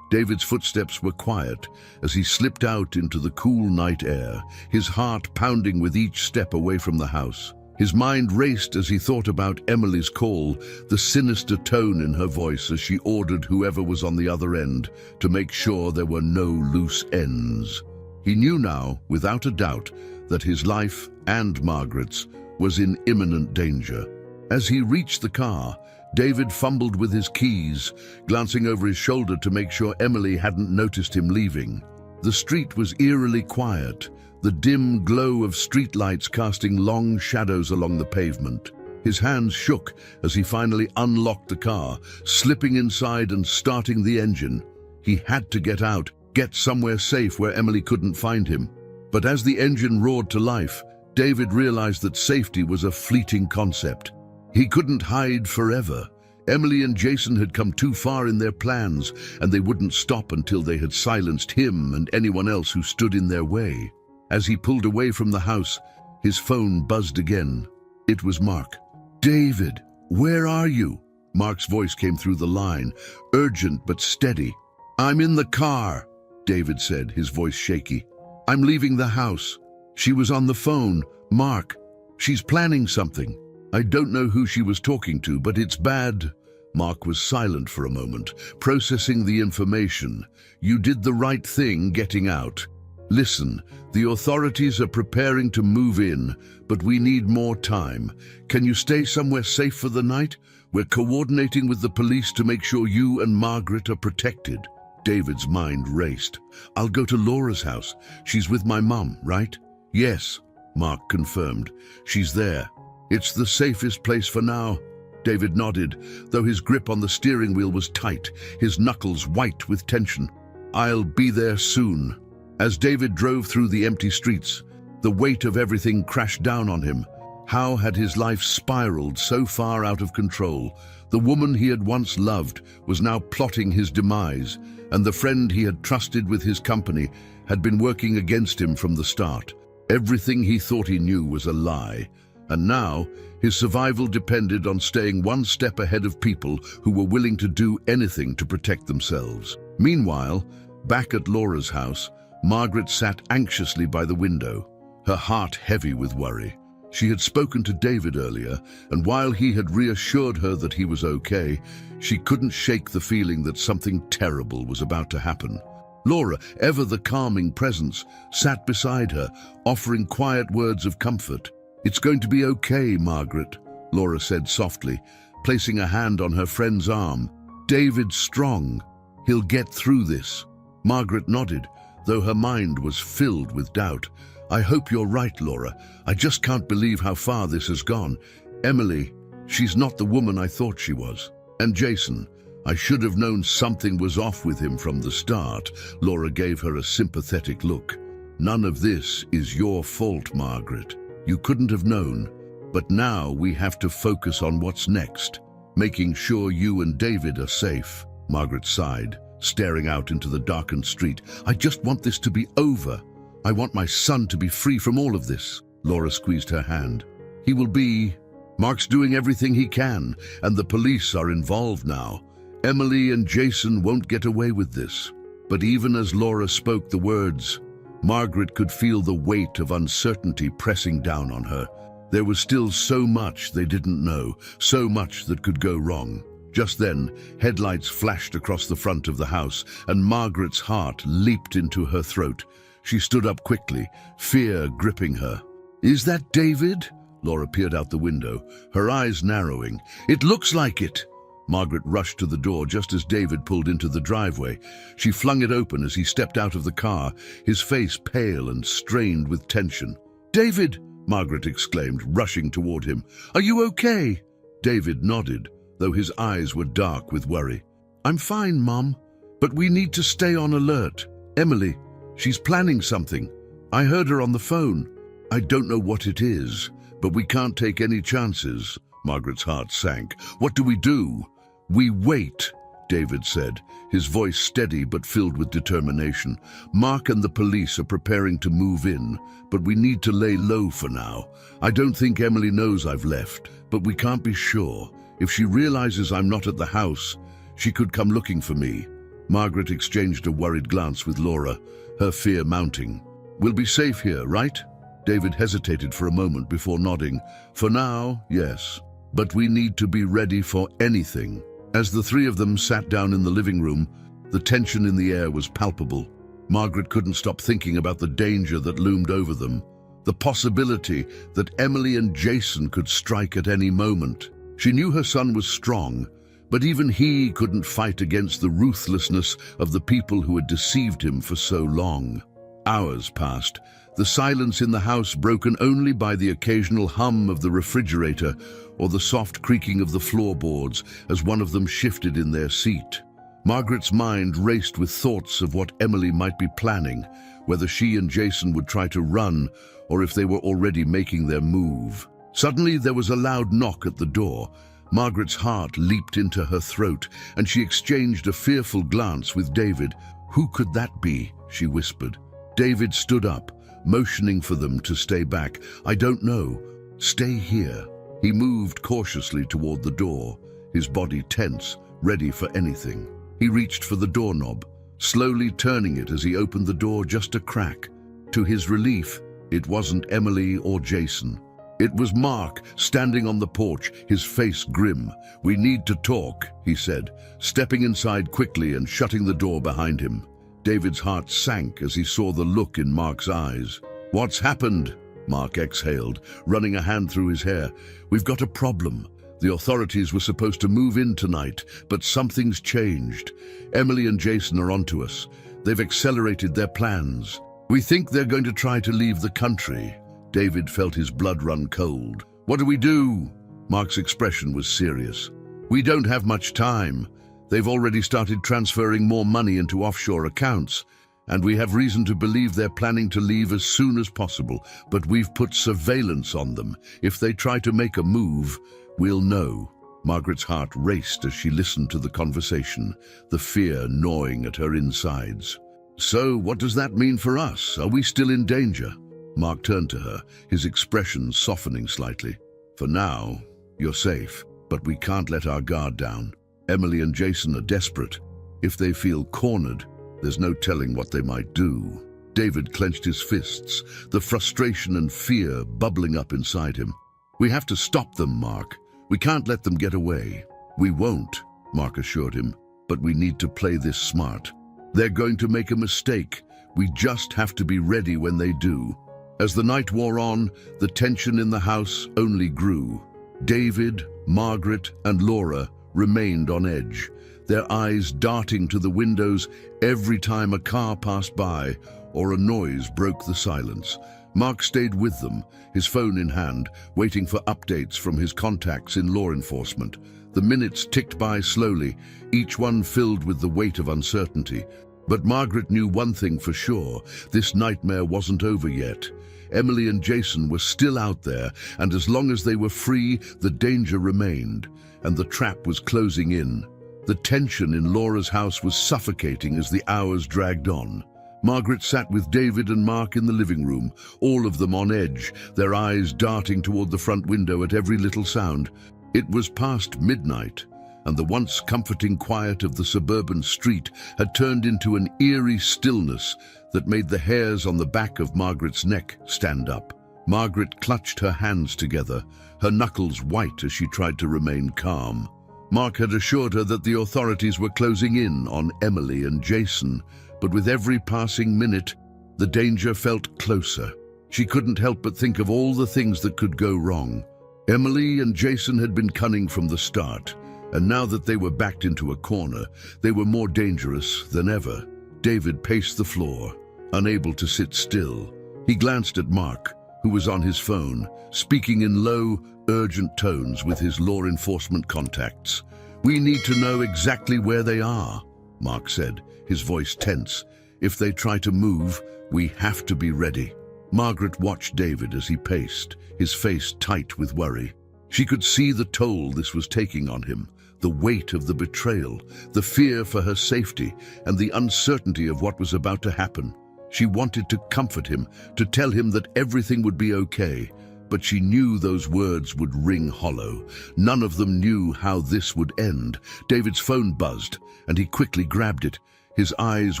David's footsteps were quiet as he slipped out into the cool night air, his heart pounding with each step away from the house. His mind raced as he thought about Emily's call, the sinister tone in her voice as she ordered whoever was on the other end to make sure there were no loose ends. He knew now, without a doubt, that his life and Margaret's was in imminent danger. As he reached the car, David fumbled with his keys, glancing over his shoulder to make sure Emily hadn't noticed him leaving. The street was eerily quiet, the dim glow of streetlights casting long shadows along the pavement. His hands shook as he finally unlocked the car, slipping inside and starting the engine. He had to get out, get somewhere safe where Emily couldn't find him. But as the engine roared to life, David realized that safety was a fleeting concept. He couldn't hide forever. Emily and Jason had come too far in their plans, and they wouldn't stop until they had silenced him and anyone else who stood in their way. As he pulled away from the house, his phone buzzed again. It was Mark. "David, where are you?" Mark's voice came through the line, urgent but steady. "I'm in the car," David said, his voice shaky. "I'm leaving the house. She was on the phone. Mark, she's planning something. I don't know who she was talking to, but it's bad." Mark was silent for a moment, processing the information. "You did the right thing getting out. Listen, the authorities are preparing to move in, but we need more time. Can you stay somewhere safe for the night? We're coordinating with the police to make sure you and Margaret are protected." David's mind raced. "I'll go to Laura's house. She's with my mum, right?" "Yes," Mark confirmed. "She's there. It's the safest place for now." David nodded, though his grip on the steering wheel was tight, his knuckles white with tension. "I'll be there soon." As David drove through the empty streets, the weight of everything crashed down on him. How had his life spiraled so far out of control? The woman he had once loved was now plotting his demise, and the friend he had trusted with his company had been working against him from the start. Everything he thought he knew was a lie. And now, his survival depended on staying one step ahead of people who were willing to do anything to protect themselves. Meanwhile, back at Laura's house, Margaret sat anxiously by the window, her heart heavy with worry. She had spoken to David earlier, and while he had reassured her that he was okay, she couldn't shake the feeling that something terrible was about to happen. Laura, ever the calming presence, sat beside her, offering quiet words of comfort. "It's going to be okay, Margaret," Laura said softly, placing a hand on her friend's arm. "David's strong. He'll get through this." Margaret nodded, though her mind was filled with doubt. "I hope you're right, Laura. I just can't believe how far this has gone. Emily, she's not the woman I thought she was. And Jason, I should have known something was off with him from the start. Laura gave her a sympathetic look. None of this is your fault, Margaret. You couldn't have known. But now we have to focus on what's next, making sure you and David are safe. Margaret sighed, staring out into the darkened street. I just want this to be over. I want my son to be free from all of this. Laura squeezed her hand. He will be. Mark's doing everything he can, and the police are involved now. Emily and Jason won't get away with this. But even as Laura spoke the words, Margaret could feel the weight of uncertainty pressing down on her. There was still so much they didn't know, so much that could go wrong. Just then, headlights flashed across the front of the house, and Margaret's heart leaped into her throat. She stood up quickly, fear gripping her. Is that David? Laura peered out the window, her eyes narrowing. It looks like it. Margaret rushed to the door just as David pulled into the driveway. She flung it open as he stepped out of the car, his face pale and strained with tension. David! Margaret exclaimed, rushing toward him. Are you okay? David nodded, though his eyes were dark with worry. I'm fine, Mom, but we need to stay on alert. Emily, she's planning something. I heard her on the phone. I don't know what it is, but we can't take any chances. Margaret's heart sank. What do we do? We wait, David said, his voice steady but filled with determination. Mark and the police are preparing to move in, but we need to lay low for now. I don't think Emily knows I've left, but we can't be sure. If she realizes I'm not at the house, she could come looking for me. Margaret exchanged a worried glance with Laura, her fear mounting. We'll be safe here, right? David hesitated for a moment before nodding. For now, yes. But we need to be ready for anything. As the three of them sat down in the living room, the tension in the air was palpable. Margaret couldn't stop thinking about the danger that loomed over them, the possibility that Emily and Jason could strike at any moment. She knew her son was strong, but even he couldn't fight against the ruthlessness of the people who had deceived him for so long. Hours passed, the silence in the house broken only by the occasional hum of the refrigerator or the soft creaking of the floorboards as one of them shifted in their seat. Margaret's mind raced with thoughts of what Emily might be planning, whether she and Jason would try to run or if they were already making their move. Suddenly there was a loud knock at the door. Margaret's heart leaped into her throat, and she exchanged a fearful glance with David. Who could that be? She whispered. David stood up, motioning for them to stay back. I don't know. Stay here. He moved cautiously toward the door, his body tense, ready for anything. He reached for the doorknob, slowly turning it as he opened the door just a crack. To his relief, it wasn't Emily or Jason. It was Mark, standing on the porch, his face grim. We need to talk, he said, stepping inside quickly and shutting the door behind him. David's heart sank as he saw the look in Mark's eyes. What's happened? Mark exhaled, running a hand through his hair. We've got a problem. The authorities were supposed to move in tonight, but something's changed. Emily and Jason are onto us. They've accelerated their plans. We think they're going to try to leave the country. David felt his blood run cold. What do we do? Mark's expression was serious. We don't have much time. They've already started transferring more money into offshore accounts, and we have reason to believe they're planning to leave as soon as possible, but we've put surveillance on them. If they try to make a move, we'll know. Margaret's heart raced as she listened to the conversation, the fear gnawing at her insides. So, what does that mean for us? Are we still in danger? Mark turned to her, his expression softening slightly. For now, you're safe, but we can't let our guard down. Emily and Jason are desperate. If they feel cornered, there's no telling what they might do. David clenched his fists, the frustration and fear bubbling up inside him. We have to stop them, Mark. We can't let them get away. We won't, Mark assured him, but we need to play this smart. They're going to make a mistake. We just have to be ready when they do. As the night wore on, the tension in the house only grew. David, Margaret, and Laura remained on edge, their eyes darting to the windows every time a car passed by or a noise broke the silence. Mark stayed with them, his phone in hand, waiting for updates from his contacts in law enforcement. The minutes ticked by slowly, each one filled with the weight of uncertainty. But Margaret knew one thing for sure: this nightmare wasn't over yet. Emily and Jason were still out there, and as long as they were free, the danger remained, and the trap was closing in. The tension in Laura's house was suffocating as the hours dragged on. Margaret sat with David and Mark in the living room, all of them on edge, their eyes darting toward the front window at every little sound. It was past midnight, and the once comforting quiet of the suburban street had turned into an eerie stillness that made the hairs on the back of Margaret's neck stand up. Margaret clutched her hands together, her knuckles white as she tried to remain calm. Mark had assured her that the authorities were closing in on Emily and Jason, but with every passing minute, the danger felt closer. She couldn't help but think of all the things that could go wrong. Emily and Jason had been cunning from the start, and now that they were backed into a corner, they were more dangerous than ever. David paced the floor, unable to sit still. He glanced at Mark, who was on his phone, speaking in low, urgent tones with his law enforcement contacts. "We need to know exactly where they are," Mark said, his voice tense. "If they try to move, we have to be ready." Margaret watched David as he paced, his face tight with worry. She could see the toll this was taking on him, the weight of the betrayal, the fear for her safety, and the uncertainty of what was about to happen. She wanted to comfort him, to tell him that everything would be okay, but she knew those words would ring hollow. None of them knew how this would end. David's phone buzzed, and he quickly grabbed it. His eyes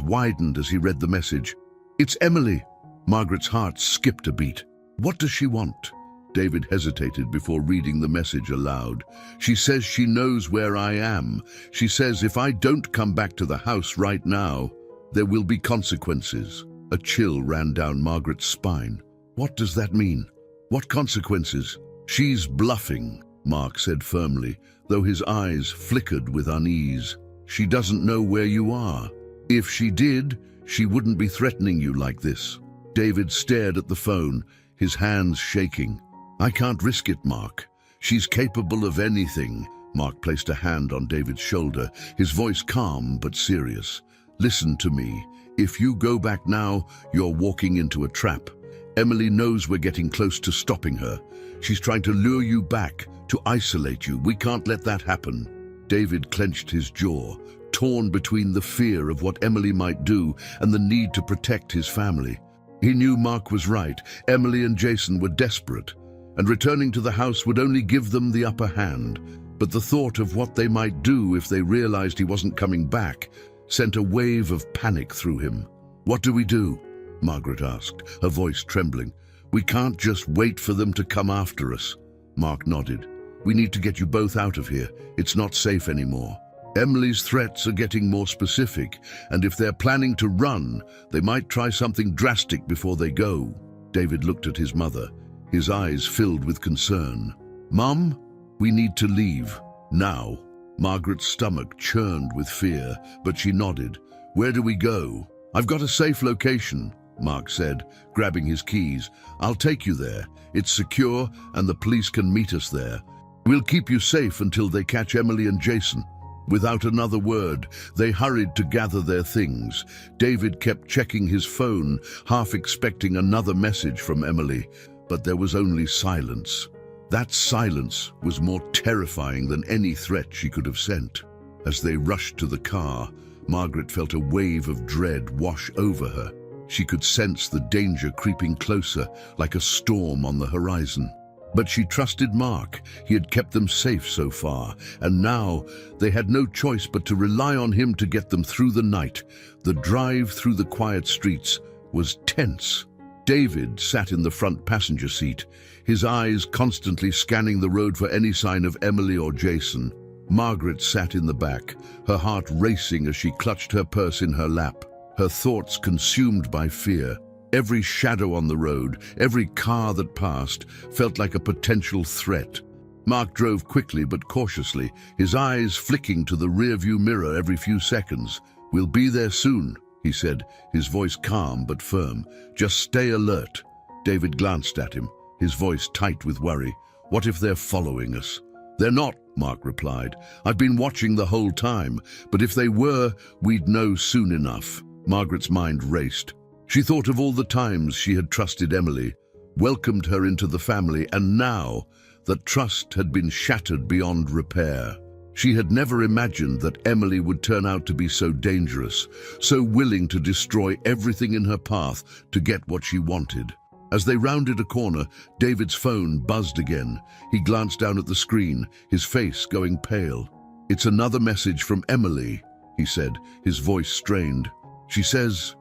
widened as he read the message. "It's Emily." Margaret's heart skipped a beat. "What does she want?" David hesitated before reading the message aloud. "She says she knows where I am. She says if I don't come back to the house right now, there will be consequences." A chill ran down Margaret's spine. What does that mean? What consequences? "She's bluffing," Mark said firmly, though his eyes flickered with unease. "She doesn't know where you are. If she did, she wouldn't be threatening you like this." David stared at the phone, his hands shaking. "I can't risk it, Mark. She's capable of anything." Mark placed a hand on David's shoulder, his voice calm but serious. "Listen to me. If you go back now, you're walking into a trap. Emily knows we're getting close to stopping her. She's trying to lure you back, to isolate you. We can't let that happen." David clenched his jaw, torn between the fear of what Emily might do and the need to protect his family. He knew Mark was right. Emily and Jason were desperate, and returning to the house would only give them the upper hand. But the thought of what they might do if they realized he wasn't coming back sent a wave of panic through him. "What do we do?" Margaret asked, her voice trembling. "We can't just wait for them to come after us." Mark nodded. "We need to get you both out of here. It's not safe anymore. Emily's threats are getting more specific, and if they're planning to run, they might try something drastic before they go." David looked at his mother, his eyes filled with concern. "Mum, we need to leave. Now." Margaret's stomach churned with fear, but she nodded. "Where do we go?" "I've got a safe location," Mark said, grabbing his keys. "I'll take you there. It's secure, and the police can meet us there. We'll keep you safe until they catch Emily and Jason." Without another word, they hurried to gather their things. David kept checking his phone, half expecting another message from Emily, but there was only silence. That silence was more terrifying than any threat she could have sent. As they rushed to the car, Margaret felt a wave of dread wash over her. She could sense the danger creeping closer, like a storm on the horizon. But she trusted Mark. He had kept them safe so far, and now they had no choice but to rely on him to get them through the night. The drive through the quiet streets was tense. David sat in the front passenger seat, his eyes constantly scanning the road for any sign of Emily or Jason. Margaret sat in the back, her heart racing as she clutched her purse in her lap, her thoughts consumed by fear. Every shadow on the road, every car that passed, felt like a potential threat. Mark drove quickly but cautiously, his eyes flicking to the rearview mirror every few seconds. "We'll be there soon," he said, his voice calm but firm. "Just stay alert." David glanced at him, his voice tight with worry. "What if they're following us?" "They're not," Mark replied. "I've been watching the whole time, but if they were, we'd know soon enough." Margaret's mind raced. She thought of all the times she had trusted Emily, welcomed her into the family, and now that trust had been shattered beyond repair. She had never imagined that Emily would turn out to be so dangerous, so willing to destroy everything in her path to get what she wanted. As they rounded a corner, David's phone buzzed again. He glanced down at the screen, his face going pale. "It's another message from Emily," he said, his voice strained. She says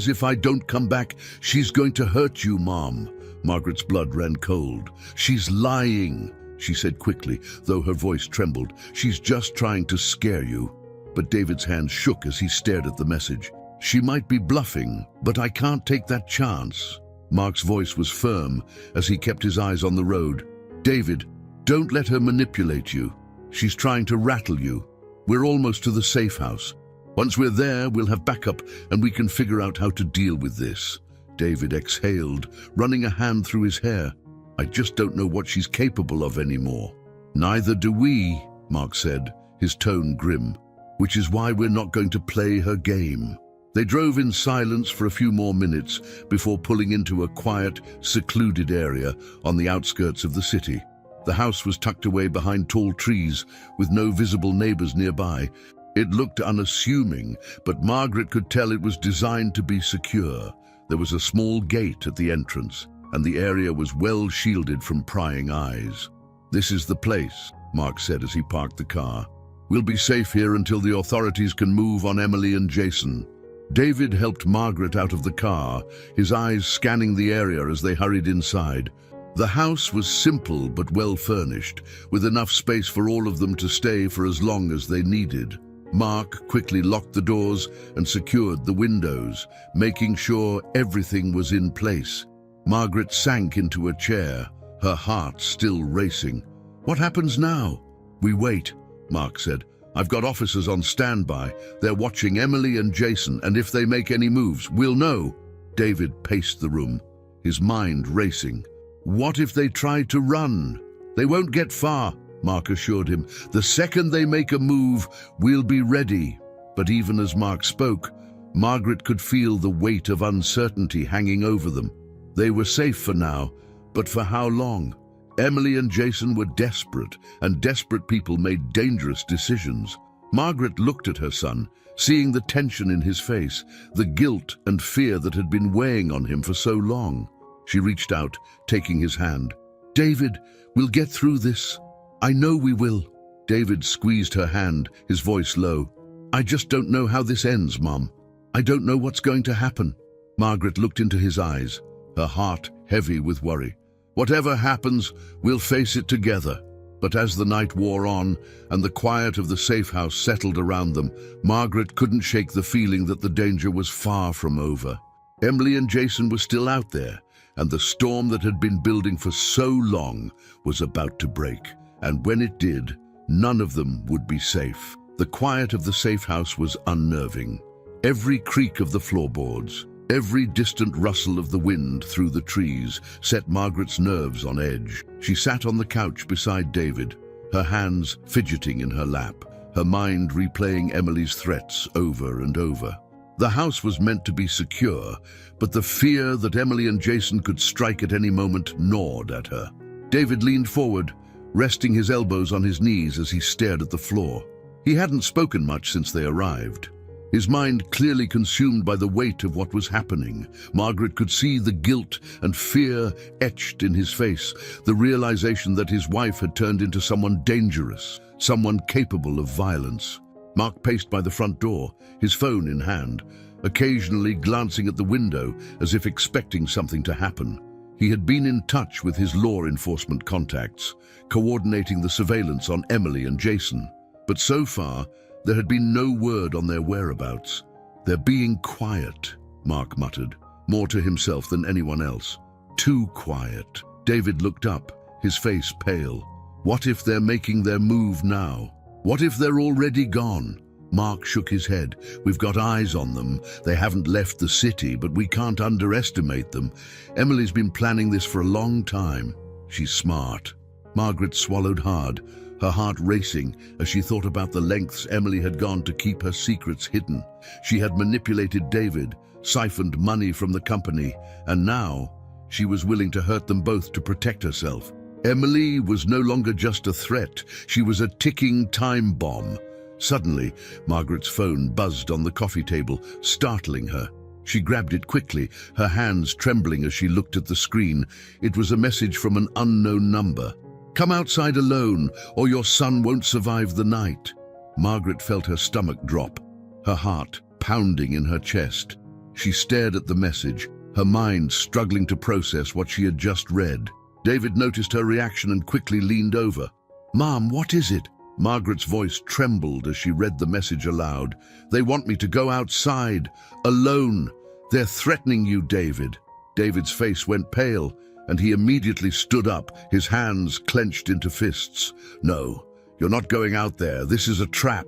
if I don't come back, she's going to hurt you, Mom." Margaret's blood ran cold. "She's lying," she said quickly, though her voice trembled. "She's just trying to scare you." But David's hand shook as he stared at the message. "She might be bluffing, but I can't take that chance." Mark's voice was firm as he kept his eyes on the road. "David, don't let her manipulate you. She's trying to rattle you. We're almost to the safe house. Once we're there, we'll have backup and we can figure out how to deal with this." David exhaled, running a hand through his hair. "I just don't know what she's capable of anymore." "Neither do we," Mark said, his tone grim, "which is why we're not going to play her game." They drove in silence for a few more minutes before pulling into a quiet, secluded area on the outskirts of the city. The house was tucked away behind tall trees, with no visible neighbors nearby. It looked unassuming, but Margaret could tell it was designed to be secure. There was a small gate at the entrance, and the area was well shielded from prying eyes. "This is the place," Mark said as he parked the car. "We'll be safe here until the authorities can move on Emily and Jason." David helped Margaret out of the car, his eyes scanning the area as they hurried inside. The house was simple but well furnished, with enough space for all of them to stay for as long as they needed. Mark quickly locked the doors and secured the windows, making sure everything was in place. Margaret sank into a chair, her heart still racing. "What happens now?" "We wait," Mark said. "I've got officers on standby. They're watching Emily and Jason, and if they make any moves, we'll know." David paced the room, his mind racing. "What if they try to run?" "They won't get far," Mark assured him. "The second they make a move, we'll be ready." But even as Mark spoke, Margaret could feel the weight of uncertainty hanging over them. They were safe for now, but for how long? Emily and Jason were desperate, and desperate people made dangerous decisions. Margaret looked at her son, seeing the tension in his face, the guilt and fear that had been weighing on him for so long. She reached out, taking his hand. "David, we'll get through this. I know we will." David squeezed her hand, his voice low. "I just don't know how this ends, Mom. I don't know what's going to happen." Margaret looked into his eyes, her heart heavy with worry. "Whatever happens, we'll face it together." But as the night wore on and the quiet of the safe house settled around them, Margaret couldn't shake the feeling that the danger was far from over. Emily and Jason were still out there, and the storm that had been building for so long was about to break. And when it did, none of them would be safe. The quiet of the safe house was unnerving. Every creak of the floorboards, every distant rustle of the wind through the trees set Margaret's nerves on edge. She sat on the couch beside David, her hands fidgeting in her lap, her mind replaying Emily's threats over and over. The house was meant to be secure, but the fear that Emily and Jason could strike at any moment gnawed at her. David leaned forward, resting his elbows on his knees as he stared at the floor. He hadn't spoken much since they arrived, his mind clearly consumed by the weight of what was happening. Margaret could see the guilt and fear etched in his face, the realization that his wife had turned into someone dangerous, someone capable of violence. Mark paced by the front door, his phone in hand, occasionally glancing at the window as if expecting something to happen. He had been in touch with his law enforcement contacts, coordinating the surveillance on Emily and Jason. But so far, there had been no word on their whereabouts. "They're being quiet," Mark muttered, more to himself than anyone else. "Too quiet." David looked up, his face pale. "What if they're making their move now? What if they're already gone?" Mark shook his head. "We've got eyes on them. They haven't left the city, but we can't underestimate them. Emily's been planning this for a long time. She's smart." Margaret swallowed hard, her heart racing as she thought about the lengths Emily had gone to keep her secrets hidden. She had manipulated David, siphoned money from the company, and now she was willing to hurt them both to protect herself. Emily was no longer just a threat, she was a ticking time bomb. Suddenly, Margaret's phone buzzed on the coffee table, startling her. She grabbed it quickly, her hands trembling as she looked at the screen. It was a message from an unknown number. "Come outside alone, or your son won't survive the night." Margaret felt her stomach drop, her heart pounding in her chest. She stared at the message, her mind struggling to process what she had just read. David noticed her reaction and quickly leaned over. "Mom, what is it?" Margaret's voice trembled as she read the message aloud. "They want me to go outside, alone. They're threatening you, David." David's face went pale, and he immediately stood up, his hands clenched into fists. "No, you're not going out there. This is a trap."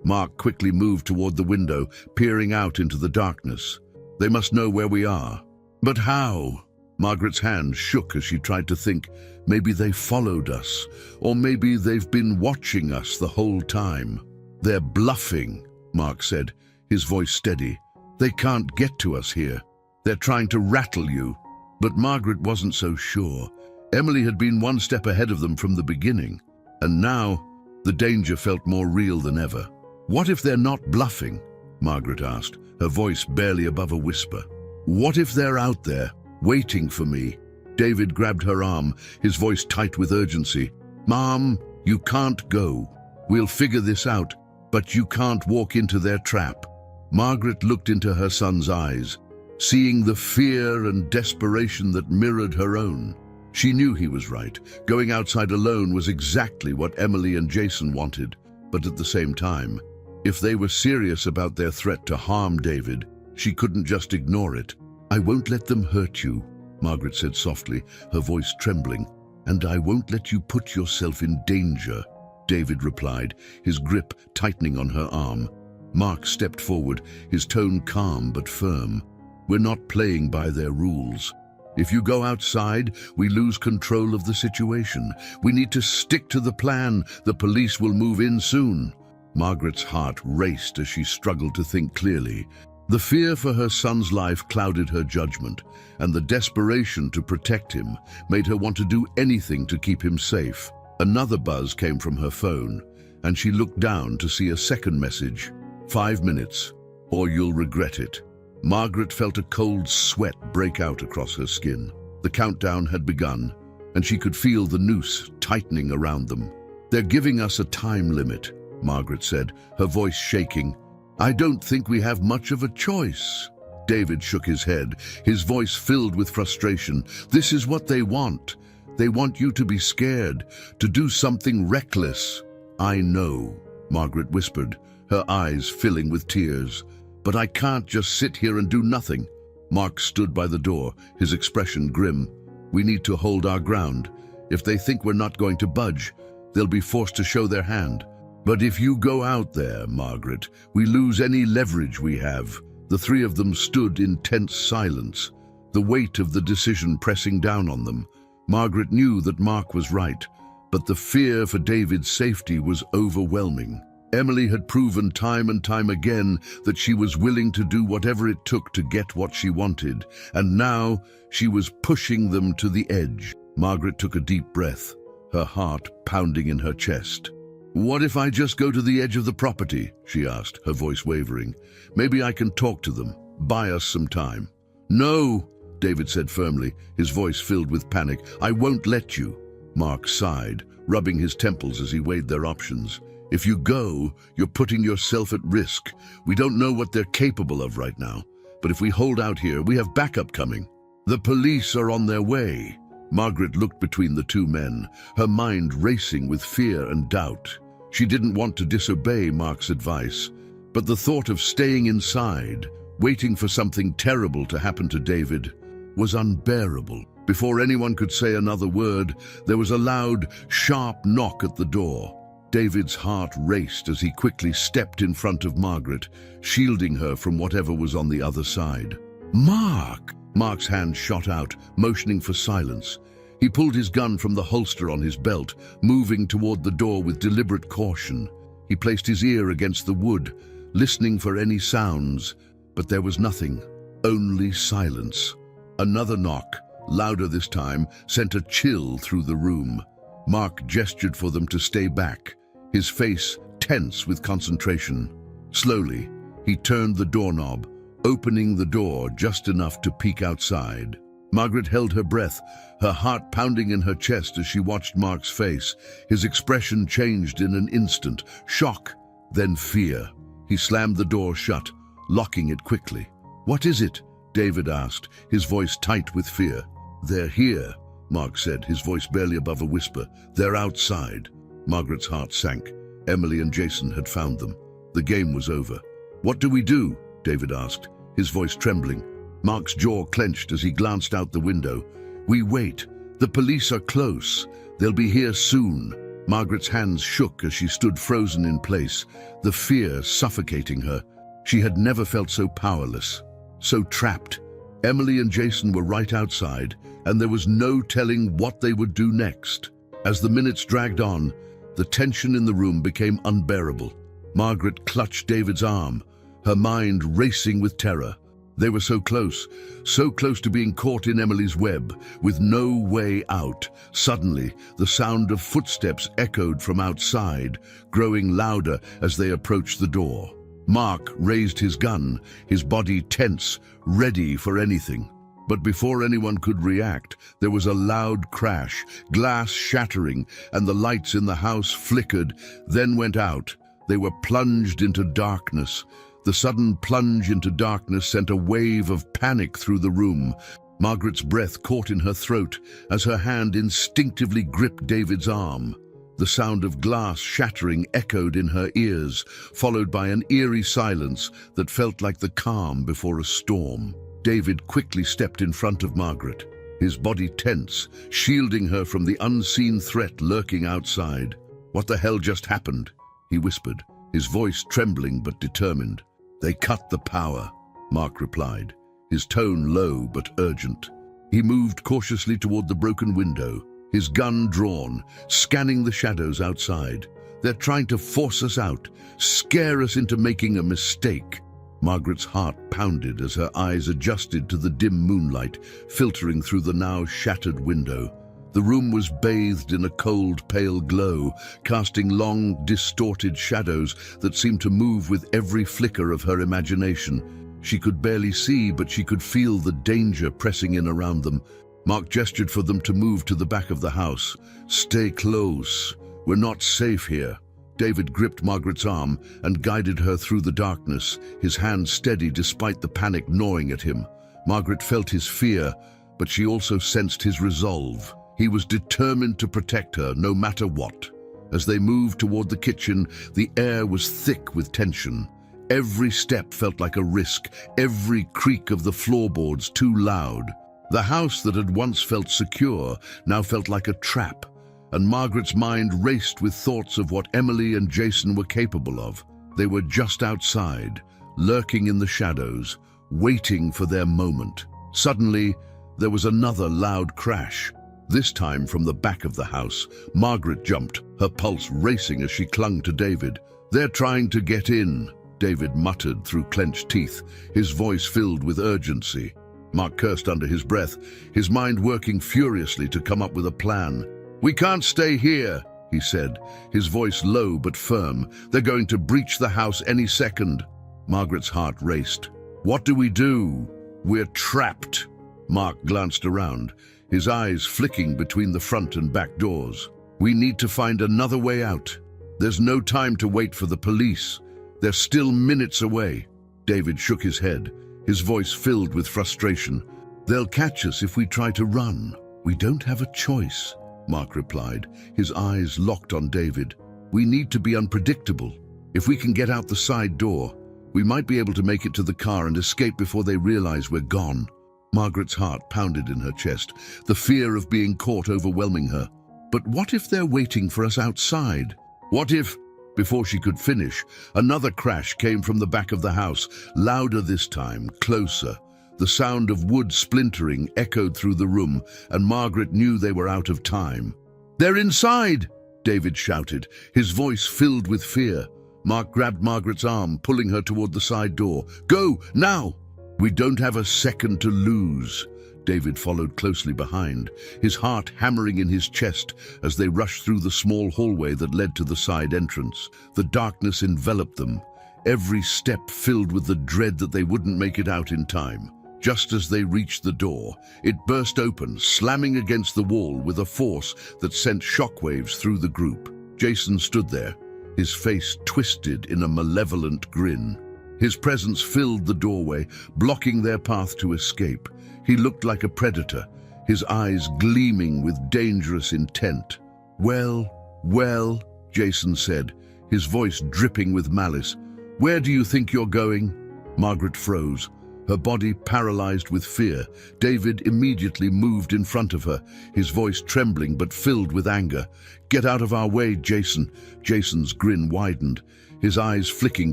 Mark quickly moved toward the window, peering out into the darkness. "They must know where we are." "But how?" Margaret's hand shook as she tried to think. Maybe they followed us, or maybe they've been watching us the whole time. "They're bluffing," Mark said, his voice steady. "They can't get to us here. They're trying to rattle you." But Margaret wasn't so sure. Emily had been one step ahead of them from the beginning, and now the danger felt more real than ever. "What if they're not bluffing?" Margaret asked, her voice barely above a whisper. "What if they're out there, waiting for me?" David grabbed her arm, his voice tight with urgency. "Mom, you can't go. We'll figure this out, but you can't walk into their trap." Margaret looked into her son's eyes, seeing the fear and desperation that mirrored her own. She knew he was right. Going outside alone was exactly what Emily and Jason wanted. But at the same time, if they were serious about their threat to harm David, she couldn't just ignore it. "I won't let them hurt you," Margaret said softly, her voice trembling. "And I won't let you put yourself in danger," David replied, his grip tightening on her arm. Mark stepped forward, his tone calm but firm. "We're not playing by their rules. If you go outside, we lose control of the situation. We need to stick to the plan. The police will move in soon." Margaret's heart raced as she struggled to think clearly. The fear for her son's life clouded her judgment, and the desperation to protect him made her want to do anything to keep him safe. Another buzz came from her phone, and she looked down to see a second message. 5 minutes, or you'll regret it." Margaret felt a cold sweat break out across her skin. The countdown had begun, and she could feel the noose tightening around them. "They're giving us a time limit," Margaret said, her voice shaking. "I don't think we have much of a choice." David shook his head, his voice filled with frustration. "This is what they want. They want you to be scared, to do something reckless." "I know," Margaret whispered, her eyes filling with tears. "But I can't just sit here and do nothing." Mark stood by the door, his expression grim. "We need to hold our ground. If they think we're not going to budge, they'll be forced to show their hand." "But if you go out there, Margaret, we lose any leverage we have." The three of them stood in tense silence, the weight of the decision pressing down on them. Margaret knew that Mark was right, but the fear for David's safety was overwhelming. Emily had proven time and time again that she was willing to do whatever it took to get what she wanted, and now she was pushing them to the edge. Margaret took a deep breath, her heart pounding in her chest. "What if I just go to the edge of the property?" she asked, her voice wavering. "Maybe I can talk to them, buy us some time." "No," David said firmly, his voice filled with panic. "I won't let you." Mark sighed, rubbing his temples as he weighed their options. "If you go, you're putting yourself at risk. We don't know what they're capable of right now, but if we hold out here, we have backup coming. The police are on their way." Margaret looked between the two men, her mind racing with fear and doubt. She didn't want to disobey Mark's advice, but the thought of staying inside, waiting for something terrible to happen to David, was unbearable. Before anyone could say another word, there was a loud, sharp knock at the door. David's heart raced as he quickly stepped in front of Margaret, shielding her from whatever was on the other side. "Mark!" Mark's hand shot out, motioning for silence. He pulled his gun from the holster on his belt, moving toward the door with deliberate caution. He placed his ear against the wood, listening for any sounds, but there was nothing, only silence. Another knock, louder this time, sent a chill through the room. Mark gestured for them to stay back, his face tense with concentration. Slowly, he turned the doorknob, opening the door just enough to peek outside. Margaret held her breath, her heart pounding in her chest as she watched Mark's face. His expression changed in an instant, shock, then fear. He slammed the door shut, locking it quickly. "What is it?" David asked, his voice tight with fear. "They're here," Mark said, his voice barely above a whisper. "They're outside." Margaret's heart sank. Emily and Jason had found them. The game was over. "What do we do?" David asked, his voice trembling. Mark's jaw clenched as he glanced out the window. "We wait. The police are close. They'll be here soon." Margaret's hands shook as she stood frozen in place, the fear suffocating her. She had never felt so powerless, so trapped. Emily and Jason were right outside, and there was no telling what they would do next. As the minutes dragged on, the tension in the room became unbearable. Margaret clutched David's arm, her mind racing with terror. They were so close to being caught in Emily's web, with no way out. Suddenly, the sound of footsteps echoed from outside, growing louder as they approached the door. Mark raised his gun, his body tense, ready for anything. But before anyone could react, there was a loud crash, glass shattering, and the lights in the house flickered, then went out. They were plunged into darkness. The sudden plunge into darkness sent a wave of panic through the room. Margaret's breath caught in her throat as her hand instinctively gripped David's arm. The sound of glass shattering echoed in her ears, followed by an eerie silence that felt like the calm before a storm. David quickly stepped in front of Margaret, his body tense, shielding her from the unseen threat lurking outside. "What the hell just happened?" he whispered, his voice trembling but determined. "They cut the power," Mark replied, his tone low but urgent. He moved cautiously toward the broken window, his gun drawn, scanning the shadows outside. "They're trying to force us out, scare us into making a mistake." Margaret's heart pounded as her eyes adjusted to the dim moonlight filtering through the now shattered window. The room was bathed in a cold, pale glow, casting long, distorted shadows that seemed to move with every flicker of her imagination. She could barely see, but she could feel the danger pressing in around them. Mark gestured for them to move to the back of the house. "Stay close. We're not safe here." David gripped Margaret's arm and guided her through the darkness, his hand steady despite the panic gnawing at him. Margaret felt his fear, but she also sensed his resolve. He was determined to protect her, no matter what. As they moved toward the kitchen, the air was thick with tension. Every step felt like a risk, every creak of the floorboards too loud. The house that had once felt secure now felt like a trap, and Margaret's mind raced with thoughts of what Emily and Jason were capable of. They were just outside, lurking in the shadows, waiting for their moment. Suddenly, there was another loud crash. This time from the back of the house. Margaret jumped, her pulse racing as she clung to David. "They're trying to get in," David muttered through clenched teeth, his voice filled with urgency. Mark cursed under his breath, his mind working furiously to come up with a plan. "We can't stay here," he said, his voice low but firm. "They're going to breach the house any second." Margaret's heart raced. "What do we do? We're trapped." Mark glanced around, his eyes flicking between the front and back doors. "We need to find another way out. There's no time to wait for the police. They're still minutes away." David shook his head, his voice filled with frustration. "They'll catch us if we try to run." "We don't have a choice," Mark replied, his eyes locked on David. "We need to be unpredictable. If we can get out the side door, we might be able to make it to the car and escape before they realize we're gone." Margaret's heart pounded in her chest, the fear of being caught overwhelming her. "But what if they're waiting for us outside? What if—" Before she could finish, another crash came from the back of the house, louder this time, closer. The sound of wood splintering echoed through the room, and Margaret knew they were out of time. "They're inside!" David shouted, his voice filled with fear. Mark grabbed Margaret's arm, pulling her toward the side door. "Go, now!" "We don't have a second to lose." David followed closely behind, his heart hammering in his chest as they rushed through the small hallway that led to the side entrance. The darkness enveloped them, every step filled with the dread that they wouldn't make it out in time. Just as they reached the door, it burst open, slamming against the wall with a force that sent shockwaves through the group. Jason stood there, his face twisted in a malevolent grin. His presence filled the doorway, blocking their path to escape. He looked like a predator, his eyes gleaming with dangerous intent. Well, Jason said, his voice dripping with malice. "Where do you think you're going?" Margaret froze, her body paralyzed with fear. David immediately moved in front of her, his voice trembling but filled with anger. "Get out of our way, Jason." Jason's grin widened, his eyes flicking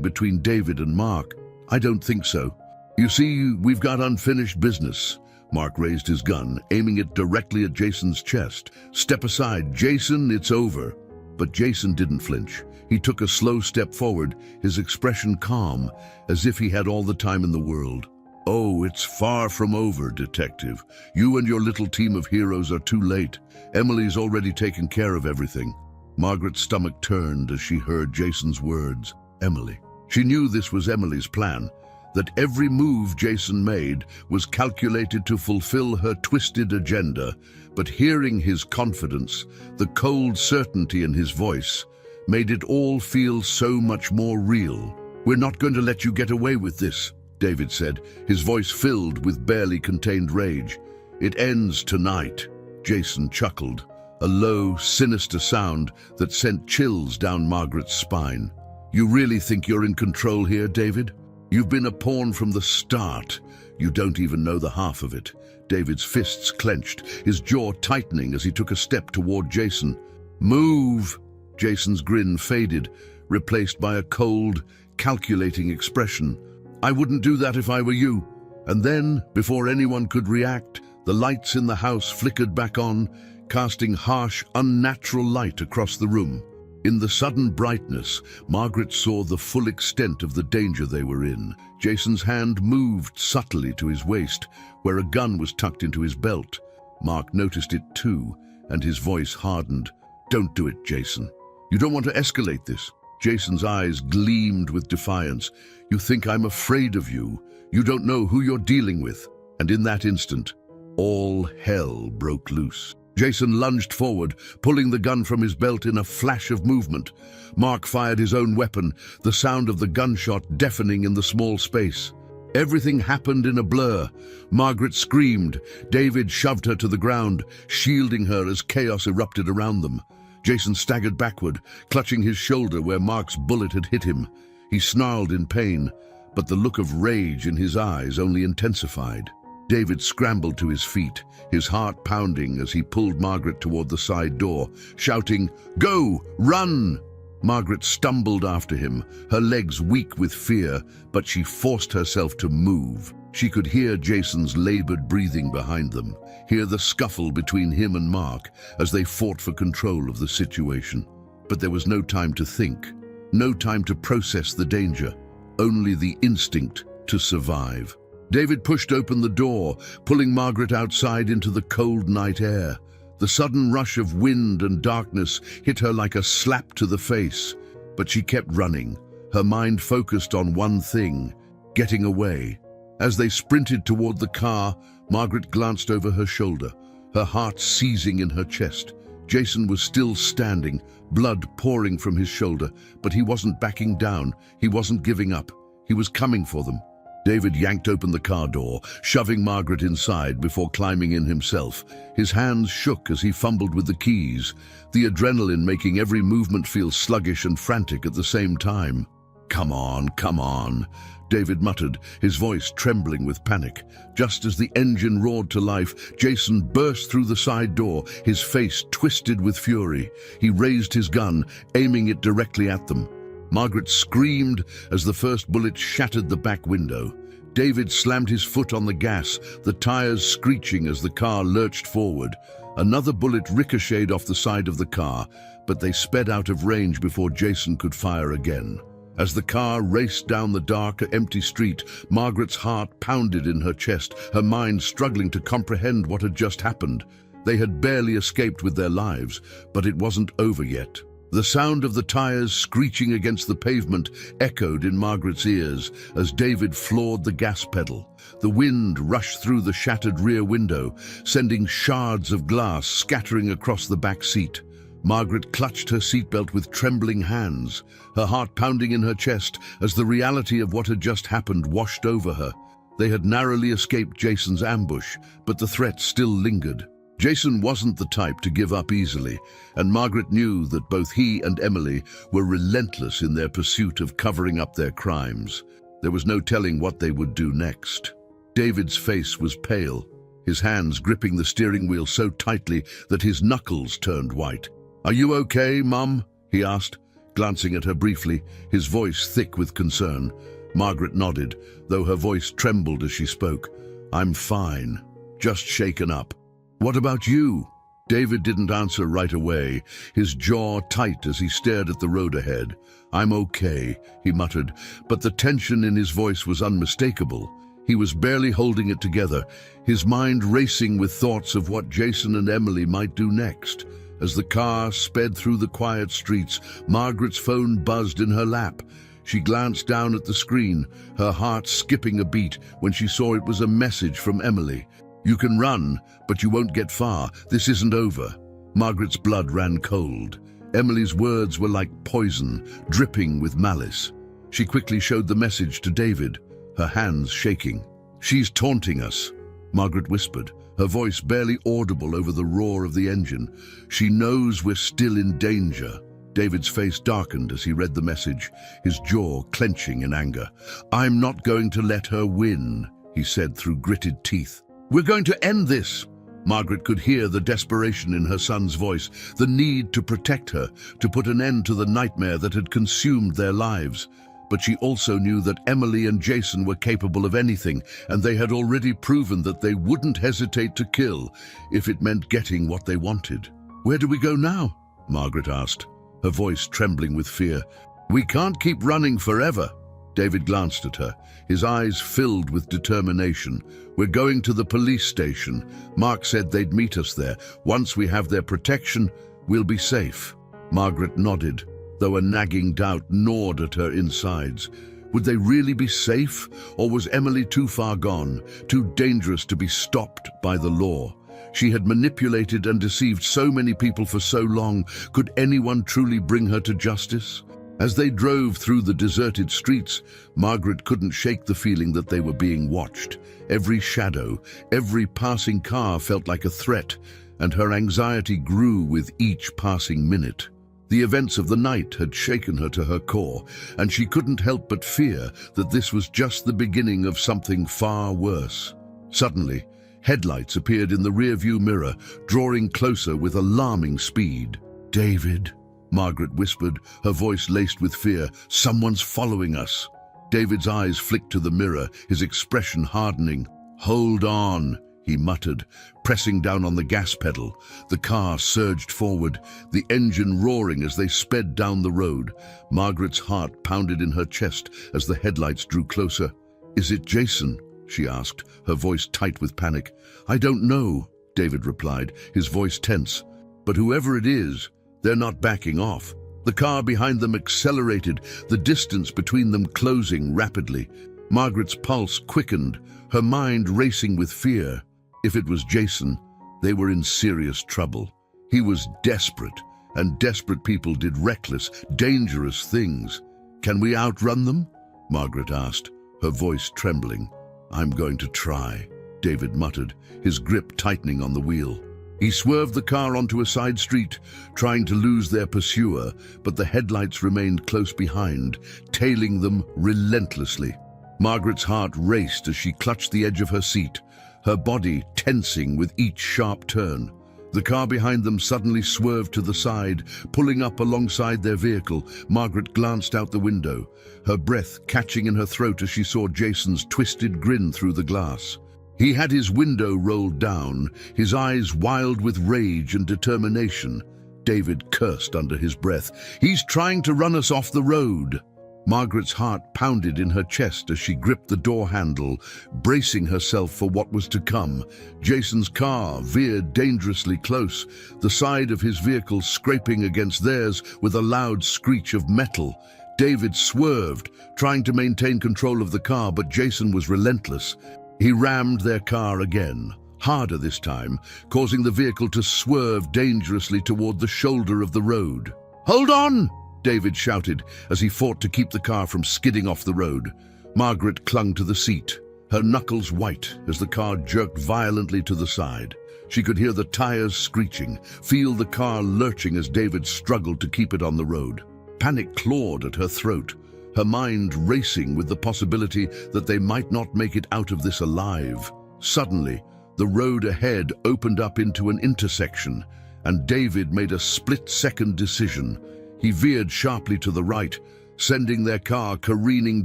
between David and Mark. "I don't think so. You see, we've got unfinished business." Mark raised his gun, aiming it directly at Jason's chest. "Step aside, Jason, it's over." But Jason didn't flinch. He took a slow step forward, his expression calm, as if he had all the time in the world. "Oh, it's far from over, Detective. You and your little team of heroes are too late. Emily's already taken care of everything." Margaret's stomach turned as she heard Jason's words. Emily. She knew this was Emily's plan, that every move Jason made was calculated to fulfill her twisted agenda. But hearing his confidence, the cold certainty in his voice, made it all feel so much more real. "We're not going to let you get away with this," David said, his voice filled with barely contained rage. "It ends tonight." Jason chuckled, a low, sinister sound that sent chills down Margaret's spine. "You really think you're in control here, David? You've been a pawn from the start. You don't even know the half of it." David's fists clenched, his jaw tightening as he took a step toward Jason. "Move!" Jason's grin faded, replaced by a cold, calculating expression. "I wouldn't do that if I were you." And then, before anyone could react, the lights in the house flickered back on, casting harsh, unnatural light across the room. In the sudden brightness, Margaret saw the full extent of the danger they were in. Jason's hand moved subtly to his waist, where a gun was tucked into his belt. Mark noticed it too, and his voice hardened. "Don't do it, Jason. You don't want to escalate this." Jason's eyes gleamed with defiance. "You think I'm afraid of you. You don't know who you're dealing with." And in that instant, all hell broke loose. Jason lunged forward, pulling the gun from his belt in a flash of movement. Mark fired his own weapon, the sound of the gunshot deafening in the small space. Everything happened in a blur. Margaret screamed. David shoved her to the ground, shielding her as chaos erupted around them. Jason staggered backward, clutching his shoulder where Mark's bullet had hit him. He snarled in pain, but the look of rage in his eyes only intensified. David scrambled to his feet, his heart pounding as he pulled Margaret toward the side door, shouting, "Go! Run!" Margaret stumbled after him, her legs weak with fear, but she forced herself to move. She could hear Jason's labored breathing behind them, hear the scuffle between him and Mark as they fought for control of the situation. But there was no time to think, no time to process the danger, only the instinct to survive. David pushed open the door, pulling Margaret outside into the cold night air. The sudden rush of wind and darkness hit her like a slap to the face, but she kept running, her mind focused on one thing, getting away. As they sprinted toward the car, Margaret glanced over her shoulder, her heart seizing in her chest. Jason was still standing, blood pouring from his shoulder, but he wasn't backing down, he wasn't giving up, he was coming for them. David yanked open the car door, shoving Margaret inside before climbing in himself. His hands shook as he fumbled with the keys, the adrenaline making every movement feel sluggish and frantic at the same time. Come on," David muttered, his voice trembling with panic. Just as the engine roared to life, Jason burst through the side door, his face twisted with fury. He raised his gun, aiming it directly at them. Margaret screamed as the first bullet shattered the back window. David slammed his foot on the gas, the tires screeching as the car lurched forward. Another bullet ricocheted off the side of the car, but they sped out of range before Jason could fire again. As the car raced down the dark, empty street, Margaret's heart pounded in her chest, her mind struggling to comprehend what had just happened. They had barely escaped with their lives, but it wasn't over yet. The sound of the tires screeching against the pavement echoed in Margaret's ears as David floored the gas pedal. The wind rushed through the shattered rear window, sending shards of glass scattering across the back seat. Margaret clutched her seatbelt with trembling hands, her heart pounding in her chest as the reality of what had just happened washed over her. They had narrowly escaped Jason's ambush, but the threat still lingered. Jason wasn't the type to give up easily, and Margaret knew that both he and Emily were relentless in their pursuit of covering up their crimes. There was no telling what they would do next. David's face was pale, his hands gripping the steering wheel so tightly that his knuckles turned white. "Are you okay, Mum?" he asked, glancing at her briefly, his voice thick with concern. Margaret nodded, though her voice trembled as she spoke. "I'm fine, just shaken up." "What about you?" David didn't answer right away, his jaw tight as he stared at the road ahead. "I'm okay," he muttered, but the tension in his voice was unmistakable. He was barely holding it together, his mind racing with thoughts of what Jason and Emily might do next. As the car sped through the quiet streets, Margaret's phone buzzed in her lap. She glanced down at the screen, her heart skipping a beat when she saw it was a message from Emily. "You can run, but you won't get far. This isn't over." Margaret's blood ran cold. Emily's words were like poison, dripping with malice. She quickly showed the message to David, her hands shaking. "She's taunting us," Margaret whispered, her voice barely audible over the roar of the engine. "She knows we're still in danger." David's face darkened as he read the message, his jaw clenching in anger. "I'm not going to let her win," he said through gritted teeth. "We're going to end this." Margaret could hear the desperation in her son's voice, the need to protect her, to put an end to the nightmare that had consumed their lives. But she also knew that Emily and Jason were capable of anything, and they had already proven that they wouldn't hesitate to kill if it meant getting what they wanted. "Where do we go now?" Margaret asked, her voice trembling with fear. "We can't keep running forever." David glanced at her, his eyes filled with determination. "We're going to the police station. Mark said they'd meet us there. Once we have their protection, we'll be safe." Margaret nodded, though a nagging doubt gnawed at her insides. Would they really be safe, or was Emily too far gone, too dangerous to be stopped by the law? She had manipulated and deceived so many people for so long. Could anyone truly bring her to justice? As they drove through the deserted streets, Margaret couldn't shake the feeling that they were being watched. Every shadow, every passing car felt like a threat, and her anxiety grew with each passing minute. The events of the night had shaken her to her core, and she couldn't help but fear that this was just the beginning of something far worse. Suddenly, headlights appeared in the rearview mirror, drawing closer with alarming speed. "David," Margaret whispered, her voice laced with fear. "Someone's following us." David's eyes flicked to the mirror, his expression hardening. "Hold on," he muttered, pressing down on the gas pedal. The car surged forward, the engine roaring as they sped down the road. Margaret's heart pounded in her chest as the headlights drew closer. "Is it Jason?" she asked, her voice tight with panic. "I don't know," David replied, his voice tense. "But whoever it is, they're not backing off." The car behind them accelerated, the distance between them closing rapidly. Margaret's pulse quickened, her mind racing with fear. If it was Jason, they were in serious trouble. He was desperate, and desperate people did reckless, dangerous things. "Can we outrun them?" Margaret asked, her voice trembling. "I'm going to try," David muttered, his grip tightening on the wheel. He swerved the car onto a side street, trying to lose their pursuer, but the headlights remained close behind, tailing them relentlessly. Margaret's heart raced as she clutched the edge of her seat, her body tensing with each sharp turn. The car behind them suddenly swerved to the side, pulling up alongside their vehicle. Margaret glanced out the window, her breath catching in her throat as she saw Jason's twisted grin through the glass. He had his window rolled down, his eyes wild with rage and determination. David cursed under his breath. "He's trying to run us off the road." Margaret's heart pounded in her chest as she gripped the door handle, bracing herself for what was to come. Jason's car veered dangerously close, the side of his vehicle scraping against theirs with a loud screech of metal. David swerved, trying to maintain control of the car, but Jason was relentless. He rammed their car again, harder this time, causing the vehicle to swerve dangerously toward the shoulder of the road. "Hold on!" David shouted as he fought to keep the car from skidding off the road. Margaret clung to the seat, her knuckles white as the car jerked violently to the side. She could hear the tires screeching, feel the car lurching as David struggled to keep it on the road. Panic clawed at her throat, her mind racing with the possibility that they might not make it out of this alive. Suddenly, the road ahead opened up into an intersection, and David made a split-second decision. He veered sharply to the right, sending their car careening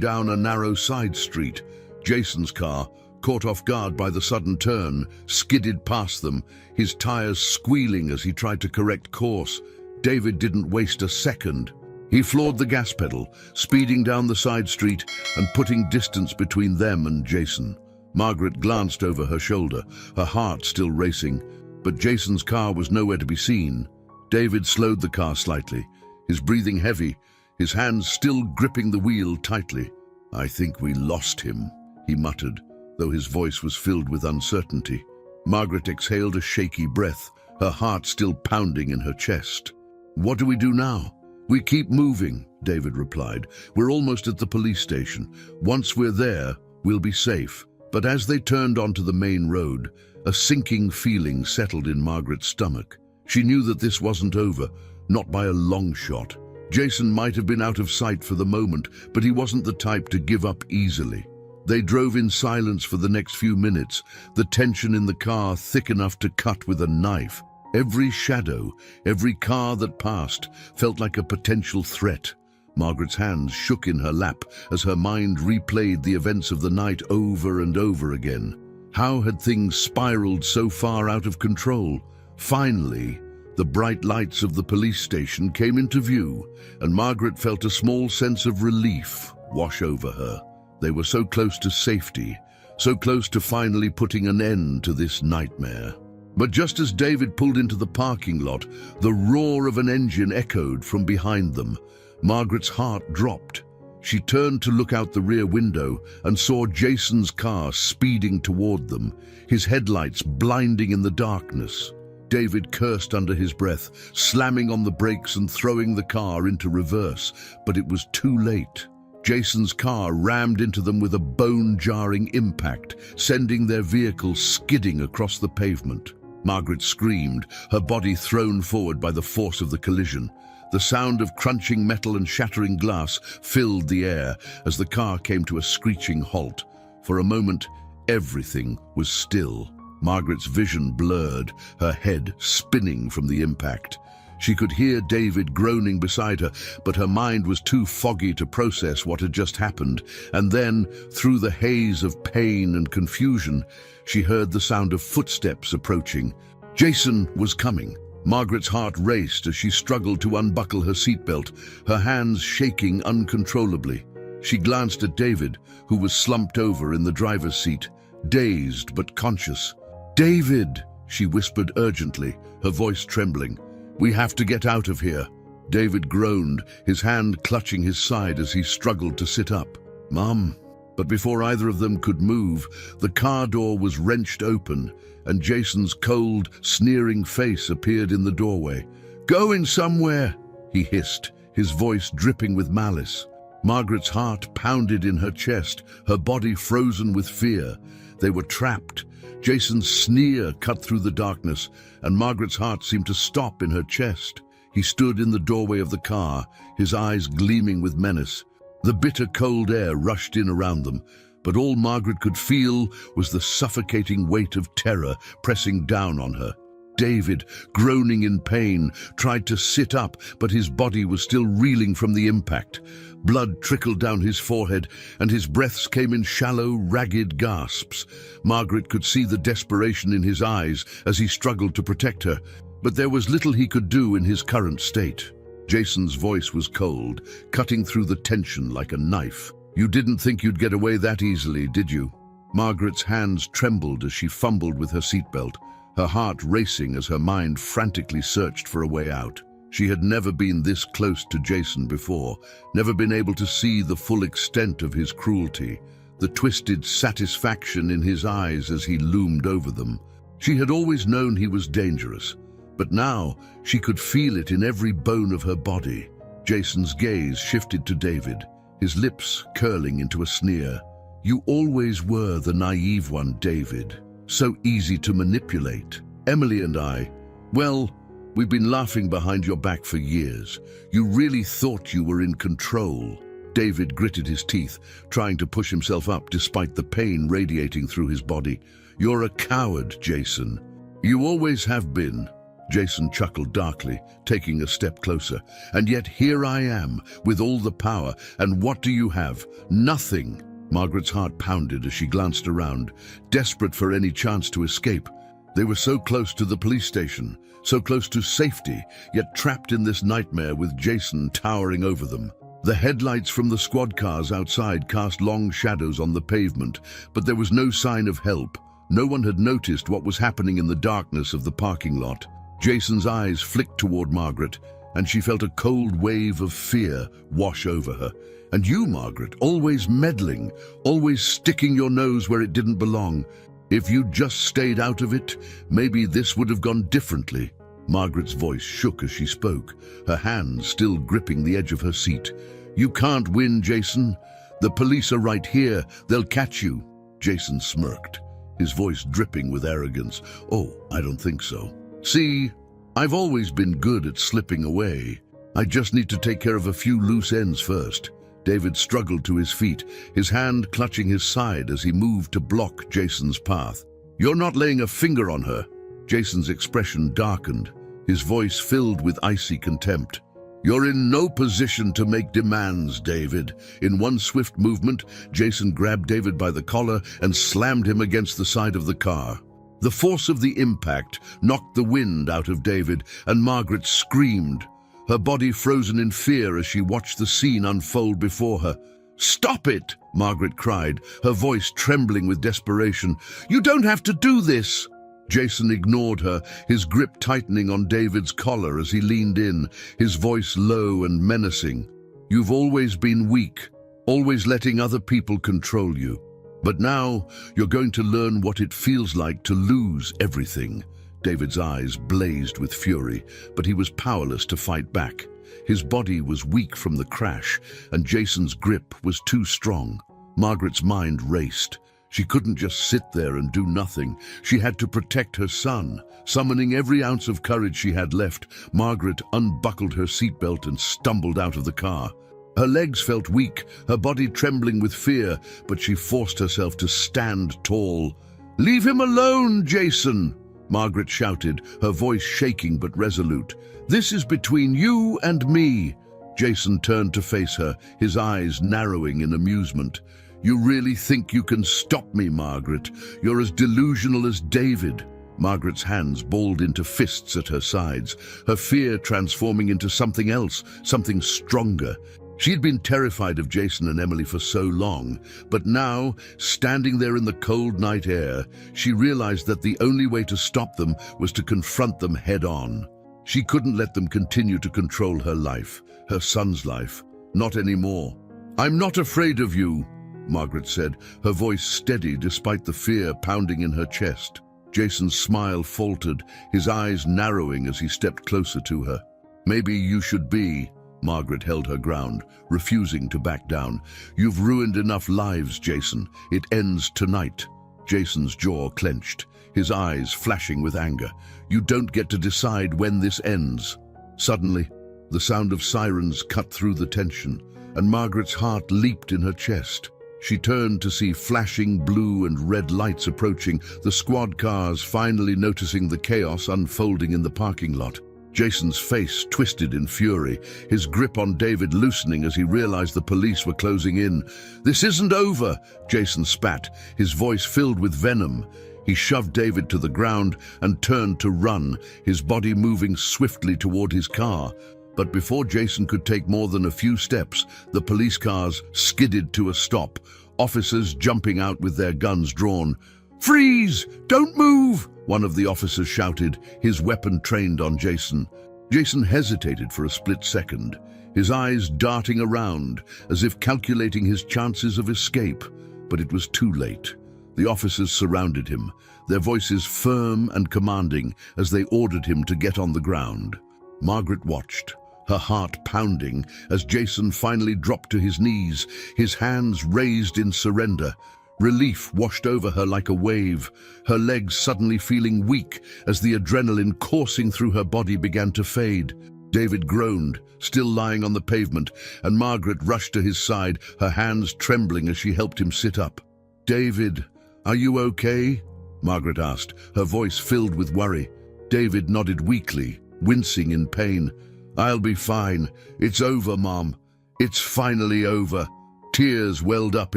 down a narrow side street. Jason's car, caught off guard by the sudden turn, skidded past them, his tires squealing as he tried to correct course. David didn't waste a second. He floored the gas pedal, speeding down the side street and putting distance between them and Jason. Margaret glanced over her shoulder, her heart still racing, but Jason's car was nowhere to be seen. David slowed the car slightly, his breathing heavy, his hands still gripping the wheel tightly. "I think we lost him," he muttered, though his voice was filled with uncertainty. Margaret exhaled a shaky breath, her heart still pounding in her chest. "What do we do now?" "We keep moving," David replied. "We're almost at the police station. Once we're there, we'll be safe." But as they turned onto the main road, a sinking feeling settled in Margaret's stomach. She knew that this wasn't over, not by a long shot. Jason might have been out of sight for the moment, but he wasn't the type to give up easily. They drove in silence for the next few minutes, the tension in the car thick enough to cut with a knife. Every shadow, every car that passed, felt like a potential threat. Margaret's hands shook in her lap as her mind replayed the events of the night over and over again. How had things spiraled so far out of control? Finally, the bright lights of the police station came into view, and Margaret felt a small sense of relief wash over her. They were so close to safety, so close to finally putting an end to this nightmare. But just as David pulled into the parking lot, the roar of an engine echoed from behind them. Margaret's heart dropped. She turned to look out the rear window and saw Jason's car speeding toward them, his headlights blinding in the darkness. David cursed under his breath, slamming on the brakes and throwing the car into reverse, but it was too late. Jason's car rammed into them with a bone-jarring impact, sending their vehicle skidding across the pavement. Margaret screamed, her body thrown forward by the force of the collision. The sound of crunching metal and shattering glass filled the air as the car came to a screeching halt. For a moment, everything was still. Margaret's vision blurred, her head spinning from the impact. She could hear David groaning beside her, but her mind was too foggy to process what had just happened. And then, through the haze of pain and confusion, she heard the sound of footsteps approaching. Jason was coming. Margaret's heart raced as she struggled to unbuckle her seatbelt, her hands shaking uncontrollably. She glanced at David, who was slumped over in the driver's seat, dazed but conscious. "David," she whispered urgently, her voice trembling. "We have to get out of here." David groaned, his hand clutching his side as he struggled to sit up. "Mum." But before either of them could move, the car door was wrenched open, and Jason's cold, sneering face appeared in the doorway. "Going somewhere," he hissed, his voice dripping with malice. Margaret's heart pounded in her chest, her body frozen with fear. They were trapped. Jason's sneer cut through the darkness, and Margaret's heart seemed to stop in her chest. He stood in the doorway of the car, his eyes gleaming with menace. The bitter cold air rushed in around them, but all Margaret could feel was the suffocating weight of terror pressing down on her. David, groaning in pain, tried to sit up, but his body was still reeling from the impact. Blood trickled down his forehead, and his breaths came in shallow, ragged gasps. Margaret could see the desperation in his eyes as he struggled to protect her, but there was little he could do in his current state. Jason's voice was cold, cutting through the tension like a knife. "You didn't think you'd get away that easily, did you?" Margaret's hands trembled as she fumbled with her seatbelt, her heart racing as her mind frantically searched for a way out. She had never been this close to Jason before, never been able to see the full extent of his cruelty, the twisted satisfaction in his eyes as he loomed over them. She had always known he was dangerous, but now she could feel it in every bone of her body. Jason's gaze shifted to David, his lips curling into a sneer. "You always were the naive one, David. So easy to manipulate. Emily and I, well, we've been laughing behind your back for years. You really thought you were in control." David gritted his teeth, trying to push himself up despite the pain radiating through his body. "You're a coward, Jason. You always have been." Jason chuckled darkly, taking a step closer. "And yet here I am, with all the power, and what do you have? Nothing." Margaret's heart pounded as she glanced around, desperate for any chance to escape. They were so close to the police station, so close to safety, yet trapped in this nightmare with Jason towering over them. The headlights from the squad cars outside cast long shadows on the pavement, but there was no sign of help. No one had noticed what was happening in the darkness of the parking lot. Jason's eyes flicked toward Margaret, and she felt a cold wave of fear wash over her. "And you, Margaret, always meddling, always sticking your nose where it didn't belong. If you'd just stayed out of it, maybe this would have gone differently." Margaret's voice shook as she spoke, her hands still gripping the edge of her seat. "You can't win, Jason. The police are right here. They'll catch you." Jason smirked, his voice dripping with arrogance. "Oh, I don't think so. See, I've always been good at slipping away. I just need to take care of a few loose ends first." David struggled to his feet, his hand clutching his side as he moved to block Jason's path. "You're not laying a finger on her." Jason's expression darkened, his voice filled with icy contempt. "You're in no position to make demands, David." In one swift movement, Jason grabbed David by the collar and slammed him against the side of the car. The force of the impact knocked the wind out of David, and Margaret screamed, her body frozen in fear as she watched the scene unfold before her. "Stop it!" Margaret cried, her voice trembling with desperation. "You don't have to do this!" Jason ignored her, his grip tightening on David's collar as he leaned in, his voice low and menacing. "You've always been weak, always letting other people control you. But now you're going to learn what it feels like to lose everything." David's eyes blazed with fury, but he was powerless to fight back. His body was weak from the crash, and Jason's grip was too strong. Margaret's mind raced. She couldn't just sit there and do nothing. She had to protect her son. Summoning every ounce of courage she had left, Margaret unbuckled her seatbelt and stumbled out of the car. Her legs felt weak, her body trembling with fear, but she forced herself to stand tall. "Leave him alone, Jason!" Margaret shouted, her voice shaking but resolute. "This is between you and me." Jason turned to face her, his eyes narrowing in amusement. "You really think you can stop me, Margaret? You're as delusional as David." Margaret's hands balled into fists at her sides, her fear transforming into something else, something stronger. She had been terrified of Jason and Emily for so long, but now, standing there in the cold night air, she realized that the only way to stop them was to confront them head-on. She couldn't let them continue to control her life, her son's life. Not anymore. "I'm not afraid of you," Margaret said, her voice steady despite the fear pounding in her chest. Jason's smile faltered, his eyes narrowing as he stepped closer to her. "Maybe you should be." Margaret held her ground, refusing to back down. "You've ruined enough lives, Jason. It ends tonight." Jason's jaw clenched, his eyes flashing with anger. "You don't get to decide when this ends." Suddenly, the sound of sirens cut through the tension, and Margaret's heart leaped in her chest. She turned to see flashing blue and red lights approaching, the squad cars finally noticing the chaos unfolding in the parking lot. Jason's face twisted in fury, his grip on David loosening as he realized the police were closing in. "This isn't over," Jason spat, his voice filled with venom. He shoved David to the ground and turned to run, his body moving swiftly toward his car. But before Jason could take more than a few steps, the police cars skidded to a stop, officers jumping out with their guns drawn. "Freeze! Don't move!" one of the officers shouted, his weapon trained on Jason. Jason hesitated for a split second, his eyes darting around as if calculating his chances of escape. But it was too late. The officers surrounded him, their voices firm and commanding as they ordered him to get on the ground. Margaret watched, her heart pounding as Jason finally dropped to his knees, his hands raised in surrender. Relief washed over her like a wave, her legs suddenly feeling weak as the adrenaline coursing through her body began to fade. David groaned, still lying on the pavement, and Margaret rushed to his side, her hands trembling as she helped him sit up. "David, are you okay?" Margaret asked, her voice filled with worry. David nodded weakly, wincing in pain. "I'll be fine. It's over, Mom. It's finally over." Tears welled up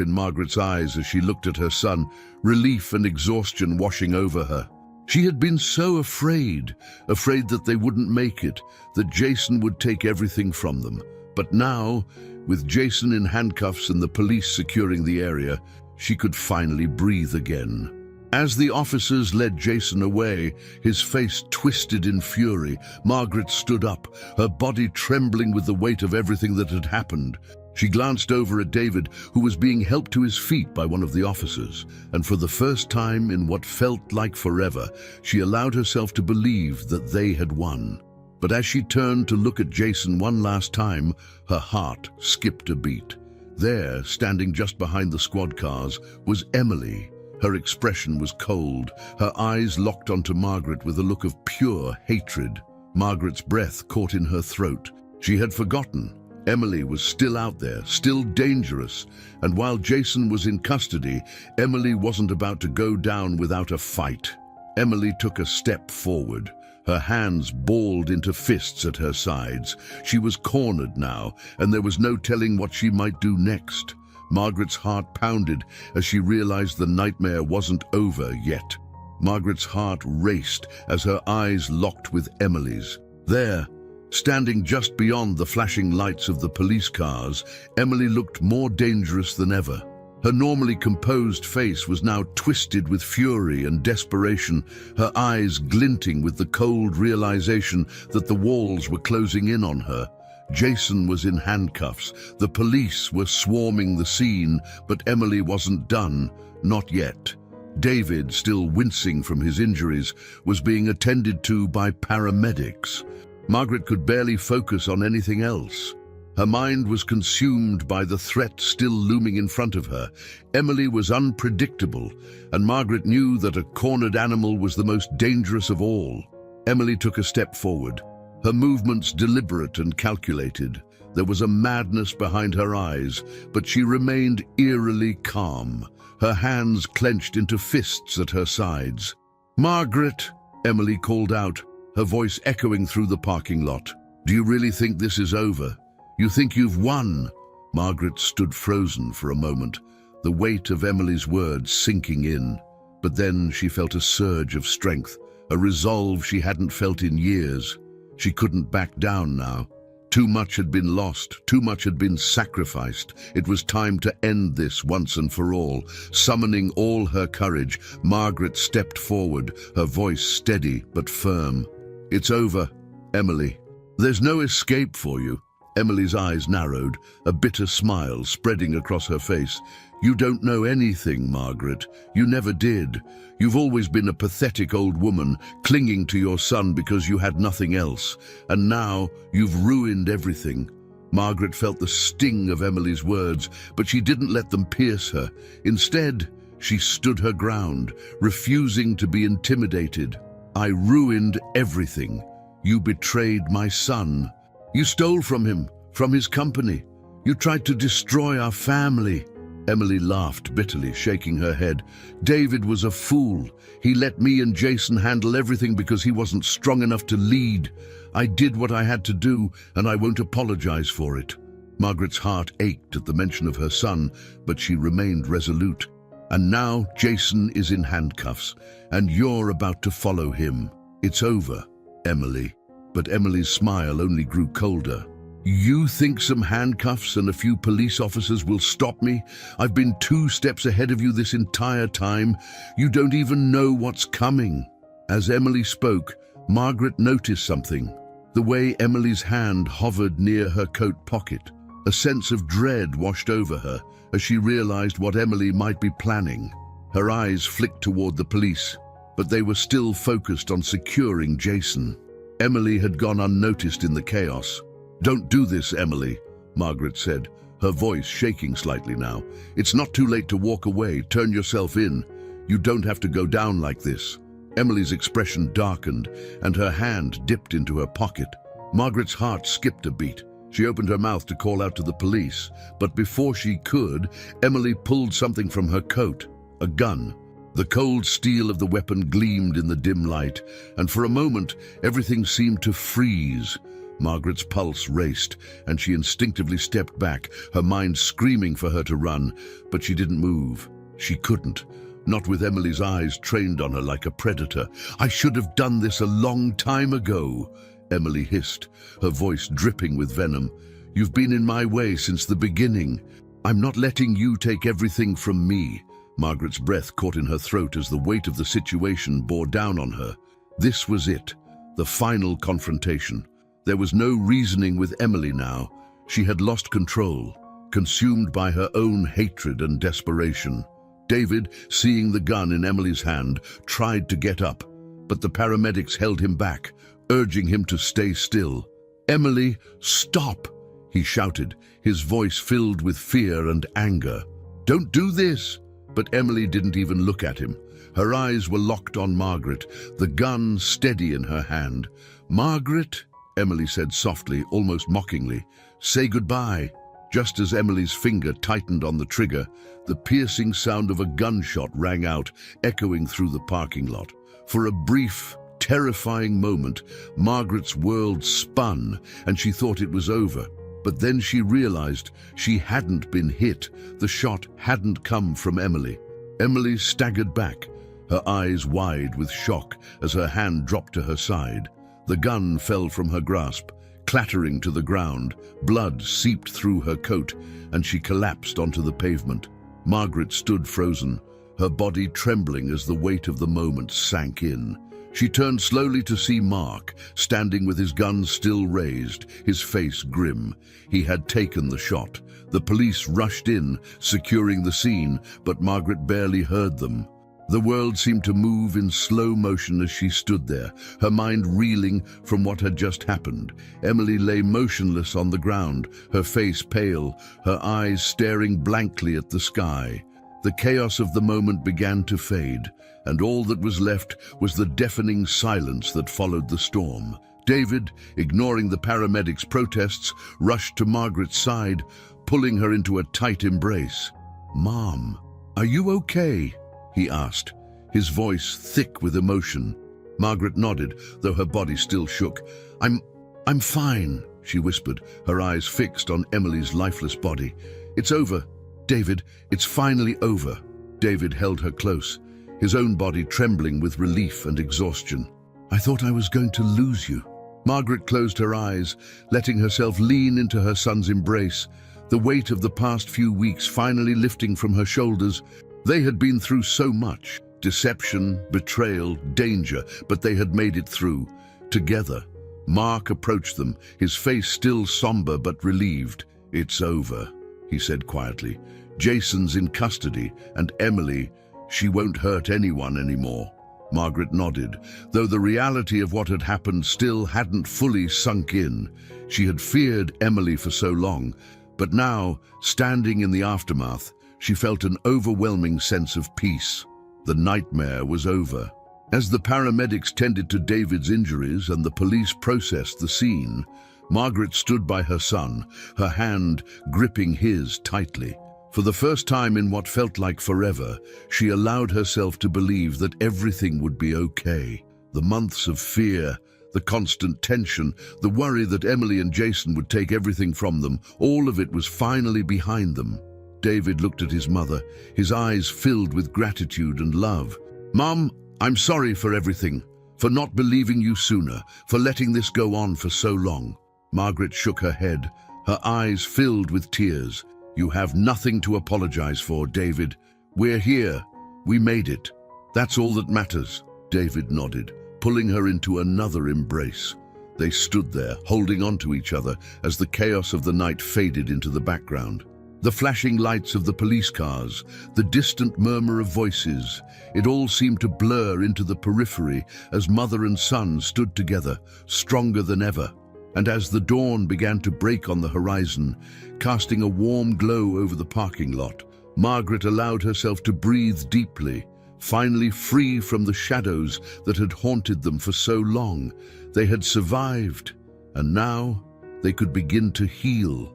in Margaret's eyes as she looked at her son, relief and exhaustion washing over her. She had been so afraid that they wouldn't make it, that Jason would take everything from them. But now, with Jason in handcuffs and the police securing the area, she could finally breathe again. As the officers led Jason away, his face twisted in fury, Margaret stood up, her body trembling with the weight of everything that had happened. She glanced over at David, who was being helped to his feet by one of the officers, and for the first time in what felt like forever, she allowed herself to believe that they had won. But as she turned to look at Jason one last time, her heart skipped a beat. There, standing just behind the squad cars, was Emily. Her expression was cold, her eyes locked onto Margaret with a look of pure hatred. Margaret's breath caught in her throat. She had forgotten. Emily was still out there, still dangerous, and while Jason was in custody, Emily wasn't about to go down without a fight. Emily took a step forward, her hands balled into fists at her sides. She was cornered now, and there was no telling what she might do next. Margaret's heart pounded as she realized the nightmare wasn't over yet. Margaret's heart raced as her eyes locked with Emily's. There, standing just beyond the flashing lights of the police cars, Emily looked more dangerous than ever. Her normally composed face was now twisted with fury and desperation, her eyes glinting with the cold realization that the walls were closing in on her. Jason was in handcuffs, the police were swarming the scene, but Emily wasn't done, not yet. David, still wincing from his injuries, was being attended to by paramedics. Margaret could barely focus on anything else. Her mind was consumed by the threat still looming in front of her. Emily was unpredictable, and Margaret knew that a cornered animal was the most dangerous of all. Emily took a step forward, her movements deliberate and calculated. There was a madness behind her eyes, but she remained eerily calm, her hands clenched into fists at her sides. "Margaret," Emily called out, her voice echoing through the parking lot. "Do you really think this is over? You think you've won?" Margaret stood frozen for a moment, the weight of Emily's words sinking in. But then she felt a surge of strength, a resolve she hadn't felt in years. She couldn't back down now. Too much had been lost, too much had been sacrificed. It was time to end this once and for all. Summoning all her courage, Margaret stepped forward, her voice steady but firm. "It's over, Emily. There's no escape for you." Emily's eyes narrowed, a bitter smile spreading across her face. "You don't know anything, Margaret. You never did. You've always been a pathetic old woman, clinging to your son because you had nothing else. And now you've ruined everything." Margaret felt the sting of Emily's words, but she didn't let them pierce her. Instead, she stood her ground, refusing to be intimidated. "I ruined everything. You betrayed my son. You stole from him, from his company. You tried to destroy our family." Emily laughed bitterly, shaking her head. David was a fool. He let me and Jason handle everything because he wasn't strong enough to lead. I did what I had to do, and I won't apologize for it. Margaret's heart ached at the mention of her son, but she remained resolute. And now Jason is in handcuffs, and you're about to follow him. It's over, Emily. But Emily's smile only grew colder. You think some handcuffs and a few police officers will stop me? I've been 2 steps ahead of you this entire time. You don't even know what's coming. As Emily spoke, Margaret noticed something. The way Emily's hand hovered near her coat pocket. A sense of dread washed over her as she realized what Emily might be planning. Her eyes flicked toward the police, but they were still focused on securing Jason. Emily had gone unnoticed in the chaos. Don't do this, Emily, Margaret said, her voice shaking slightly now. It's not too late to walk away. Turn yourself in. You don't have to go down like this. Emily's expression darkened, and her hand dipped into her pocket. Margaret's heart skipped a beat. She opened her mouth to call out to the police, but before she could, Emily pulled something from her coat, a gun. The cold steel of the weapon gleamed in the dim light, and for a moment, everything seemed to freeze. Margaret's pulse raced, and she instinctively stepped back, her mind screaming for her to run, but she didn't move. She couldn't, not with Emily's eyes trained on her like a predator. I should have done this a long time ago, Emily hissed, her voice dripping with venom. You've been in my way since the beginning. I'm not letting you take everything from me. Margaret's breath caught in her throat as the weight of the situation bore down on her. This was it, the final confrontation. There was no reasoning with Emily now. She had lost control, consumed by her own hatred and desperation. David, seeing the gun in Emily's hand, tried to get up, but the paramedics held him back, urging him to stay still. Emily, stop, he shouted, his voice filled with fear and anger. Don't do this! But Emily didn't even look at him. Her eyes were locked on Margaret, the gun steady in her hand. Margaret, Emily said softly, almost mockingly, say goodbye. Just as Emily's finger tightened on the trigger, the piercing sound of a gunshot rang out, echoing through the parking lot. For a brief, terrifying moment, Margaret's world spun, and she thought it was over. But then she realized she hadn't been hit. The shot hadn't come from Emily. Emily staggered back, her eyes wide with shock as her hand dropped to her side. The gun fell from her grasp, clattering to the ground. Blood seeped through her coat, and she collapsed onto the pavement. Margaret stood frozen, her body trembling as the weight of the moment sank in. She turned slowly to see Mark, standing with his gun still raised, his face grim. He had taken the shot. The police rushed in, securing the scene, but Margaret barely heard them. The world seemed to move in slow motion as she stood there, her mind reeling from what had just happened. Emily lay motionless on the ground, her face pale, her eyes staring blankly at the sky. The chaos of the moment began to fade, and all that was left was the deafening silence that followed the storm. David, ignoring the paramedics' protests, rushed to Margaret's side, pulling her into a tight embrace. "Mom, are you okay?" he asked, his voice thick with emotion. Margaret nodded, though her body still shook. I'm fine," she whispered, her eyes fixed on Emily's lifeless body. "It's over, David, it's finally over." David held her close, his own body trembling with relief and exhaustion. "I thought I was going to lose you." Margaret closed her eyes, letting herself lean into her son's embrace, the weight of the past few weeks finally lifting from her shoulders. They had been through so much, deception, betrayal, danger, but they had made it through, together. Mark approached them, his face still somber but relieved. "It's over," he said quietly. "Jason's in custody, and Emily, she won't hurt anyone anymore." Margaret nodded, though the reality of what had happened still hadn't fully sunk in. She had feared Emily for so long, but now, standing in the aftermath, she felt an overwhelming sense of peace. The nightmare was over. As the paramedics tended to David's injuries and the police processed the scene, Margaret stood by her son, her hand gripping his tightly. For the first time in what felt like forever, she allowed herself to believe that everything would be okay. The months of fear, the constant tension, the worry that Emily and Jason would take everything from them, all of it was finally behind them. David looked at his mother, his eyes filled with gratitude and love. "Mom, I'm sorry for everything, for not believing you sooner, for letting this go on for so long." Margaret shook her head, her eyes filled with tears. "You have nothing to apologize for, David. We're here. We made it. That's all that matters." David nodded, pulling her into another embrace. They stood there, holding on to each other as the chaos of the night faded into the background. The flashing lights of the police cars, the distant murmur of voices, it all seemed to blur into the periphery as mother and son stood together, stronger than ever. And as the dawn began to break on the horizon, casting a warm glow over the parking lot, Margaret allowed herself to breathe deeply, finally free from the shadows that had haunted them for so long. They had survived, and now they could begin to heal.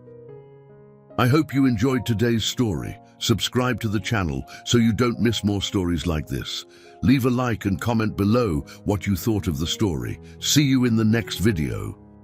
I hope you enjoyed today's story. Subscribe to the channel so you don't miss more stories like this. Leave a like and comment below what you thought of the story. See you in the next video.